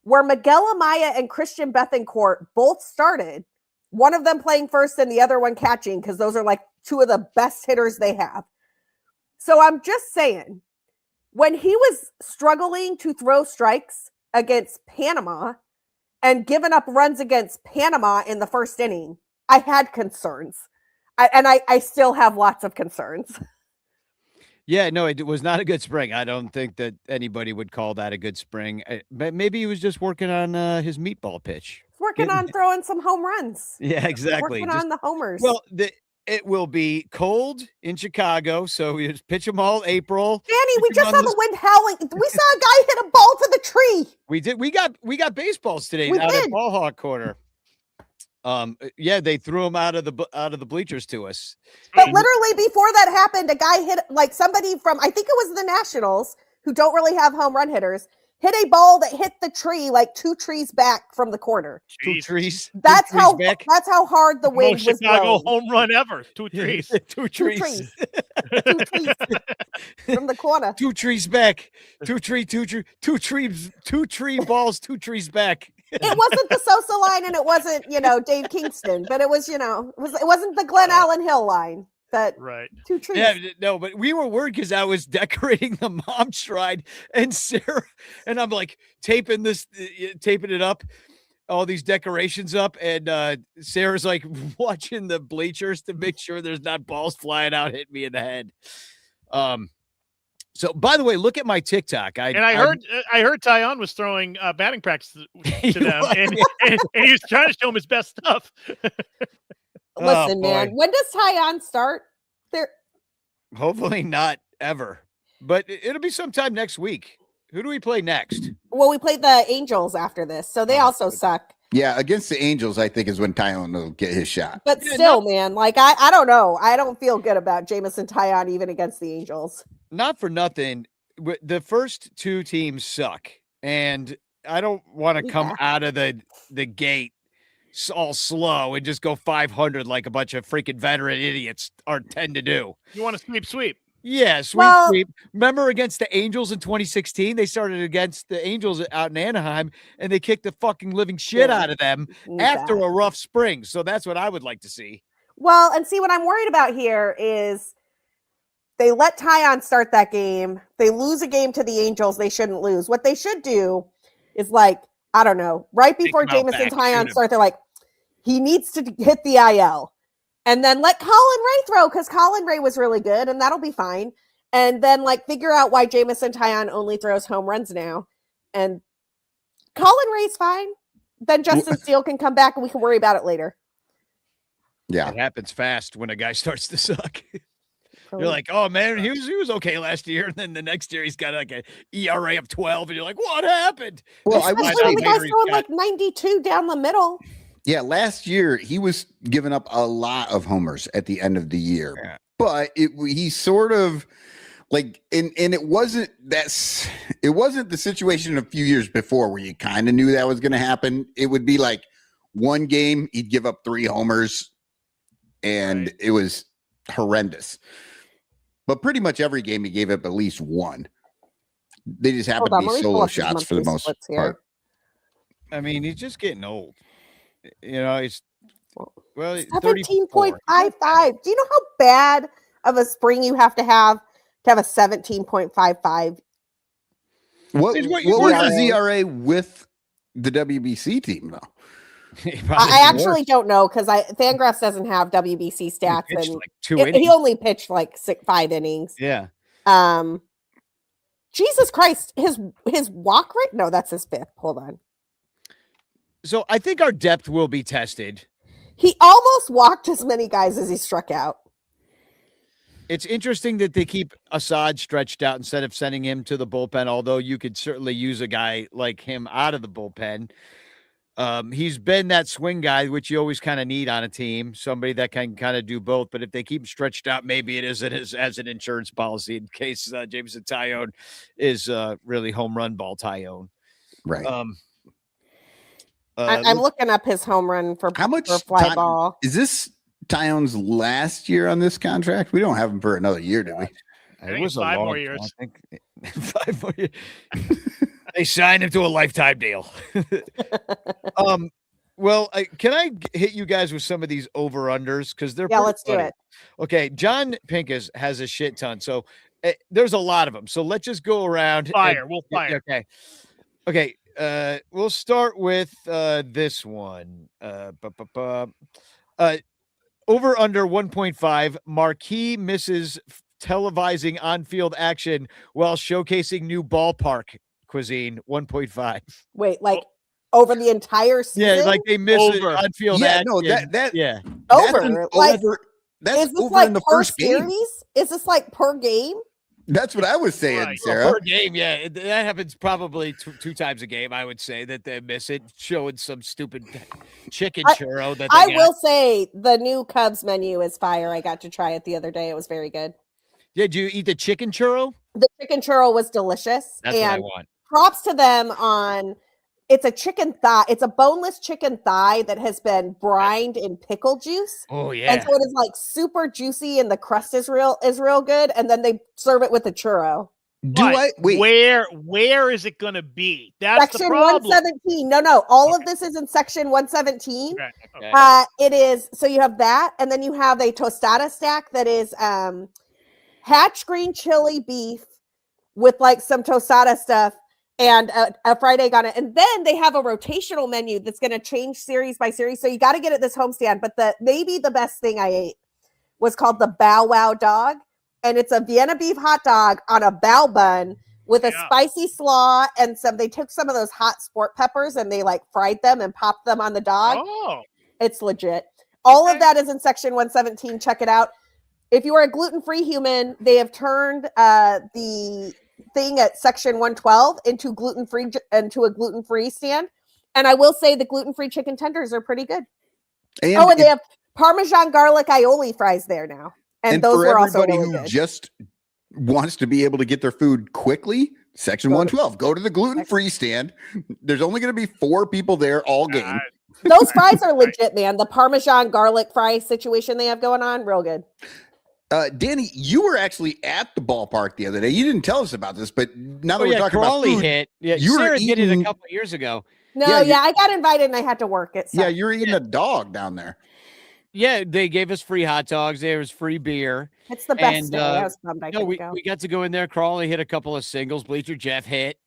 S7: where Miguel Amaya and Christian Bethancourt both started, one of them playing first and the other one catching, because those are like two of the best hitters they have. So I'm just saying, when he was struggling to throw strikes against Panama, and given up runs against Panama in the first inning, I had concerns. I still have lots of concerns.
S4: Yeah, no, it was not a good spring. I don't think that anybody would call that a good spring. Maybe he was just working on his meatball pitch.
S7: Working on throwing some home runs.
S4: Yeah, exactly.
S7: Working on the homers.
S4: Well, it will be cold in Chicago, so we just pitch them all April.
S7: Danny, we
S4: Pitch 'em
S7: just
S4: on
S7: saw
S4: the-
S7: the wind howling. We saw a guy hit a ball to the tree.
S4: We did. We got baseballs today
S7: We
S4: out at
S7: did.
S4: Ball Hawk Corner. Yeah, they threw them out of the bleachers to us.
S7: But literally before that happened, a guy hit like somebody from, I think it was the Nationals, who don't really have home run hitters, hit a ball that hit the tree like 2 trees back from the corner.
S4: Two trees.
S7: That's
S4: two trees
S7: how
S4: back.
S7: that's how hard the wind
S3: Most
S7: was
S3: Chicago
S7: blowing.
S3: home run ever. 2 trees.
S4: Two
S7: Two
S4: trees.
S7: trees. 2 trees from the corner.
S4: Two trees back. Two tree balls. 2 trees back.
S7: It wasn't the Sosa line and it wasn't, Dave Kingston, but it was, it wasn't the Glen Allen Hill line. That
S3: Right.
S7: 2 trees.
S4: Yeah, no, but we were worried because I was decorating the mom shrine, and Sarah and I'm like taping it up, all these decorations up, and Sarah's like watching the bleachers to make sure there's not balls flying out hitting me in the head. So by the way, look at my TikTok. I
S3: heard Tyon was throwing batting practice to them, and he was trying to show him his best stuff.
S7: Listen,
S4: boy.
S7: man, when does Tyon start?
S4: Hopefully not ever, but it'll be sometime next week. Who do we play next?
S7: Well, we played the Angels after this, so they also suck.
S2: Yeah, against the Angels, I think is when Tyon will get his shot.
S7: But still, man, like I don't know. I don't feel good about Jamison Tyon even against the Angels.
S4: Not for nothing, the first 2 teams suck, and I don't want to come out of the gate all slow and just go 500 like a bunch of freaking veteran idiots tend to do.
S3: You want to sweep?
S4: Yeah, sweep. Remember against the Angels in 2016? They started against the Angels out in Anaheim, and they kicked the fucking living shit out of them after a rough spring. So that's what I would like to see.
S7: Well, and see what I'm worried about here is they let Tyon start that game. They lose a game to the Angels they shouldn't lose. What they should do is I don't know, right before Jamison Tyon starts, they're like, he needs to hit the IL. And then let Colin Ray throw, because Colin Ray was really good, and that'll be fine. And then figure out why Jamison Tyon only throws home runs now. And Colin Ray's fine. Then Justin Steele can come back and we can worry about it later.
S2: Yeah.
S4: It happens fast when a guy starts to suck. You're like, oh man, he was okay last year, and then the next year he's got an ERA of 12, and you're like, what happened?
S2: Well,
S7: especially when the guy's throwing 92 down the middle.
S2: Yeah, last year he was giving up a lot of homers at the end of the year, but he sort of and it wasn't the situation a few years before where you kind of knew that was going to happen. It would be like one game he'd give up 3 homers, and it was horrendous. But pretty much every game he gave up at least 1. They just happened to be solo shots for the most part.
S4: I mean, he's just getting old. He's
S7: 17.55. Do you know how bad of a spring you have to have a 17.55?
S2: What was his ERA with the WBC team though?
S7: I actually don't know because Fangraphs doesn't have WBC stats, and he only pitched 5 innings.
S4: Yeah.
S7: Jesus Christ, his walk rate? No, that's his 5th. Hold on.
S4: So I think our depth will be tested.
S7: He almost walked as many guys as he struck out.
S4: It's interesting that they keep Assad stretched out instead of sending him to the bullpen, although you could certainly use a guy like him out of the bullpen. He's been that swing guy, which you always kind of need on a team, somebody that can kind of do both. But if they keep him stretched out, maybe it is as an insurance policy in case Jamison Tyon is really home run ball Tyon.
S2: Right.
S7: I'm looking up his home run for
S2: how much
S7: for fly ball.
S2: Is this Tyon's last year on this contract? We don't have him for another year, do we?
S3: It was 5 more years.
S4: I think 5 more years. They signed him to a lifetime deal. Well, can I hit you guys with some of these over-unders? Because they're
S7: let's
S4: funny.
S7: do it.
S4: Okay, John Pincus has a shit ton. So there's a lot of them. So let's just go around.
S3: We'll fire.
S4: Okay. We'll start with this one. Over under 1.5. Marquee misses televising on-field action while showcasing new ballpark cuisine. 1.5.
S7: Wait, over the entire season?
S4: Yeah, they miss it on-field action.
S2: That
S7: over.
S2: That's
S7: Is this
S2: over
S7: like
S2: in the
S7: per
S2: first game.
S7: series? Is this like per game?
S2: That's what I was saying,
S3: Right.
S2: Sarah.
S4: Per game, yeah. That happens probably two times a game, I would say, that they miss it, showing some stupid chicken churro that
S7: I
S4: they got.
S7: will say the new Cubs menu is fire. I got to try it the other day. It was very good.
S4: Did you eat the chicken churro?
S7: The chicken churro was delicious.
S4: That's what I
S7: and
S4: want.
S7: props to them on it's a chicken thigh. It's a boneless chicken thigh that has been brined in pickle juice.
S4: Oh, yeah.
S7: And so it is like super juicy and the crust is real good. And then they serve it with a churro.
S3: Where is it going to be? That's
S7: Section
S3: the problem.
S7: 117. No. All of this is in section 117.
S3: Okay.
S7: It is. So you have that. And then you have a tostada stack that is hatch green chili beef with like some tostada stuff and a fried egg on it. And then they have a rotational menu that's going to change series by series. So you got to get it this homestand. But maybe the best thing I ate was called the Bow Wow dog. And it's a Vienna beef hot dog on a bao bun with a spicy slaw and they took some of those hot sport peppers and they like fried them and popped them on the dog.
S3: Oh,
S7: it's legit. All of that is in section 117. Check it out. If you are a gluten-free human, they have turned the thing at section 112 into a gluten-free stand. And I will say the gluten-free chicken tenders are pretty good. And they have Parmesan garlic aioli fries there now. And those
S2: for
S7: were also
S2: everybody
S7: really
S2: who
S7: good.
S2: just wants to be able to get their food quickly, section 112. Go to the gluten-free stand. There's only going to be 4 people there all game.
S7: Those fries are legit, man. The Parmesan garlic fry situation they have going on, real good.
S2: Danny, you were actually at the ballpark the other day. You didn't tell us about this, but now that we're talking
S4: Crawley
S2: about food,
S4: hit. Yeah,
S2: you
S4: Sarah
S2: were
S4: did it
S2: eating.
S4: a couple of years ago.
S7: No, I got invited and I had to work it.
S2: Yeah, you're eating a dog down there.
S4: Yeah, they gave us free hot dogs. There was free beer.
S7: It's the best day. I was bummed I couldn't go.
S4: We got to go in there. Crawley hit a couple of singles. Bleacher Jeff hit.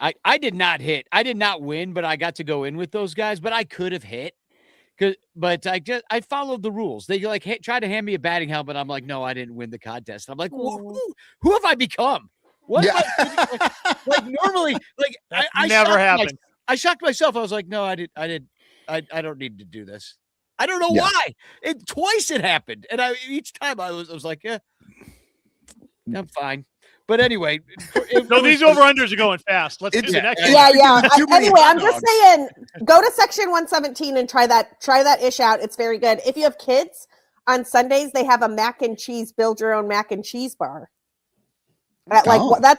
S4: I did not hit. I did not win, but I got to go in with those guys. But I could have hit. But I followed the rules. They tried to hand me a batting helmet. I'm like, no, I didn't win the contest. I'm like, who have I become? What?
S2: Yeah.
S4: Like normally, I
S3: never happened.
S4: I shocked myself. I was like, no, I don't need to do this. I don't know why. Twice it happened, and each time I was like, yeah, I'm fine. But anyway,
S3: these over-unders are going fast. Let's do the next one.
S7: Yeah. Anyway, I'm just saying, go to section 117 and try that ish out. It's very good. If you have kids, on Sundays they have a mac and cheese, build your own mac and cheese bar. That's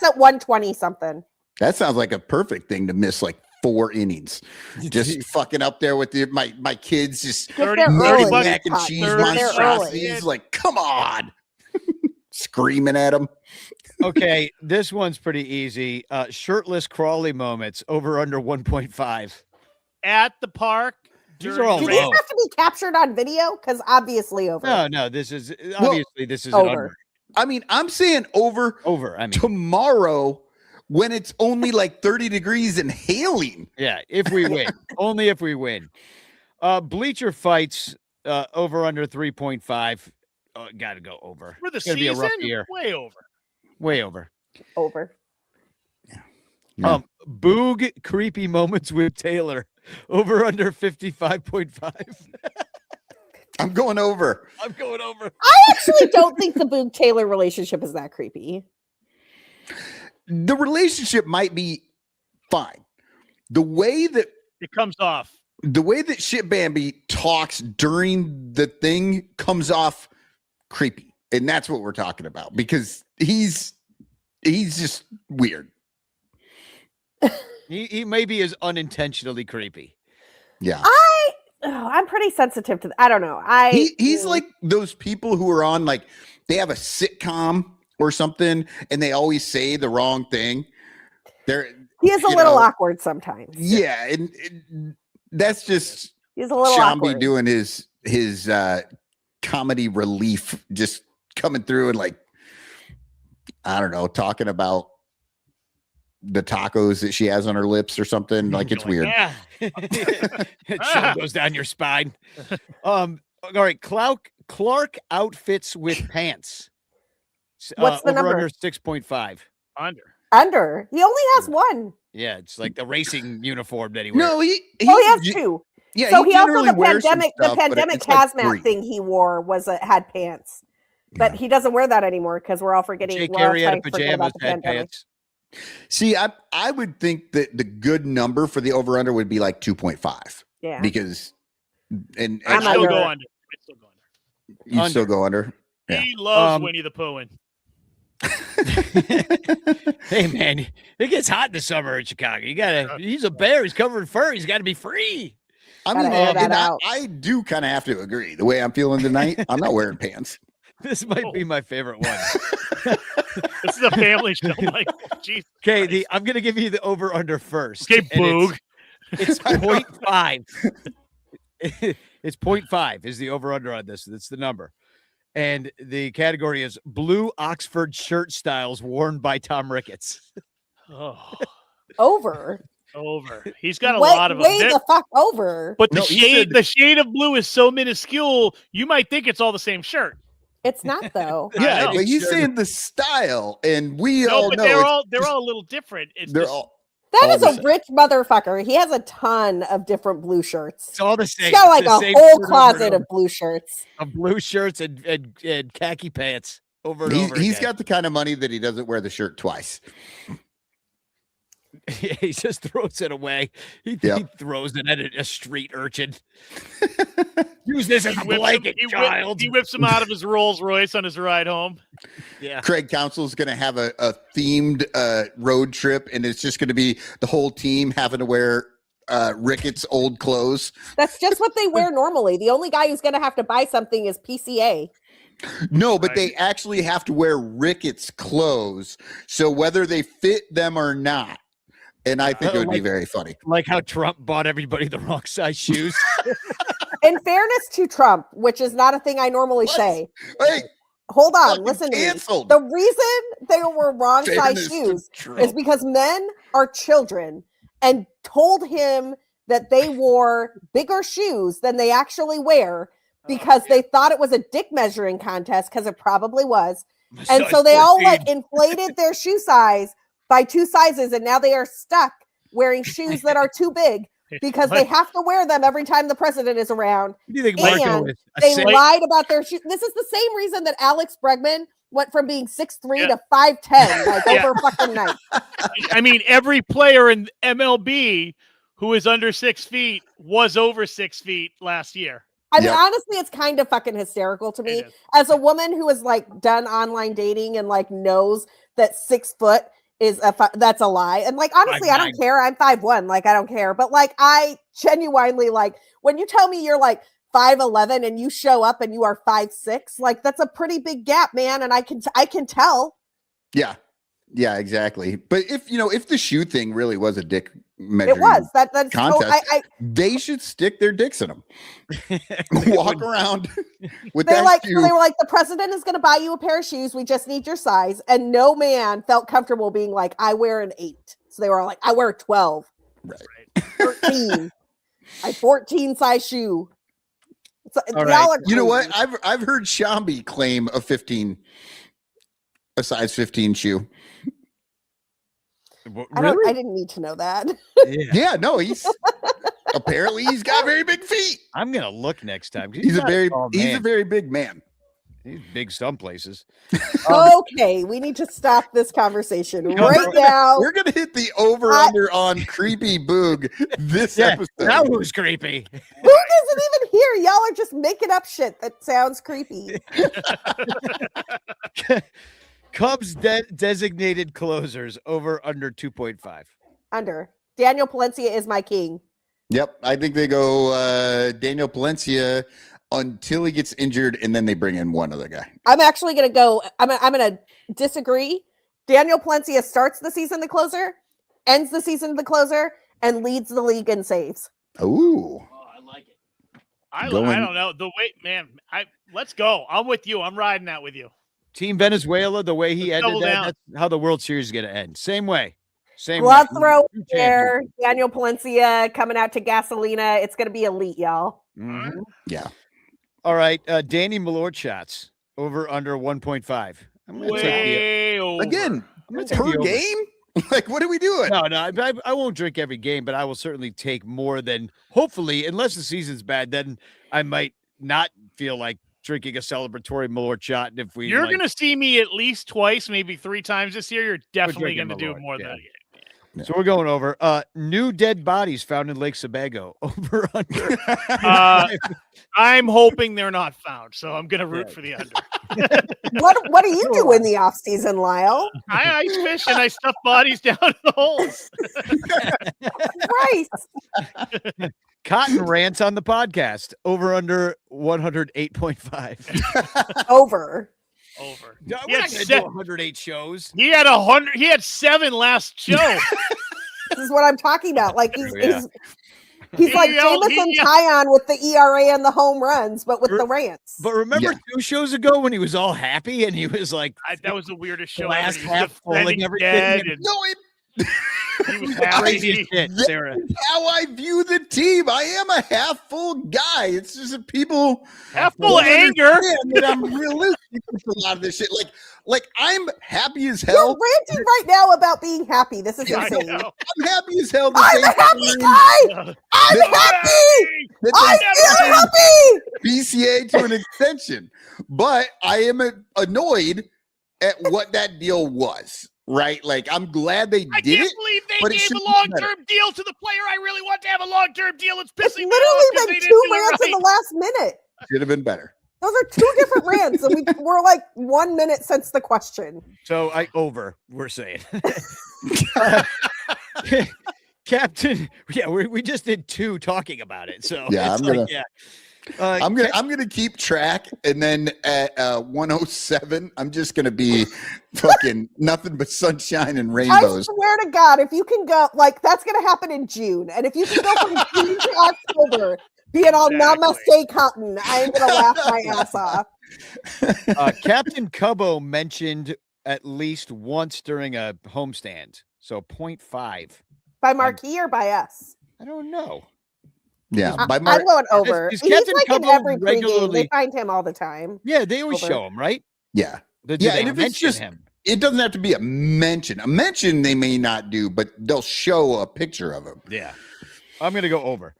S7: at 120 something.
S2: That sounds like a perfect thing to miss 4 innings. Just fucking up there with my kids just
S3: 30
S2: making
S3: bucks.
S2: mac and cheese
S3: 30
S2: monstrosities. Like, come on. Screaming at them.
S4: Okay, this one's pretty easy. Shirtless Crawley moments over under 1.5.
S3: At the park.
S4: These are all
S7: Do
S4: low.
S7: these have to be captured on video? Because obviously over.
S4: No, this is obviously this is an
S7: over.
S4: under.
S2: I mean, I'm saying over.
S4: I mean,
S2: tomorrow when it's only 30 degrees and hailing.
S4: Yeah, if we win. Only if we win. Bleacher fights over under 3.5. Got to go over.
S3: For the
S4: It's gonna
S3: season,
S4: be a rough year.
S3: way over.
S4: Way over.
S7: Over.
S2: Yeah.
S4: Boog creepy moments with Taylor over under 55.5.
S2: I'm going over.
S4: I'm going over.
S7: I actually don't think the Boog Taylor relationship is that creepy.
S2: The relationship might be fine. The way that
S3: it comes off,
S2: the way that Shit Bambi talks during the thing comes off creepy. And that's what we're talking about because he's just weird.
S4: He maybe is unintentionally creepy.
S2: Yeah.
S7: I'm pretty sensitive to I don't know.
S2: He's like those people who are on they have a sitcom or something and they always say the wrong thing.
S7: He is a little awkward sometimes.
S2: Yeah, and that's just
S7: he's a little
S2: Shambi
S7: awkward.
S2: doing his comedy relief, just coming through and I don't know, talking about the tacos that she has on her lips or something. It's weird.
S4: Yeah. Chill goes down your spine. All right. Clark outfits with pants.
S7: What's the number?
S4: Under 6.5.
S7: Under. He only has one.
S4: Yeah, it's like the racing uniform that he wears.
S2: No, he
S7: has 2.
S2: Yeah,
S7: So he also
S2: generally
S7: the
S2: wears some
S7: pandemic
S2: stuff, but it's like
S7: hazmat
S2: free.
S7: thing he wore was had pants, but he doesn't wear that anymore because we're all forgetting.
S4: Jake
S7: We're all
S4: Carey had
S7: trying to forget
S4: pajamas,
S7: about the
S4: had
S7: pandemic.
S4: pants.
S2: See, I would think that the good number for the over under would be like 2.5.
S7: Yeah.
S2: Because and
S3: I'd
S7: I'm
S3: still
S7: under.
S3: go under. I'd still go under.
S2: you still go under. Yeah.
S3: He loves Winnie the Poohing.
S4: Hey man, it gets hot in the summer in Chicago. He's a bear. He's covered in fur. He's got to be free.
S2: I mean,
S7: Gotta air that
S2: and
S7: out.
S2: I do kind of have to agree. The way I'm feeling tonight, I'm not wearing pants.
S4: This might be my favorite one.
S3: This is a family show. Like, geez.
S4: Okay, I'm going to give you the over under first.
S3: Okay,
S4: and
S3: Boog.
S4: It's 0.5. It's 0.5 is the over under on this. That's the number. And the category is blue Oxford shirt styles worn by Tom Ricketts.
S3: Oh,
S7: Over.
S3: He's got a
S7: Way,
S3: lot of them.
S7: way the fuck over.
S3: But the shade of blue is so minuscule, you might think it's all the same shirt.
S7: It's not though.
S2: Yeah,
S3: know.
S2: but he's saying the style, and we all
S3: but
S2: know
S3: they're all a little different.
S2: they're all.
S7: That
S2: all
S7: is
S2: the
S7: a
S2: same.
S7: rich motherfucker. He has a ton of different blue shirts.
S4: It's all the same.
S7: He's got like
S4: It's the
S7: a
S4: same
S7: whole
S4: shirt over and
S7: closet
S4: over.
S7: of blue shirts.
S4: Of blue shirts and khaki pants over and over
S2: He's
S4: again.
S2: got the kind of money that he doesn't wear the shirt twice.
S4: He just throws it away. He throws it at a street urchin. Use this as a blanket, child.
S3: He whips him out of his Rolls Royce on his ride home.
S4: Yeah.
S2: Craig Council's going to have a themed road trip, and it's just going to be the whole team having to wear Ricketts' old clothes.
S7: That's just what they wear normally. The only guy who's going to have to buy something is PCA.
S2: No, but they actually have to wear Ricketts' clothes, so whether they fit them or not. And I think it would be very funny.
S4: Like how Trump bought everybody the wrong size shoes.
S7: In fairness to Trump, which is not a thing I normally say.
S2: Hey,
S7: hold on,
S2: fucking
S7: listen to
S2: canceled.
S7: me. The reason they were wrong size
S2: Fairness to
S7: shoes
S2: Trump.
S7: is because men are children and told him that they wore bigger shoes than they actually wear because they thought it was a dick measuring contest, because it probably was. And so they all like inflated their shoe size by 2 sizes, and now they are stuck wearing shoes that are too big because they have to wear them every time the president is around.
S4: What do you think
S7: And
S4: Marco is?
S7: they lied about their shoes. This is the same reason that Alex Bregman went from being 6'3" to 5'10", like over fucking night.
S3: I mean, every player in MLB who is under 6 feet was over 6 feet last year.
S7: I mean, honestly, it's kind of fucking hysterical to me as a woman who has like done online dating and like knows that 6 foot is that's a lie. And like, honestly, I don't care. I'm 5'1", like I don't care. But like, I genuinely like when you tell me you're like 5'11" and you show up and you are 5'6", like that's a pretty big gap, man. And I can tell.
S2: Yeah, exactly. But if the shoe thing really was a dick measuring
S7: it was that's
S2: contest, they should stick their dicks in them. Walk around with
S7: they
S2: that
S7: so
S2: shoe.
S7: they were like, the president is going to buy you a pair of shoes. We just need your size. And no man felt comfortable being like, I wear an 8. So they were all like, I wear a 12,
S2: right,
S7: 13, a 14 size shoe. So,
S4: All right.
S2: You know what? I've heard Shambi claim a size 15 shoe.
S7: I didn't need to know that.
S2: Yeah, no, he's apparently he's got very big feet.
S4: I'm gonna look next time.
S2: He's a very big man.
S4: He's big some places.
S7: Okay, we need to stop this conversation right now.
S2: We're gonna hit the over under on creepy Boog this episode.
S4: Now who's creepy?
S7: Who isn't even here? Y'all are just making up shit that sounds creepy.
S4: Cubs designated closers over under 2.5.
S7: Under. Daniel Palencia is my king.
S2: Yep, I think they go Daniel Palencia until he gets injured, and then they bring in one other guy.
S7: I'm actually going to go. I'm going to disagree. Daniel Palencia starts the season the closer, ends the season the closer, and leads the league in saves.
S2: Ooh.
S3: I like it. I don't know. The way, man, let's go. I'm with you. I'm riding that with you.
S4: Team Venezuela, the way he ended
S3: double
S4: that,
S3: down.
S4: that's how the World Series is going to end. Same way.
S7: Glove
S4: way.
S7: throw there. Daniel Palencia coming out to Gasolina. It's going to be elite, y'all.
S4: Mm-hmm.
S2: Yeah.
S4: All right. Danny Malort shots over under 1.5. I'm gonna
S3: Way over.
S2: Again,
S4: I'm gonna take
S2: per
S4: the over.
S2: game? Like, what are we doing?
S4: No, I won't drink every game, but I will certainly take more than, hopefully, unless the season's bad, then I might not feel like drinking a celebratory Malort shot. And if
S3: You're going to see me at least twice, maybe 3 times this year. You're definitely going to do
S4: Malort,
S3: more than
S4: yeah.
S3: that.
S4: So we're going over new dead bodies found in Lake Sebago. Over under.
S3: I'm hoping they're not found, so I'm going to root for the under.
S7: What do you do in the off season, Lyle?
S3: I ice fish and I stuff bodies down the holes.
S7: Right.
S4: Cotton rants on the podcast. Over under 108.5.
S7: Over.
S3: Over.
S4: We're not going to do 108 shows.
S3: He had 100. He had 7 last show.
S7: This is what I'm talking about. Like he's
S3: He
S7: like
S3: yelled-
S7: Jameson
S3: he yelled-
S7: Tyon with the ERA and the home runs, but with the rants.
S4: But remember 2 shows ago when he was all happy and he was like,
S3: that was the weirdest show.
S4: Last
S3: ever. He was
S4: half full and
S3: defending
S4: everything.
S3: dead and
S2: No,
S3: he was happy.
S4: crazy as shit, Sarah.
S2: how I view the team. I am a half full guy. It's just that people
S3: Half full of anger.
S2: that I'm realistic with a lot of this shit. Like I'm happy as
S7: You're
S2: hell.
S7: ranting right now about being happy. This is
S3: I
S7: insane.
S3: know.
S2: I'm happy as hell.
S7: I'm a happy guy. I'm happy. I feel happy.
S2: BCA to an extension, but I am annoyed at what that deal was. Right? Like I'm glad they
S3: I
S2: did
S3: can't
S2: it.
S3: believe
S2: but
S3: they
S2: it
S3: gave
S2: should
S3: a
S2: be
S3: long-term deal to the player I really want to have a long-term deal. It's
S7: It's
S3: pissing me off because
S7: literally
S3: they
S7: been
S3: didn't
S7: 2
S3: do it
S7: rants in
S3: right.
S7: the last minute.
S2: Should have been better.
S7: Those are 2 different rants, and we're like 1 minute since the question.
S4: So we're saying. Captain, we just did 2 talking about it. So
S2: Yeah, I'm
S4: it's
S2: I'm gonna keep track, and then at 107, I'm just gonna be fucking nothing but sunshine and
S7: I
S2: rainbows.
S7: swear to God, if you can go, like that's going to happen in June, and if you can go from June to October, being all namaste cotton, I'm going to laugh my ass off.
S4: Captain Cubbo mentioned at least once during a homestand. So 0.5.
S7: By Marquis or by us?
S4: I don't know.
S2: Yeah,
S7: I'm going over.
S4: Is
S7: He's
S4: Captain
S7: like in
S4: Cubbo
S7: every pregame.
S4: regularly-
S7: They find him all the time.
S4: Yeah, they always
S7: Over.
S4: show him, right?
S2: Yeah,
S4: Do
S2: yeah,
S4: they
S2: and if it's
S4: mention
S2: just
S4: him?
S2: it doesn't have to be a mention. A mention they may not do, but they'll show a picture of him.
S4: Yeah. I'm going to go over.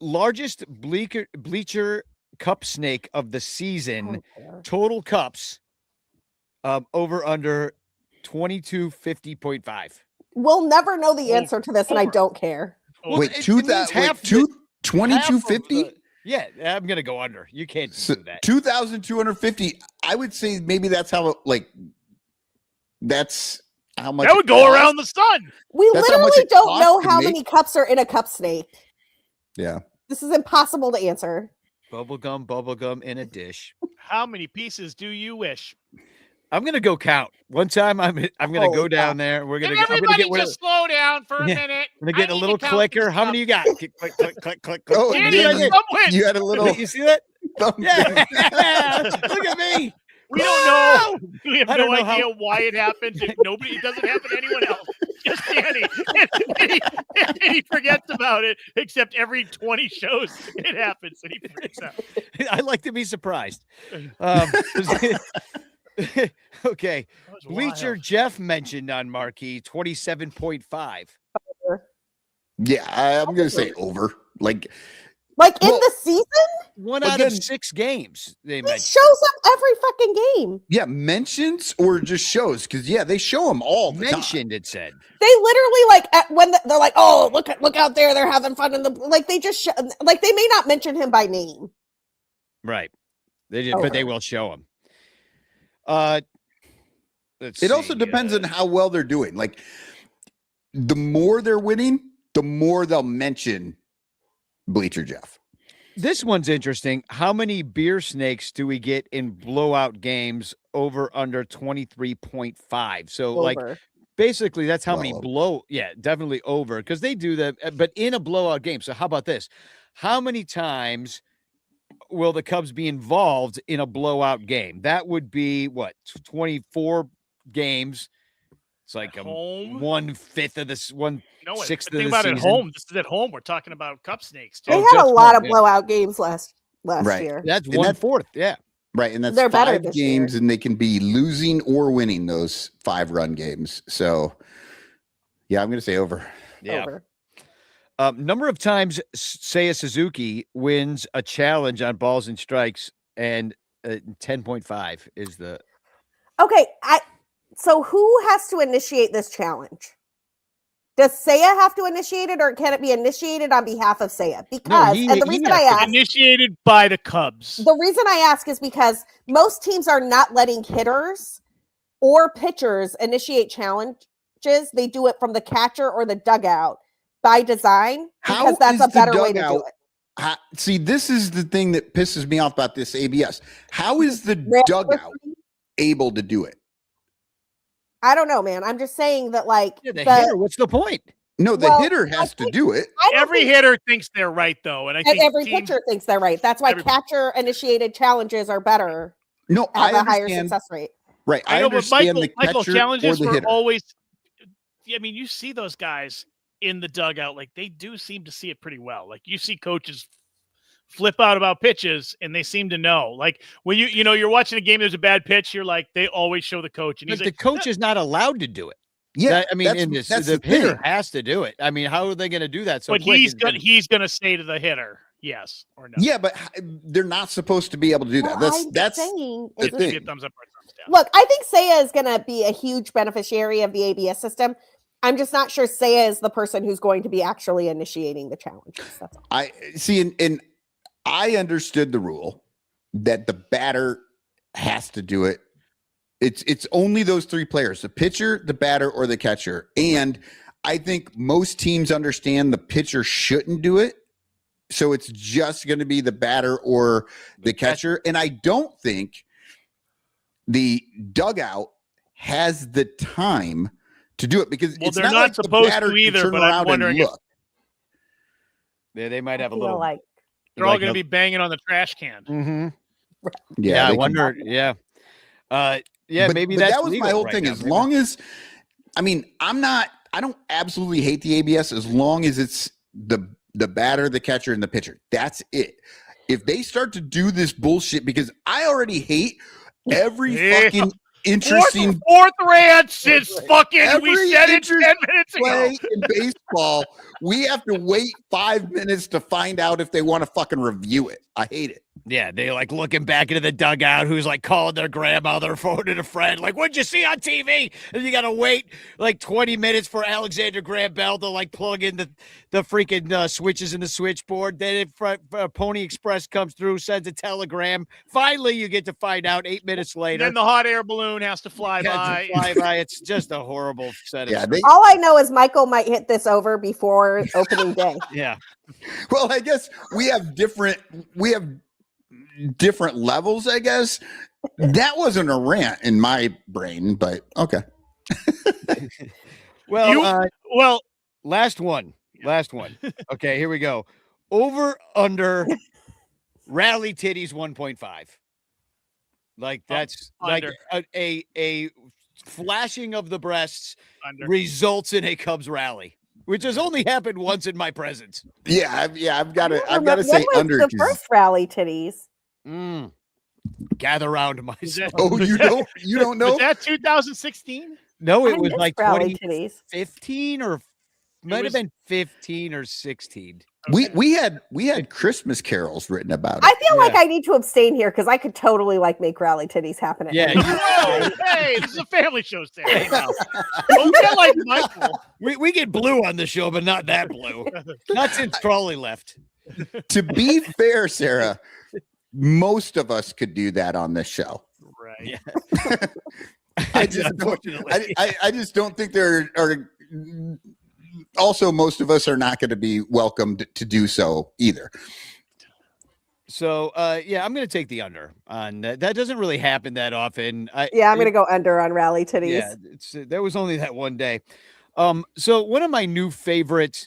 S4: Largest bleacher cup snake of the season, total cups, over under 2250.5.
S7: We'll never know the answer to this, and I don't care.
S4: Well,
S2: Wait,
S4: it
S2: 2250?
S4: Yeah, I'm going to go under. You can't do that.
S2: 2,250. I would say maybe that's how that's how much
S3: That would
S2: it
S3: go
S2: costs.
S3: around the sun.
S7: We
S2: That's how much
S7: literally
S2: it
S7: don't
S2: costs
S7: know
S2: to
S7: how
S2: make-
S7: many cups are in a cup snake.
S2: Yeah.
S7: This is impossible to answer.
S4: Bubblegum in a dish.
S3: How many pieces do you wish?
S4: I'm going to go count. One time I'm going to go down there. We're going
S3: Can
S4: to
S3: everybody just slow down for a minute?
S4: I'm going to get a little
S3: to count
S4: clicker.
S3: this
S4: How many you got? Click, click, click, click, click.
S2: Oh,
S3: Danny,
S2: yeah,
S3: someone-
S2: you had a little.
S4: You see that?
S2: thumb
S4: Yeah.
S2: thing.
S4: Look at me.
S3: We don't know. We have
S4: I don't
S3: no
S4: know
S3: idea why it happens. It doesn't happen to anyone else. Just Danny. And he forgets about it, except every 20 shows it happens and he freaks out.
S4: I like to be surprised. Okay.
S3: was
S4: Bleacher
S3: wild.
S4: Jeff mentioned on Marquee 27.5.
S2: Yeah, I'm gonna say over. Like
S7: Like in
S2: Well,
S7: the season,
S4: One
S2: But
S4: out
S2: then-
S4: of 6 games they
S7: he
S4: mentioned.
S7: shows up every fucking game.
S2: yeah, mentions or just shows because they show them all the time.
S4: Mentioned, it said.
S7: They literally like they're like, oh, look out there, they're having fun in the like. They just like they may not mention him by name.
S4: Right. They did, but they will show him. Let's
S2: It also
S4: see,
S2: depends on how well they're doing. Like the more they're winning, the more they'll mention Bleacher Jeff.
S4: This one's interesting. How many beer snakes do we get in blowout games over under 23.5? So like
S7: Over.
S4: basically that's how
S2: Well
S4: many
S2: over.
S4: definitely over because they do that, but in a blowout game. So how about this? How many times will the Cubs be involved in a blowout game? That would be what, 24 games. It's like
S3: At home?
S4: 1/5 of this, 1/6
S3: No,
S4: of
S3: think
S4: the
S3: about
S4: season.
S3: it at home. This is at home. We're talking about cup snakes too.
S7: They
S4: Oh,
S7: had a
S4: just
S7: lot
S4: one,
S7: of
S4: yeah.
S7: blowout games last
S2: Right.
S7: year.
S4: That's
S2: And that-
S4: 1/4. Yeah.
S2: Right, and that's
S7: They're better
S2: 5
S7: this
S2: games,
S7: year.
S2: and they can be losing or winning those 5-run games. So, yeah, I'm going to say over.
S4: Yeah.
S7: Over.
S4: Number of times Seiya Suzuki wins a challenge on balls and strikes, and 10.5 is the.
S7: Okay, so who has to initiate this challenge? Does Seiya have to initiate it, or can it be initiated on behalf of Seiya? Because, and the reason I ask,
S3: initiated by the Cubs.
S7: the reason I ask is because most teams are not letting hitters or pitchers initiate challenges. They do it from the catcher or the dugout by design, because that's a better way to do it.
S2: See, this is the thing that pisses me off about this ABS. How is the dugout able to do it?
S7: I don't know, man. I'm just saying that, like,
S4: the hitter, what's the point?
S2: No, the hitter has to do it.
S3: Every hitter thinks they're right, though, and I think
S7: every pitcher thinks they're right. That's why catcher-initiated challenges are better.
S2: No,
S7: have
S2: I
S7: a higher
S2: understand.
S7: success rate.
S2: Right,
S3: I know, but Michael
S2: catcher
S3: challenges
S2: or the
S3: were
S2: hitter.
S3: always. I mean, you see those guys in the dugout, like they do seem to see it pretty well. Like you see coaches flip out about pitches, and they seem to know. Like when you're watching a game, there's a bad pitch, you're like, they always show the coach, and
S4: But
S3: he's
S4: the
S3: like,
S4: coach is not allowed to do it.
S2: Yeah,
S4: I mean, in this,
S2: that's
S4: the
S2: the
S4: hitter
S2: thing.
S4: has to do it. I mean, how are they going to do that? So
S3: but
S4: quick?
S3: he's gonna say to the hitter, yes or no.
S2: Yeah, but they're not supposed to be able to do that.
S7: Well,
S2: That's
S7: saying
S2: the
S7: is
S2: thing.
S3: Get thumbs up or thumbs down.
S7: Look, I think Seiya is going to be a huge beneficiary of the ABS system. I'm just not sure Seiya is the person who's going to be actually initiating the challenges. That's all.
S2: I see, and I understood the rule that the batter has to do it. It's only those 3 players: the pitcher, the batter, or the catcher. And I think most teams understand the pitcher shouldn't do it. So it's just going to be the batter or the catcher. And I don't think the dugout has the time to do it, because it's
S3: they're
S2: not
S3: not
S2: like the
S3: supposed
S2: batter
S3: to
S2: can
S3: either,
S2: turn
S3: but I'm
S2: around and
S3: wondering if
S2: look.
S4: Yeah, they might have a
S7: I feel
S4: little.
S7: like
S3: They're all going to be banging on the trash can.
S4: Mm-hmm.
S2: Yeah,
S4: I
S2: they can-
S4: wonder. Yeah. Yeah,
S2: But-
S4: maybe
S2: but
S4: that's
S2: that was my
S4: legal
S2: whole
S4: right
S2: thing.
S4: now.
S2: As
S4: Maybe.
S2: long as, I mean, I don't absolutely hate the ABS as long as it's the batter, the catcher, and the pitcher. That's it. If they start to do this bullshit, because I already hate every
S3: Yeah.
S2: fucking interesting
S3: Fourth rant since fucking we
S2: every
S3: said it 10
S2: interesting
S3: minutes ago.
S2: play in baseball, we have to wait 5 minutes to find out if they want to fucking review it. I hate it.
S4: Yeah, they like looking back into the dugout, who's like calling their grandmother, phoning a friend, like, what'd you see on TV? And you got to wait like 20 minutes for Alexander Graham Bell to like plug in the freaking switches in the switchboard. Then if Pony Express comes through, sends a telegram. Finally, you get to find out 8 minutes later.
S3: Then the hot air balloon has to fly
S4: Yeah,
S3: by.
S4: to fly by. It's just a horrible set of
S2: Yeah,
S7: all I know is Michael might hit this over before opening day.
S4: Yeah.
S2: Well, I guess we have different levels, I guess. That wasn't a rant in my brain, but okay.
S4: Well, last one. Okay, here we go. Over under rally titties 1.5. Like that's like a flashing of the breasts results in a Cubs rally, which has only happened once in my presence.
S2: Yeah, I've got to
S7: When
S2: say
S7: was
S2: under.
S7: the
S2: 'cause-
S7: first rally titties.
S4: Gather round myself.
S2: Oh, you don't know?
S3: Was that 2016?
S4: No, it
S7: I
S4: was
S7: miss
S4: like
S7: rally titties.
S4: 2015 or might have been 15 or 16.
S2: We had Christmas carols written about it.
S7: I feel like I need to abstain here because I could totally like make rally titties happen. At
S4: Yeah,
S7: any
S3: Whoa, hey, this is a family show, Sam. Don't get like Michael.
S4: We get blue on the show, but not that blue. Not since Crawley left.
S2: To be fair, Sarah, most of us could do that on this show.
S3: Right.
S4: Yeah.
S2: I just don't think there are. Also, most of us are not going to be welcomed to do so either.
S4: So, yeah, I'm going to take the under on that. That doesn't really happen that often.
S7: I'm going to go under on rally titties.
S4: Yeah, there was only that one day. So one of my new favorite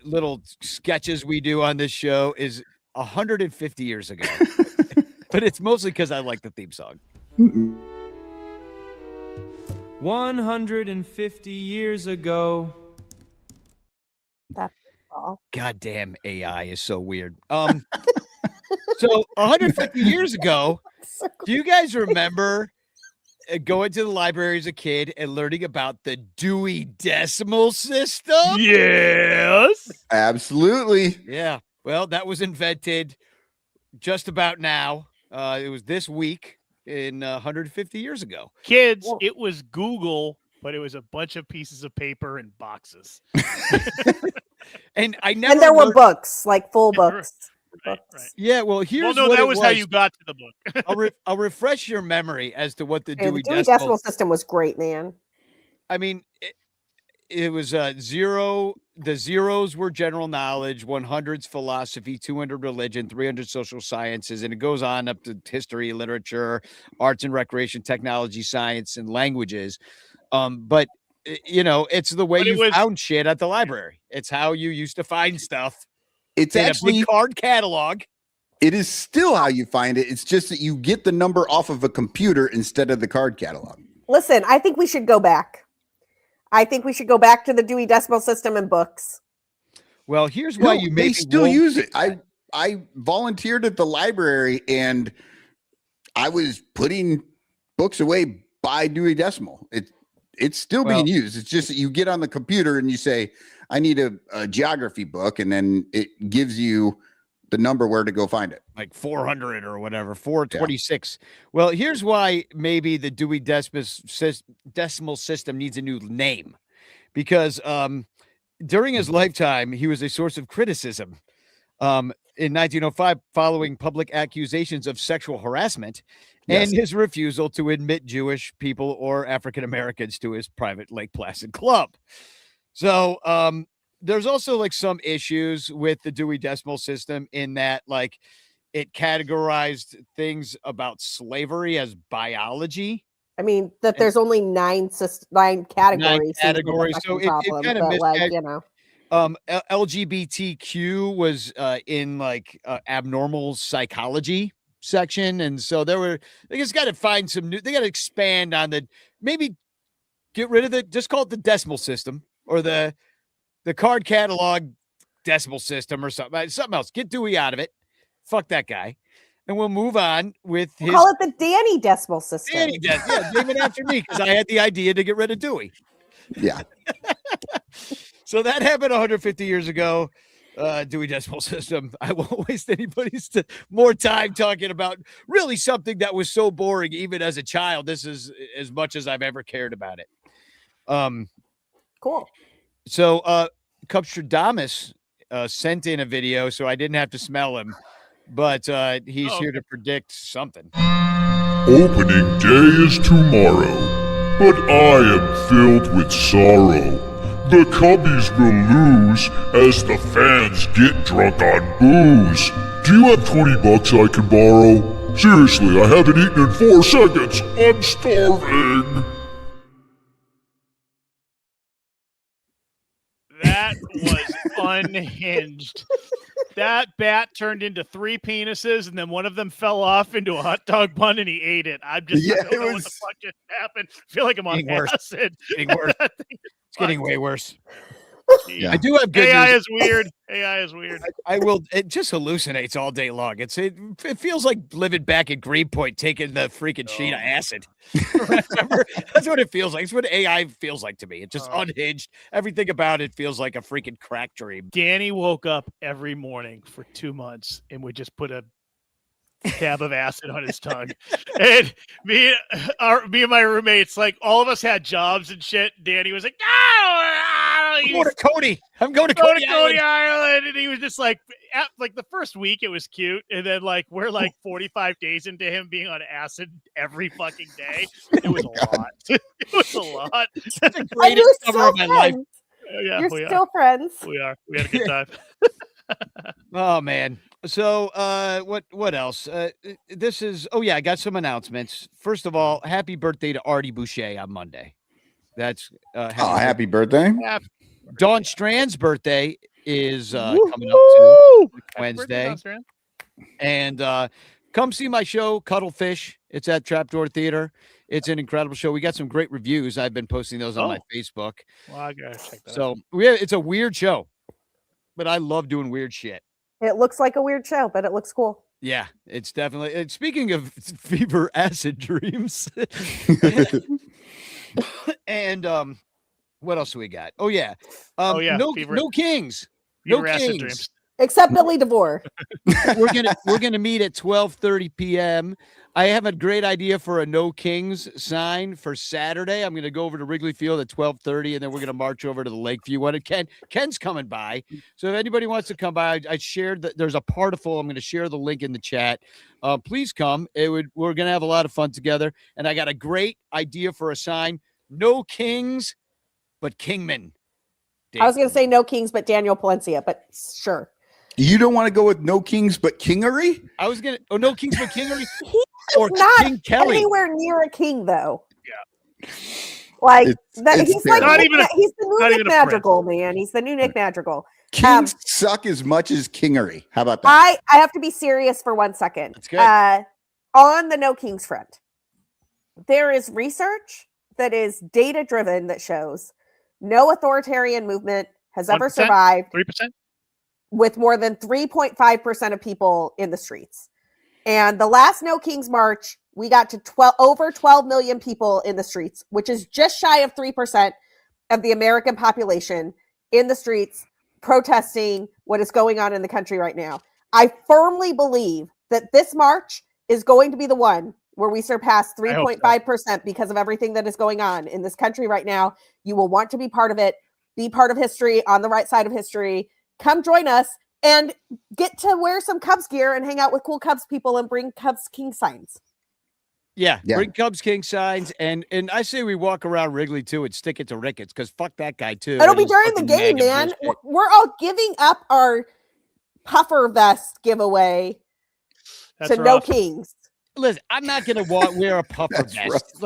S4: little sketches we do on this show is 150 years ago, but it's mostly because I like the theme song.
S14: 150 years ago.
S7: That's all.
S4: Goddamn AI is so weird. So 150 years ago, do you guys remember going to the library as a kid and learning about the Dewey Decimal System?
S3: Yes.
S2: Absolutely.
S4: Yeah. Well, that was invented just about now. It was this week in 150 years ago.
S3: Kids, it was Google, but it was a bunch of pieces of paper and boxes.
S4: And I never.
S7: And there were books, like full books.
S3: Right.
S4: Yeah, well, here's
S3: no,
S4: what
S3: that
S4: it
S3: was how you got to the book.
S4: I'll refresh your memory as to what the
S7: Hey,
S4: Dewey
S7: the Dewey Decimal System was great, man.
S4: I mean, it was zero. The zeros were general knowledge, 100's philosophy, 200 religion, 300 social sciences, and it goes on up to history, literature, arts and recreation, technology, science, and languages. But it's the way you found shit at the library. It's how you used to find stuff.
S2: It's actually
S4: a big card catalog.
S2: It is still how you find it. It's just that you get the number off of a computer instead of the card catalog.
S7: Listen, I think we should go back. I think we should go back to the Dewey Decimal System and books.
S4: Well, here's why
S2: they still use it. I volunteered at the library and I was putting books away by Dewey Decimal. It's still being used. It's just that you get on the computer and you say, I need a geography book, and then it gives you the number where to go find it.
S4: Like 400 or whatever, 426. Yeah. Well, here's why maybe the Dewey Decimal System needs a new name. Because during his lifetime, he was a source of criticism. In 1905, following public accusations of sexual harassment and his refusal to admit Jewish people or African Americans to his private Lake Placid club. So there's also like some issues with the Dewey Decimal System in that like it categorized things about slavery as biology.
S7: I mean, that there's only nine categories.
S4: 9 categories. So it kind of LGBTQ was in like abnormal psychology section. And so they just got to find some new, they got to expand on maybe get rid of just call it the decimal system or the card catalog decimal system or something else. Get Dewey out of it. Fuck that guy. And we'll move on with his.
S7: Call it the Danny Decimal System.
S4: Danny name it after me because I had the idea to get rid of Dewey.
S2: Yeah.
S4: So that happened 150 years ago. Dewey Decimal System. I won't waste anybody's more time talking about really something that was so boring, even as a child. This is as much as I've ever cared about it.
S7: Cool.
S4: So Cupstradamus sent in a video, so I didn't have to smell him, but he's here to predict something.
S15: Opening day is tomorrow, but I am filled with sorrow. The Cubbies will lose as the fans get drunk on booze. Do you have $20 I can borrow? Seriously, I haven't eaten in 4 seconds. I'm starving.
S3: That was unhinged. That bat turned into 3 penises, and then one of them fell off into a hot dog bun, and he ate it. I don't know what the fuck just happened. I feel like I'm on acid.
S4: It's getting way worse.
S3: Yeah.
S4: I do have good
S3: AI
S4: news.
S3: is weird. AI is weird.
S4: I will. It just hallucinates all day long. It feels like living back at Greenpoint, taking the freaking sheet of acid. That's what it feels like. It's what AI feels like to me. It's just unhinged. Everything about it feels like a freaking crack dream.
S3: Danny woke up every morning for 2 months and would just put a tab of acid on his tongue. And me and my roommates, like all of us had jobs and shit. Danny was like,
S4: I'm going to Cody. I'm going to Cody
S3: Island. And he was just like the first week it was cute. And then like we're like 45 days into him being on acid every fucking day. It was a lot. It was a lot.
S4: It's the greatest summer of my life.
S3: Yeah,
S7: You're still friends.
S3: We are. We had a good time.
S4: Oh man. So what else? This is I got some announcements. First of all, happy birthday to Artie Boucher on Monday. That's
S2: happy birthday.
S4: Dawn Strand's birthday is coming up too, Wednesday. And come see my show, Cuddlefish. It's at Trapdoor Theater. It's an incredible show. We got some great reviews. I've been posting those on my Facebook.
S3: Well, I gotta check that out.
S4: So it's a weird show, but I love doing weird shit.
S7: It looks like a weird show, but it looks cool.
S4: Yeah, it's definitely. And speaking of fever acid dreams, and what else do we got? Oh yeah, no Kings,
S3: fever acid dreams.
S7: Except Billy Devore.
S4: we're gonna meet at 12:30 p.m. I have a great idea for a No Kings sign for Saturday. I'm gonna go over to Wrigley Field at 12:30, and then we're gonna march over to the Lakeview one. And Ken's coming by, so if anybody wants to come by, I shared that there's a particle. I'm gonna share the link in the chat. Please come. We're gonna have a lot of fun together, and I got a great idea for a sign. No Kings, but Kingman.
S7: I was gonna say no Kings, but Daniel Palencia, but sure.
S2: You don't want to go with no kings but kingery?
S4: I was gonna. Oh, no Kings but Kingery.
S7: He's not
S4: King Kelly.
S7: anywhere near a king, though. Yeah, like he's like
S3: not even
S7: he's the new Nick Madrigal, man. He's the new Nick Madrigal.
S2: Kings suck as much as kingery. How about that?
S7: I have to be serious for 1 second.
S4: That's good.
S7: On the No Kings front, there is research that is data driven that shows no authoritarian movement has ever
S3: 1%?
S7: survived
S3: 3%.
S7: with more than 3.5% of people in the streets. And the last No Kings March, we got to over 12 million people in the streets, which is just shy of 3% of the American population in the streets protesting what is going on in the country right now. I firmly believe that this March is going to be the one where we surpass 3.5% because of everything that is going on in this country right now. You will want to be part of it, be part of history, on the right side of history. Come join us and get to wear some Cubs gear and hang out with cool Cubs people and bring Cubs King signs.
S4: Yeah, bring Cubs King signs, and I say we walk around Wrigley too and stick it to Ricketts, because fuck that guy too.
S7: It'll be during the game, man. We're all giving up our puffer vest giveaway to No Kings.
S4: Listen, I'm not going to wear a puffer vest.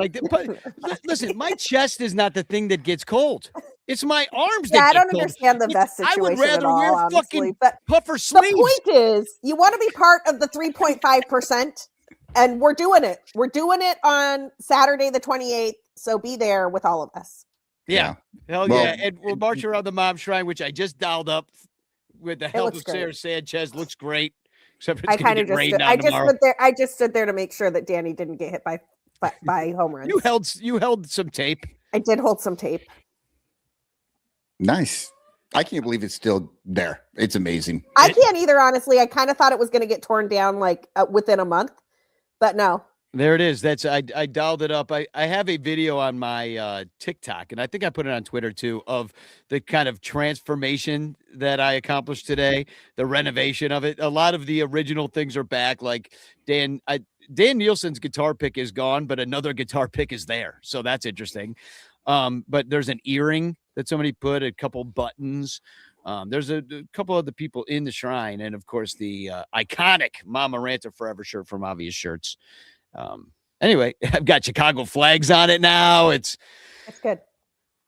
S4: Listen, my chest is not the thing that gets cold. It's my arms that
S7: I
S4: get
S7: don't
S4: cold.
S7: understand the vest situation.
S4: I would rather wear
S7: honestly,
S4: fucking
S7: but
S4: puffer sleeves.
S7: The point is, you want to be part of the 3.5%, and we're doing it. We're doing it on Saturday the 28th, so be there with all of us.
S4: Yeah. Hell yeah. And we'll march around the Mom Shrine, which I just dialed up with the help of Sarah Sanchez. Looks great. Except for it's going to get rained down tomorrow.
S7: I just stood there to make sure that Danny didn't get hit by home runs.
S4: You held some tape.
S7: I did hold some tape.
S2: Nice. I can't believe it's still there. It's amazing.
S7: I can't either, honestly. I kind of thought it was going to get torn down like within a month, but no.
S4: There it is. I dialed it up. I have a video on my TikTok, and I think I put it on Twitter too, of the kind of transformation that I accomplished today, the renovation of it. A lot of the original things are back. Like Dan Nielsen's guitar pick is gone, but another guitar pick is there. So that's interesting. But there's an earring that somebody put, a couple buttons. There's a couple of the people in the shrine, and of course the iconic Mama Ranto Forever shirt from Obvious Shirts. Anyway, I've got Chicago flags on it now. It's
S7: good.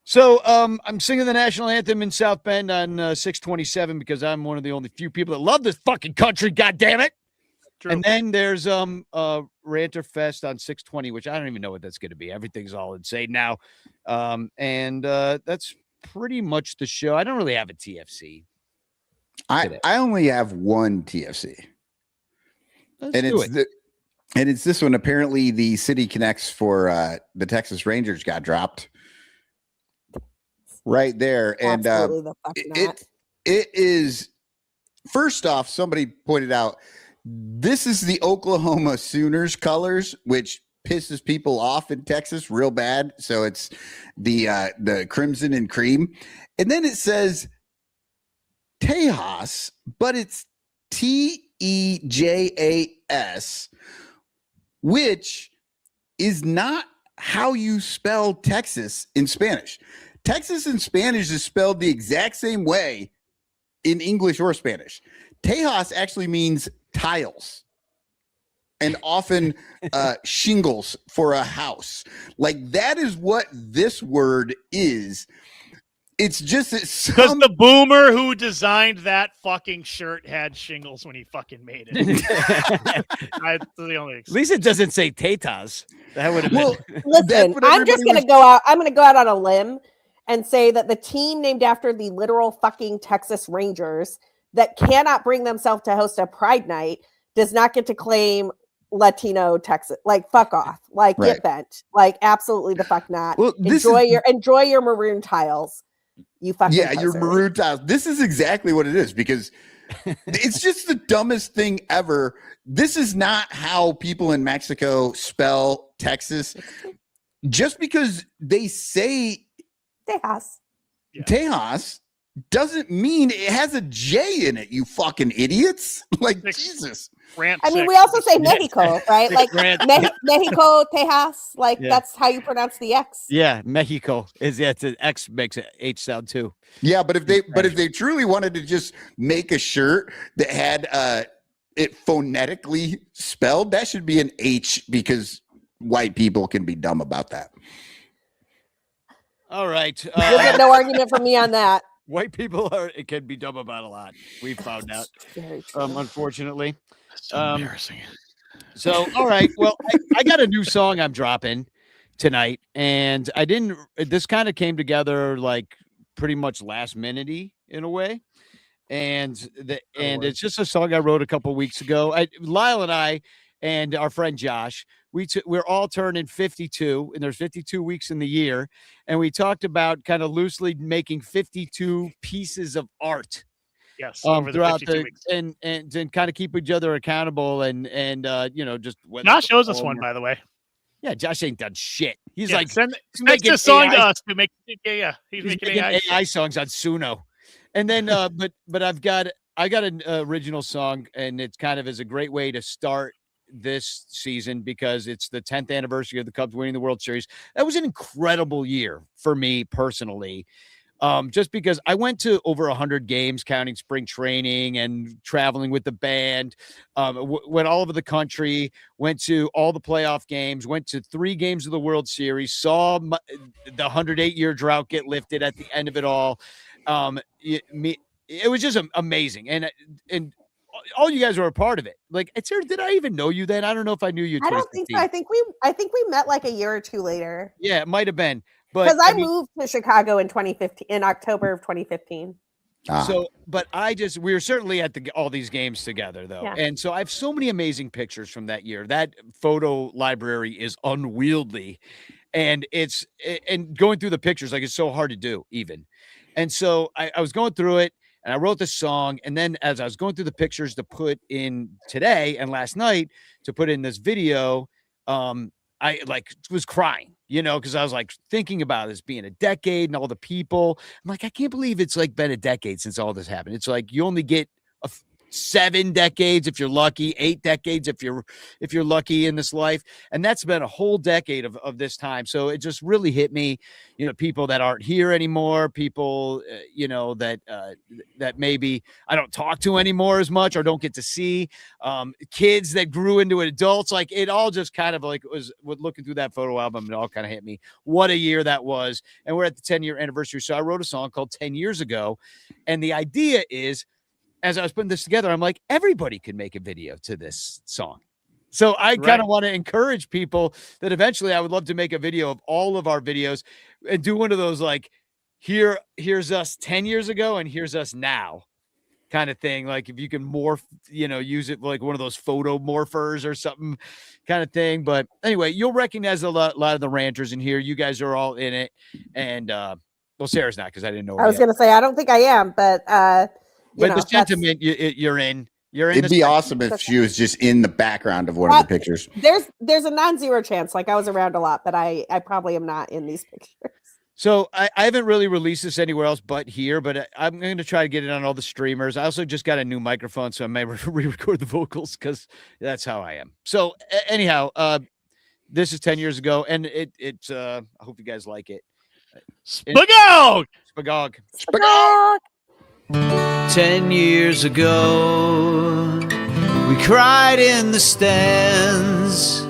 S4: So I'm singing the national anthem in South Bend on 627 because I'm one of the only few people that love this fucking country. God damn it! True. And then there's Ranter Fest on 620, which I don't even know what that's going to be. Everything's all insane now, and that's pretty much the show. I don't really have a TFC.
S2: I only have one TFC, and it's this one. Apparently, the City Connects for the Texas Rangers got dropped right there, and it is. First off, somebody pointed out this is the Oklahoma Sooners colors, which pisses people off in Texas real bad. So it's the crimson and cream, and then it says Tejas, but it's Tejas, which is not how you spell Texas in Spanish. Texas in Spanish is spelled the exact same way in English or Spanish. Tejas actually means tiles and often shingles for a house. Like that is what this word is. It's just
S3: because the boomer who designed that fucking shirt had shingles when he fucking made it.
S4: At least it doesn't say Tetas. That would have been.
S7: Listen, I'm just gonna go out. I'm gonna go out on a limb and say that the team named after the literal fucking Texas Rangers that cannot bring themselves to host a Pride Night does not get to claim Latino Texas. Like, fuck off. Like,
S2: Right.
S7: get bent. Like, absolutely the fuck not.
S2: Well,
S7: enjoy your maroon tiles. You fucking
S2: your
S7: posers.
S2: maroon tiles. This is exactly what it is because it's just the dumbest thing ever. This is not how people in Mexico spell Texas. Just because they say Tejas doesn't mean it has a J in it, you fucking idiots. Like, Jesus.
S7: I mean, we also say Mexico, right? Like Mexico, Tejas. Like that's how you pronounce the X.
S4: Yeah, Mexico it's an X makes an H sound too.
S2: Yeah, but if they truly wanted to just make a shirt that had it phonetically spelled, that should be an H because white people can be dumb about that.
S4: All right.
S7: You'll get no argument from me on that.
S4: White people can be dumb about a lot. We found out, unfortunately.
S3: So embarrassing.
S4: So, all right. Well, I got a new song I'm dropping tonight, and this kind of came together like pretty much last minute-y in a way. And it's just a song I wrote a couple weeks ago. Lyle and I and our friend Josh, we're all turning 52, and there's 52 weeks in the year. And we talked about kind of loosely making 52 pieces of art.
S3: Yes,
S4: throughout the weeks. and kind of keep each other accountable and just
S3: Josh shows us one, by the way.
S4: Yeah, Josh ain't done shit. He's
S3: send this song to us to make. He's making
S4: AI songs on Suno, and then but I got an original song, and it's kind of is a great way to start this season because it's the 10th anniversary of the Cubs winning the World Series. That was an incredible year for me personally. Just because I went to over 100 games, counting spring training and traveling with the band, went all over the country, went to all the playoff games, went to 3 games of the World Series, saw the 108-year drought get lifted at the end of it all. It was just amazing. And all you guys were a part of it. Like, did I even know you then? I don't know if I knew you.
S7: I don't think so. I think we met like a year or two later.
S4: Yeah, it might have been.
S7: Because I moved to Chicago in October of 2015.
S4: So, but we were certainly at all these games together though. Yeah. And so I have so many amazing pictures from that year. That library is unwieldy, and going through the pictures, like it's so hard to do even. And so I was going through it and I wrote this song. And then as I was going through the pictures to put in today and last night to put in this video, I was crying, because I was like thinking about this being a decade and all the people. I'm like, I can't believe it's like been a decade since all this happened. It's like you only get 7 decades if you're lucky, 8 decades if you're lucky in this life, and that's been a whole decade of this time. So it just really hit me, people that aren't here anymore, people that maybe I don't talk to anymore as much or don't get to see, kids that grew into adults. Like it all just kind of like was looking through that photo album, it all kind of hit me what a year that was. And we're at the 10-year anniversary, so I wrote a song called 10 Years Ago, and the idea is, as I was putting this together, I'm like, everybody could make a video to this song. So I kind of want to encourage people that eventually I would love to make a video of all of our videos and do one of those, like, here's us 10 years ago and here's us now kind of thing. Like if you can morph, use it like one of those photo morphers or something kind of thing. But anyway, you'll recognize a lot of the ranters in here. You guys are all in it. And, Sarah's not, because I didn't know her
S7: I was going to say, I don't think I am, but
S4: the sentiment you're in.
S2: It'd be awesome if she was just in the background of one of the pictures.
S7: There's a non-zero chance. Like I was around a lot, but I probably am not in these pictures.
S4: So I haven't really released this anywhere else but here, but I'm going to try to get it on all the streamers. I also just got a new microphone, so I may re-record the vocals because that's how I am. So anyhow, this is 10 years ago, and it's I hope you guys like it.
S3: Spagog!
S14: 10 years ago, we cried in the stands.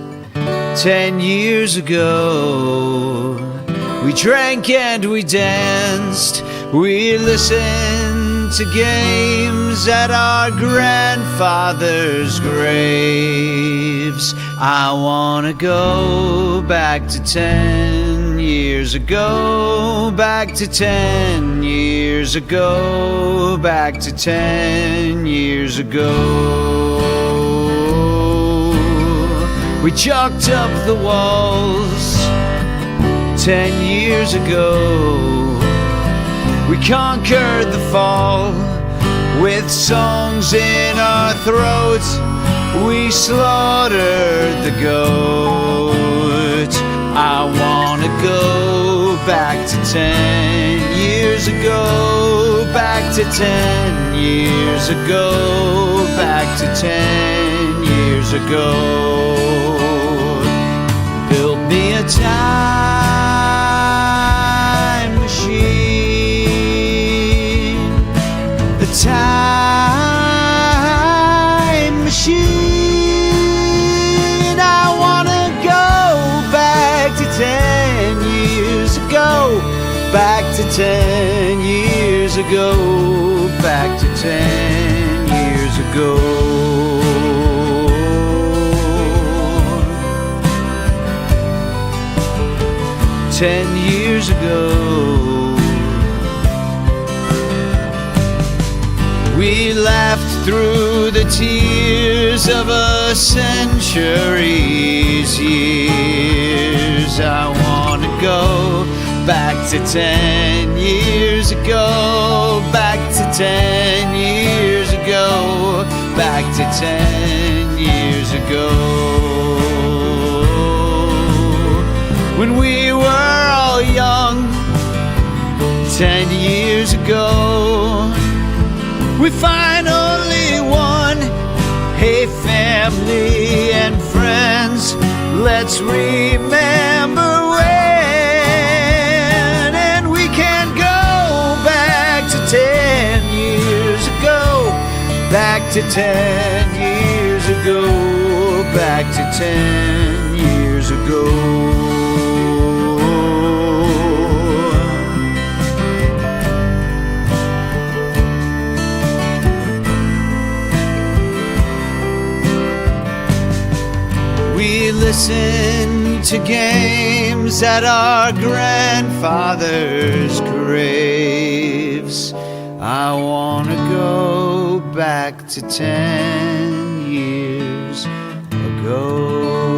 S14: 10 years ago, we drank and we danced. We listened to games at our grandfather's graves. I wanna go back to 10 years ago, back to 10 years ago, back to 10 years ago. We chalked up the walls 10 years ago. We conquered the fall with songs in our throats. We slaughtered the goat. I wanna go back to 10 years ago. Back to 10 years ago. Back to 10 years ago. Build me a time machine. A time machine. I wanna go back to 10 years ago. Back to 10 years ago. Back to 10 years ago. 10 years ago. We laughed through the tears of a century's years. I wanna go back to 10 years ago. Back to 10 years ago. Back to 10 years ago. When we were all young 10 years ago. We finally won. Hey, family and friends, let's remember when. And we can go back to 10 years ago. Back to 10 years ago. Back to 10 years ago. We listen to games at our grandfathers' graves. I wanna go back to 10 years ago.